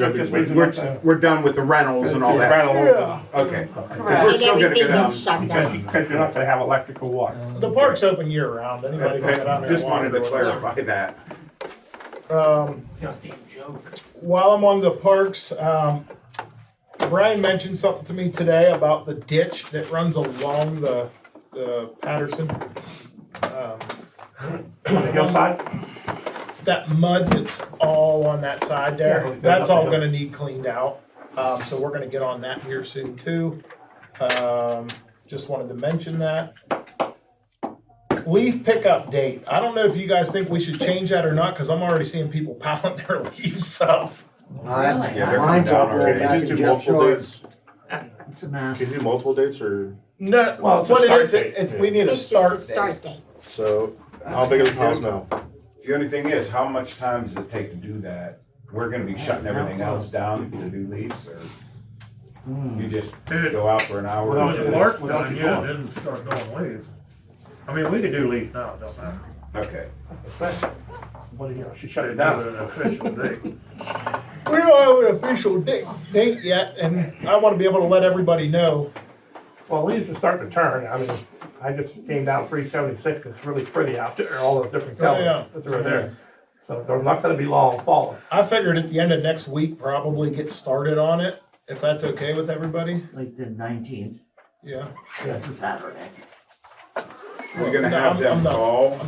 We're done with the rentals and all that? Yeah. Okay. 'Cause we're And still gonna everything go down. gets shut down. Because you're not gonna have electrical water. The park's open year round, anybody can get out there. Just and wanted to walk or whatever. clarify that. While I'm on the parks, Brian mentioned something to me today about the ditch that runs along the Patterson. On the hillside? That mud that's all on that side there, Yeah. that's all gonna need cleaned out. So we're gonna get on that here soon too. Just wanted to mention that. Leaf pickup date. I don't know if you guys think we should change that or not, cause I'm already seeing people piling their leaves up. Yeah, they're Mine's coming all down the way already. back Can you just in do Jeff's multiple yard. dates? It's a mess. Can you do multiple dates or, No, Well, it's a what it start is, date. it's, we need a It's just a start date. start date. so how big are the piles now? The only thing is, how much time does it take to do that? We're gonna be shutting everything else down to do leaves, or you just go out for an hour? Well, or if two? Mark's done, yeah, then start doing leaves. I mean, we could do leaves now, it don't matter. Okay. Well, you know, she shut it Have down. an official date. We don't have an official date yet, and I wanna be able to let everybody know. Well, leaves are starting to turn. I mean, I just came down 376. It's really pretty out there, all those different Oh, yeah. colors that are there. So they're not gonna be long falling. I figured at the end of next week, probably get started on it, if that's okay with everybody. Like the 19th, Yeah. that's a Saturday. You're gonna No, have I'm them not- call,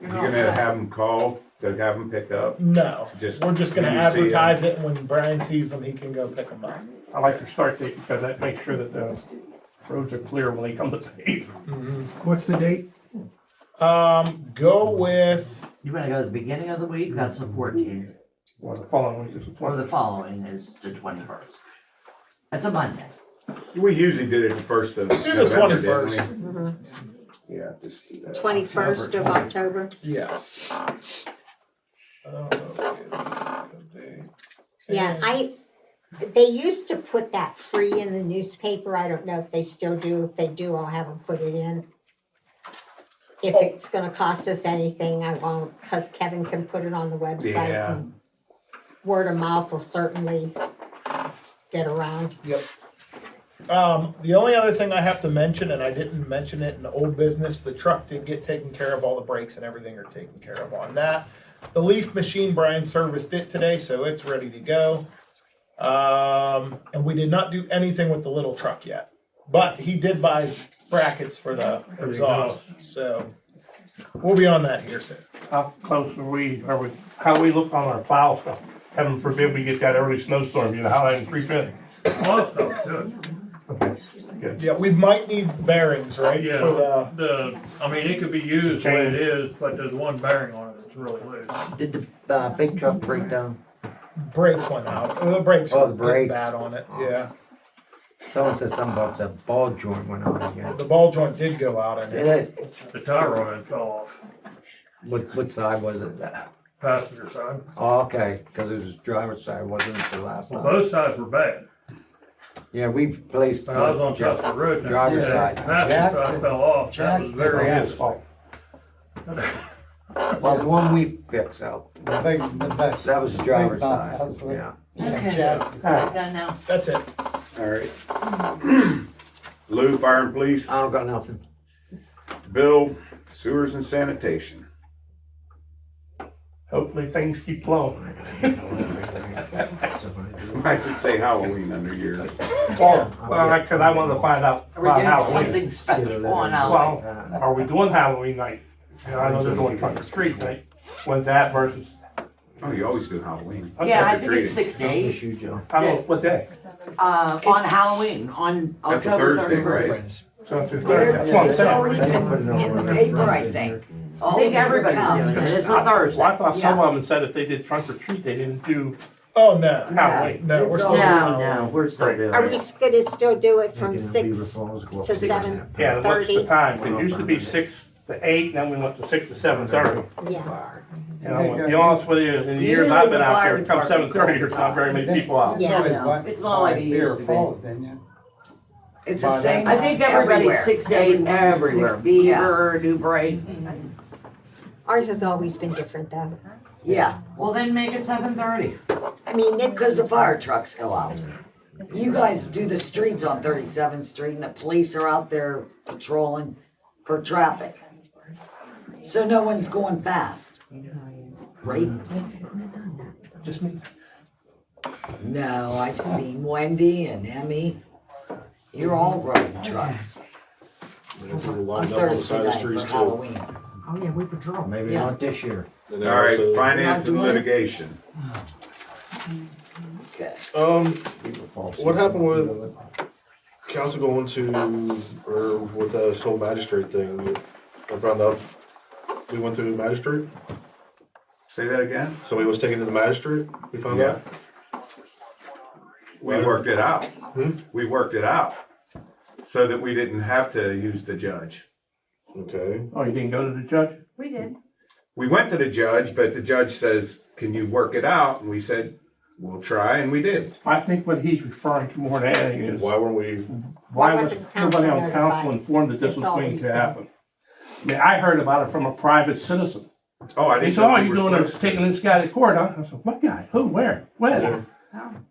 you're gonna have them call to have them picked up? No, Just we're just gonna when you see 'em. advertise it, and when Brian sees them, he can go pick them up. I like your start date because that makes sure that the roads are clear when they come to pave. What's the date? Go with, You wanna go to the beginning of the week, that's the 14th, Or the following week is the or 20th. the following is the 21st. That's a Monday. We usually did it the first of do the November, didn't 21st. we? Yeah, just do that. 21st of October. Yes. Yeah, they used to put that free in the newspaper. I don't know if they still do. If they do, I'll have them put it in. If it's gonna cost us anything, I won't, because Kevin can put it on the website. Yeah. And word of mouth will certainly get around. Yep. The only other thing I have to mention, and I didn't mention it in the old business, the truck did get taken care of, all the brakes and everything are taken care of on that. The leaf machine, Brian serviced it today, so it's ready to go. And we did not do anything with the little truck yet, but he did buy brackets for the exhaust, so we'll be on that here soon. How close are we, how we look on our plow stuff? Heaven forbid we get that early snowstorm, you know, how that creep in. Well, stuff's good. Okay, good. Yeah, we might need bearings, right, Yeah, for the, I mean, it could be used the way it is, but there's one bearing on it that's really loose. Did the big truck break down? brakes went out, or the brakes Oh, were the getting brakes. bad on it, yeah. Someone said something about the ball joint went out again. The ball joint did go out, and Did it? The tire rod fell off, What side was it? passenger side. Oh, okay, because it was driver's side, wasn't it, the last Well, time? both sides were bad. Yeah, we placed. When I was on Chester Road, now, Driver's the side. passenger side fell off, that was very Brad's good. fault. Well, the one we fixed out, The big, that was the driver's bump, side, that's what- yeah. Okay. Jackson. Done now. that's it. All right. Lou, fire and police. I don't got nothing. Bill, sewers and sanitation. Hopefully things keep flowing. I should say Halloween under yours. Well, because I wanted to find out Are we about doing Halloween. something special on Halloween? Well, are we doing Halloween night? You know, I know they're doing trunk or treat night. When's that versus? Oh, you always do Halloween. Yeah, I Trick or think it's treating. 6 days. I don't know, what day? On Halloween, on That's a October Thursday, 31st. right? So it's It's already been in the paper, I think. I think everybody's doing it, it's a Well, Thursday. I thought some of them said if they did trunk or treat, they didn't do Oh, no, Halloween. no, we're It's still. all- No, we're still doing Are we it. gonna still do it from 6 to 7? Yeah, what's the 30. time? It used to be 6 to 8, then we went to 6 to 7:30. Yeah. And I'm gonna be honest with you, in the years I've been out there, come 7:30, there's not very many people out. Yeah. It's not like it Beer used to be. Falls, didn't you? It's the same I think everybody's everywhere. 6 to 8 everywhere, Beaver, New Bright. Ours has always been different though. Yeah, Well, then make it 7:30. I mean, because it's, the fire trucks go out. You guys do the streets on 37th Street and the police are out there patrolling for traffic. So no one's going fast, right? Just me. No, I've seen Wendy and Emmy. You're all riding trucks And people on lined up on the Thursday side of the night streets for too. Halloween. Oh, yeah, we patrol. Maybe Yeah. not this year. And All then right, also, finance and litigation. Okay. what happened with council going to, or with the sole magistrate thing? I found out we went to the magistrate. Say that again? Somebody was taken to the magistrate, we found Yeah. out. We worked it out. We worked it out so that we didn't have to use the judge. Okay. Oh, you didn't go to the judge? We did. We went to the judge, but the judge says, can you work it out? And we said, we'll try, and we did. I think what he's referring to more than anything is, Why weren't we? why Why was wasn't nobody council on council notified? informed that this It's was going always to been. happen? I mean, I heard about it from a private citizen. Oh, I He didn't said, know oh, we you're were doing supposed this, to. taking this guy to court, huh? I said, what guy? Who? Where? When? Yeah.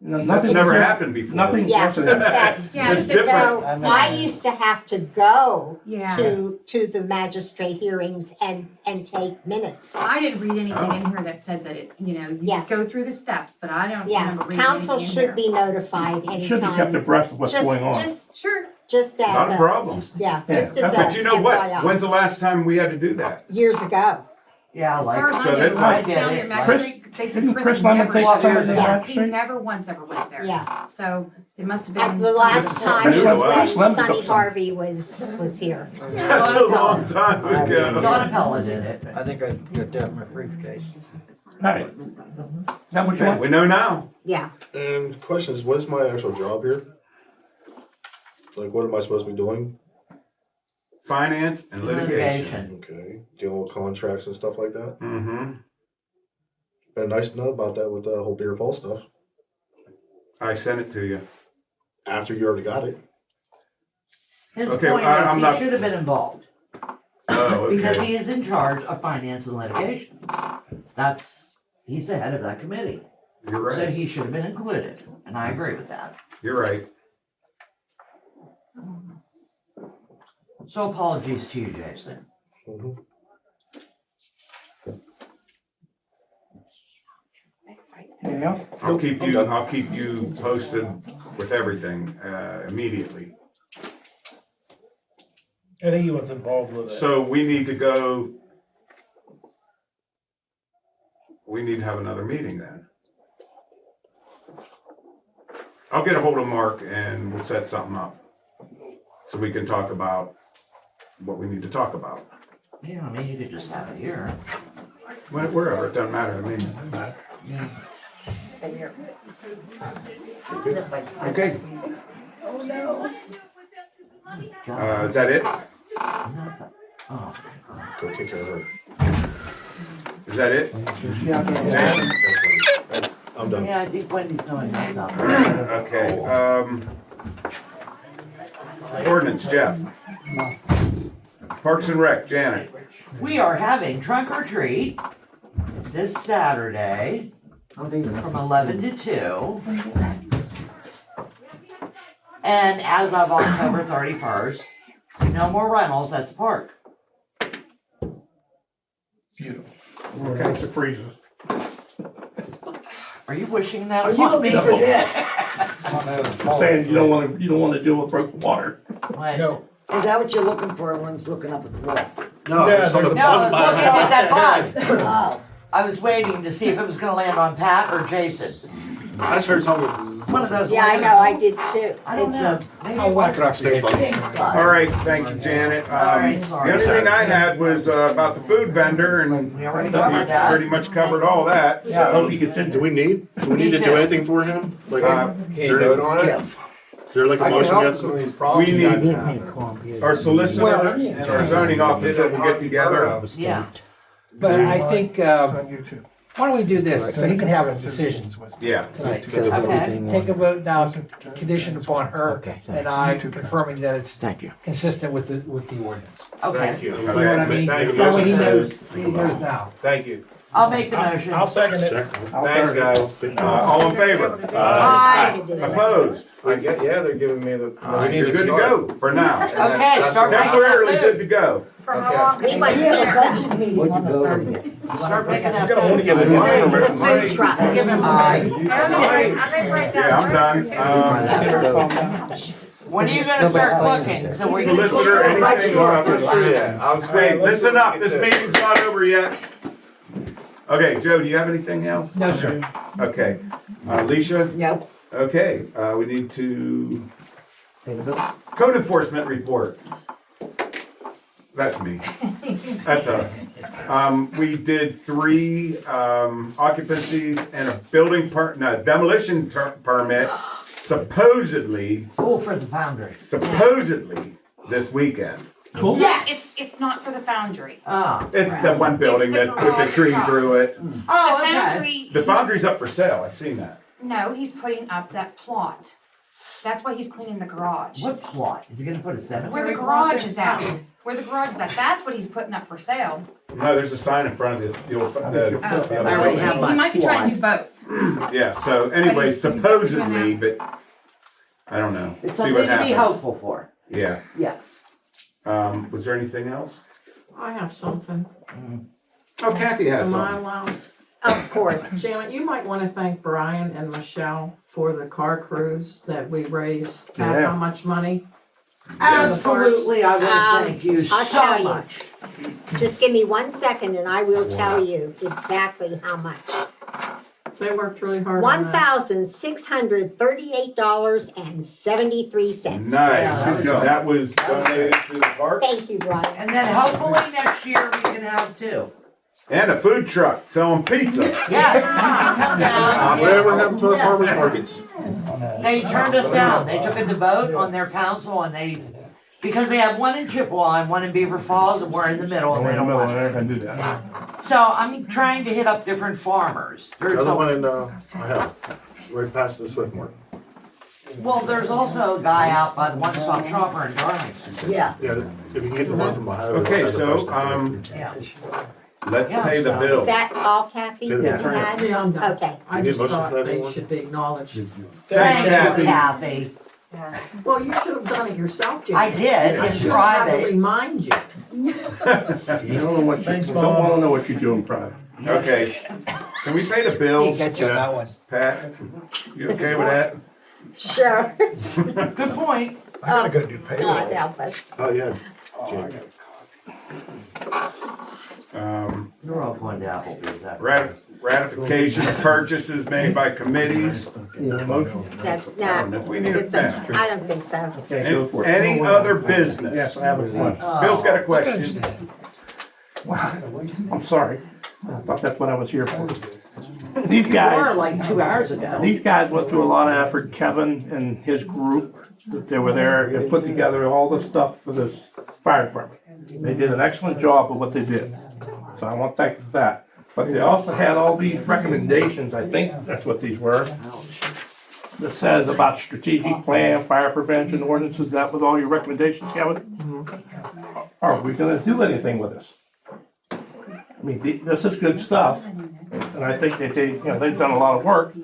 You know, That's nothing never was- happened before. Nothing. Yeah, wasn't in happening. fact, Yeah, It's it's- different. no, I used to have to go Yeah. to the magistrate hearings and take minutes. I didn't read anything Oh. in here that said that it, you know, you Yeah. just go through the steps, but I don't Yeah, remember reading council anything in should here. be notified You should be kept anytime. abreast of what's going on. Sure. Just Not as a problem. yeah, Yeah. just as a But you know what? FYI. When's the last time we had to do that? Years ago. Yeah, As like, far as so I that's know, like- down there, Chris- magistrate, they said didn't Chris Chris Lemon never take showed somebody to the up. magistrate? He never once ever went there. Yeah. So it must have And been. the last This is time something new to was us. when Slim Sonny took Harvey was here. That's a long time ago. Don Pella did it. I think I got that in my briefcase. Right. Is that what you Okay, want? we know now. Yeah. And question is, what is my actual job here? Like, what am I supposed to be doing? Finance and litigation. Okay, dealing with contracts and stuff like that. Mm-hmm. Been nice to know about that with the whole Deer Falls stuff. I sent it to you. After you already got it. His Okay, point I'm is, not- he should have been involved, Oh, because okay. he is in charge of finance and litigation. He's the head of that committee, You're so right. he should have been included, and I agree with that. You're right. So apologies to you, Jason. Mhm. Anything else? I'll keep you posted with everything, immediately. I think he was involved with it. So we need to go. We need to have another meeting then. I'll get a hold of Mark and we'll set something up. So we can talk about what we need to talk about. Yeah, I mean, you could just have it here. Wherever, it doesn't matter to me. Okay, is that it? Oh, Go take care of her. Is that it? I'm done. yeah, I think Wendy's knowing that's up. Okay, ordinance, Jeff. Parks and Rec, Janet. We are having trunk or treat this Saturday from 11 to 2. And as of October 31st, no more rentals at the park. Beautiful. We're going to freeze us. Are you wishing that Are you upon me? looking for this? Saying you don't want to deal with broken water. What? No. Is that what you're looking for? Everyone's looking up at the wall. No, Yeah, there's something there's a No, I was buzzing looking by at that bug. Oh, I was waiting to see if it was gonna land on Pat or Jason. I just heard something. One of those. Yeah, I know, I did too. I don't It's know. a- Maybe I'll whack it one- up to you. stink bug. All right, thank you, Janet. right, The sorry. only thing I had was about the food vendor, and We already we covered that. pretty much covered all that. Yeah, I hope So, he gets in. Do we need to Me do too. anything for him? Like, is there, on is there like a motion yet? we need our solicitor and our zoning officer will get together. Yeah. But I think, It's on YouTube. why don't we do this, so he can have a decision Yeah. tonight. Okay. Take a vote now, conditioned upon her Okay, and I confirming that it's Thank you. consistent with the ordinance. Okay, You You know what I mean? Thank you. That way he knows now. Thank you. I'll make the motion. I'll second it. Thanks, guys. All in favor? I did it. Opposed? Yeah, they're giving me the. You're good to go for now. Okay, start making Temporarily that good food. to go. For how long? We went We to had a the budget meeting on the 30th. Start making that Gotta only food. give it one The food truck. Give him a I live right down. Yeah, I'm done. When are you gonna start cooking? So we're gonna Solicitor, anything? Yeah, I was Wait, listen up, this meeting's not over yet. Okay, Joe, do you have anything else? No, sir. Okay, Alicia? Nope. Okay, we need to. Code enforcement report. That's me. That's us. We did 3 occupancies and a demolition permit supposedly For the foundry. this weekend. It's not for the foundry. It's the one building It's the that with the tree garage through it. The foundry. The foundry's up for sale. I've seen that. No, he's putting up that plot. That's why he's cleaning the garage. What plot? Is he gonna put a cemetery? Where the plot garage there? is at. Where the garage is at. That's what he's putting up for sale. No, there's a sign in front of this. The other He might be trying to do both. Yeah. So anyway, he's supposedly, but I don't know. It's See something what to be happens. hopeful for. Yeah. Yes. Was there anything else? I have something. Oh, Kathy has Am I something. allowed? Of course. Janet, you might want to thank Brian and Michelle for the car cruise that we raised. Yeah. How much money? Absolutely, I want to thank you I'll so tell you. much. Just give me 1 second and I will tell you exactly how much. They worked really hard on that. $1,638.73. Nice. That was donated to the park. Thank you, Brian. And then hopefully next year we can have 2. And a food truck selling pizza. Yeah, you can come down. Whatever happened to our farmers markets? They turned us down. They took it to vote on their council and because they have one in Chippewa and one in Beaver Falls and we're in the middle and they don't want it. can do that. So I'm trying to hit up different farmers. There's Another a- one in, I have, right past the Swiftmore. Well, there's also a guy out by the One Stop Shopper in Darlington. Yeah. Yeah, if you can get the one from Ohio. Okay, that's the so, first time. Yeah. Let's Yeah, pay the so- bill. Is that all, Kathy, that you had? Yeah, I'm done. Okay. I You need just a motion thought for that, they anyone? should be acknowledged. Thanks, Kathy. Kathy. Well, you should have done it yourself, Janet. I did, I in should have had to private. remind you. You don't know what you, don't wanna know what you're doing, private. Okay. Can we pay the bills? He got you on that one. Pat, you okay with that? Sure. Good point. I gotta go do payroll. God help us. Oh, yeah. Jake. You're all going to Applebee's. that- Ratification of purchases made by committees. That's not, We need a it's, pen. I don't think so. Okay, go for it. Any other business? Yes, I have a question. Bill's got a question. I'm sorry. I thought that's what I was here for. These You were guys, like 2 hours ago. these guys went through a lot of effort, Kevin and his group, that they were there and put together all the stuff for this fire department. They did an excellent job of what they did. So I want to thank them for that. But they also had all these recommendations, I think that's what these were, that says about strategic plan, fire prevention ordinances. That was all your recommendations, Kevin? Are we gonna do anything with this? I mean, this is good stuff, and I think that they've done a lot of work.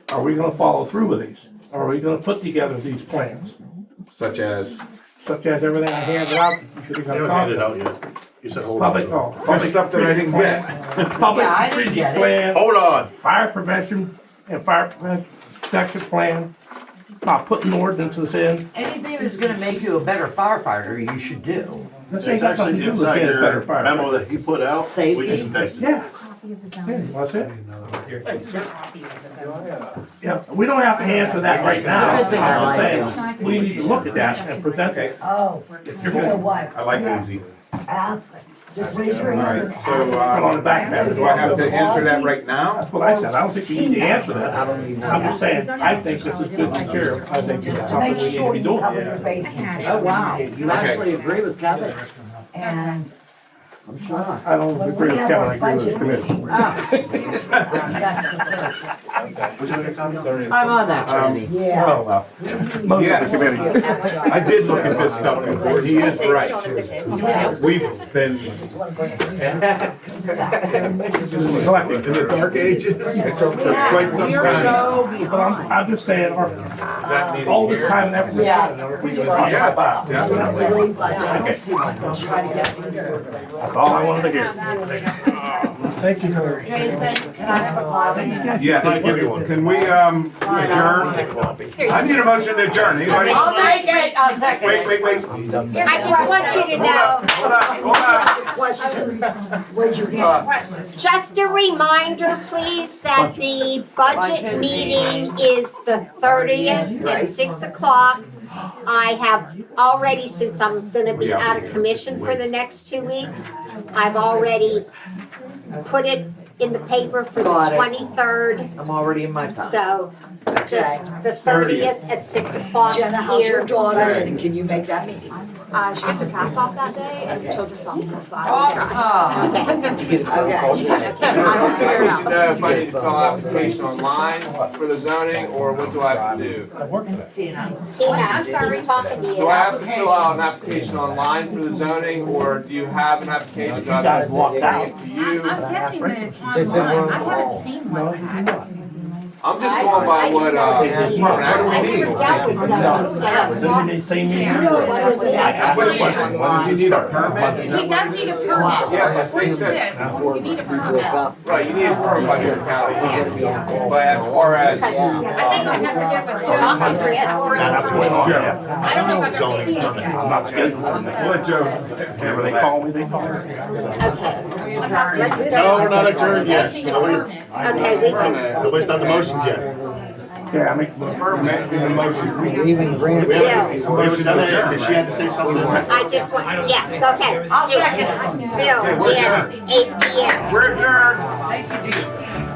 Are we gonna follow through with these? Are we gonna put together these plans? Such as? Such as everything I handed out, you should have They got a haven't copy. handed out yet. You said hold on. Public, to it. There's stuff that I didn't get. Public Yeah, I didn't strategic get it. plan, Hold on. fire prevention and fire prevention section plan, putting ordinances in. Anything that's gonna make you a better firefighter, you should do. This ain't It's got nothing to actually do with inside being a better your firefighter. memo that he put out. We Safety. can fix it. Yeah, that's it. Yeah, we don't have to answer that right now. I'm just saying, we need to look at that and present it. Oh, If you're you know gonna what? I like easy. Ask, just raise your All hand. right, so, put on the back matter. do I have to answer that right now? That's what I said. I don't think you need to answer that. I'm just saying, I think this is good material. I think this is Just to something make we need to sure be you doing. cover your bases. Oh, wow, you actually agree with Kevin? And I'm shocked. I don't agree with Kevin, I agree with the committee. that's the first. I'm on that committee. Yeah. Oh, well. Most of the committee. I did look at this stuff before. He is right. We've been Just wanna bring us. in the dark ages for quite some You're time. so But behind. I'm just saying, all this time and effort. Yeah. We just talk about. Definitely. Really, like, I don't see why don't try to get things organized. That's all I wanted to hear. Thank you for. Jason, can I have a copy? Yeah, can we, adjourn? I need a motion to adjourn. Anybody? I'll make it, I'll second it. Wait. I just want you to know, Hold on. Raise your hand. just a reminder, please, that the budget meeting is the 30th at 6 o'clock I have already, since I'm gonna be out of commission for the next 2 weeks, I've already put it in the paper for the Got it. 23rd. I'm already in my time. So just the 30th at 6 o'clock Jenna, how's your here. daughter, and can you make that meeting? She gets her cast off that day and children's hospital, so I will try. Okay. You get a phone call. Okay, I will figure it out. know if I need to fill out application online for the zoning, or what do I have to do? Tina, he's talking to you. Do I have to fill out an application online for the zoning, or do you have an application that I have to bring it to you? I'm guessing that it's They said online. we're I on haven't call. seen one yet. I'm just going by what, I what do we never need? dealt with those, so that's why- They say me. You know, whether it's an When does he need a permit? He does need a permit. Yeah, but they For said, this, you need a permit. right, you need a permit by your county. But as far as, I think I have to get with Talk to Chris. I don't know if I've ever seen it yet. I'm not scheduled. Let Joe. Whenever they call me, they call me. Okay. Let's No, we're go. not adjourned yet. Nobody's, Okay, we can. nobody's done the motions yet. Yeah, I make the Permit is a motion. We even grant. We haven't done it yet, because she had to say something. I just want, yeah, okay. I'll check it. Bill, Janet, 8 PM. We're adjourned. Thank you, Jesus.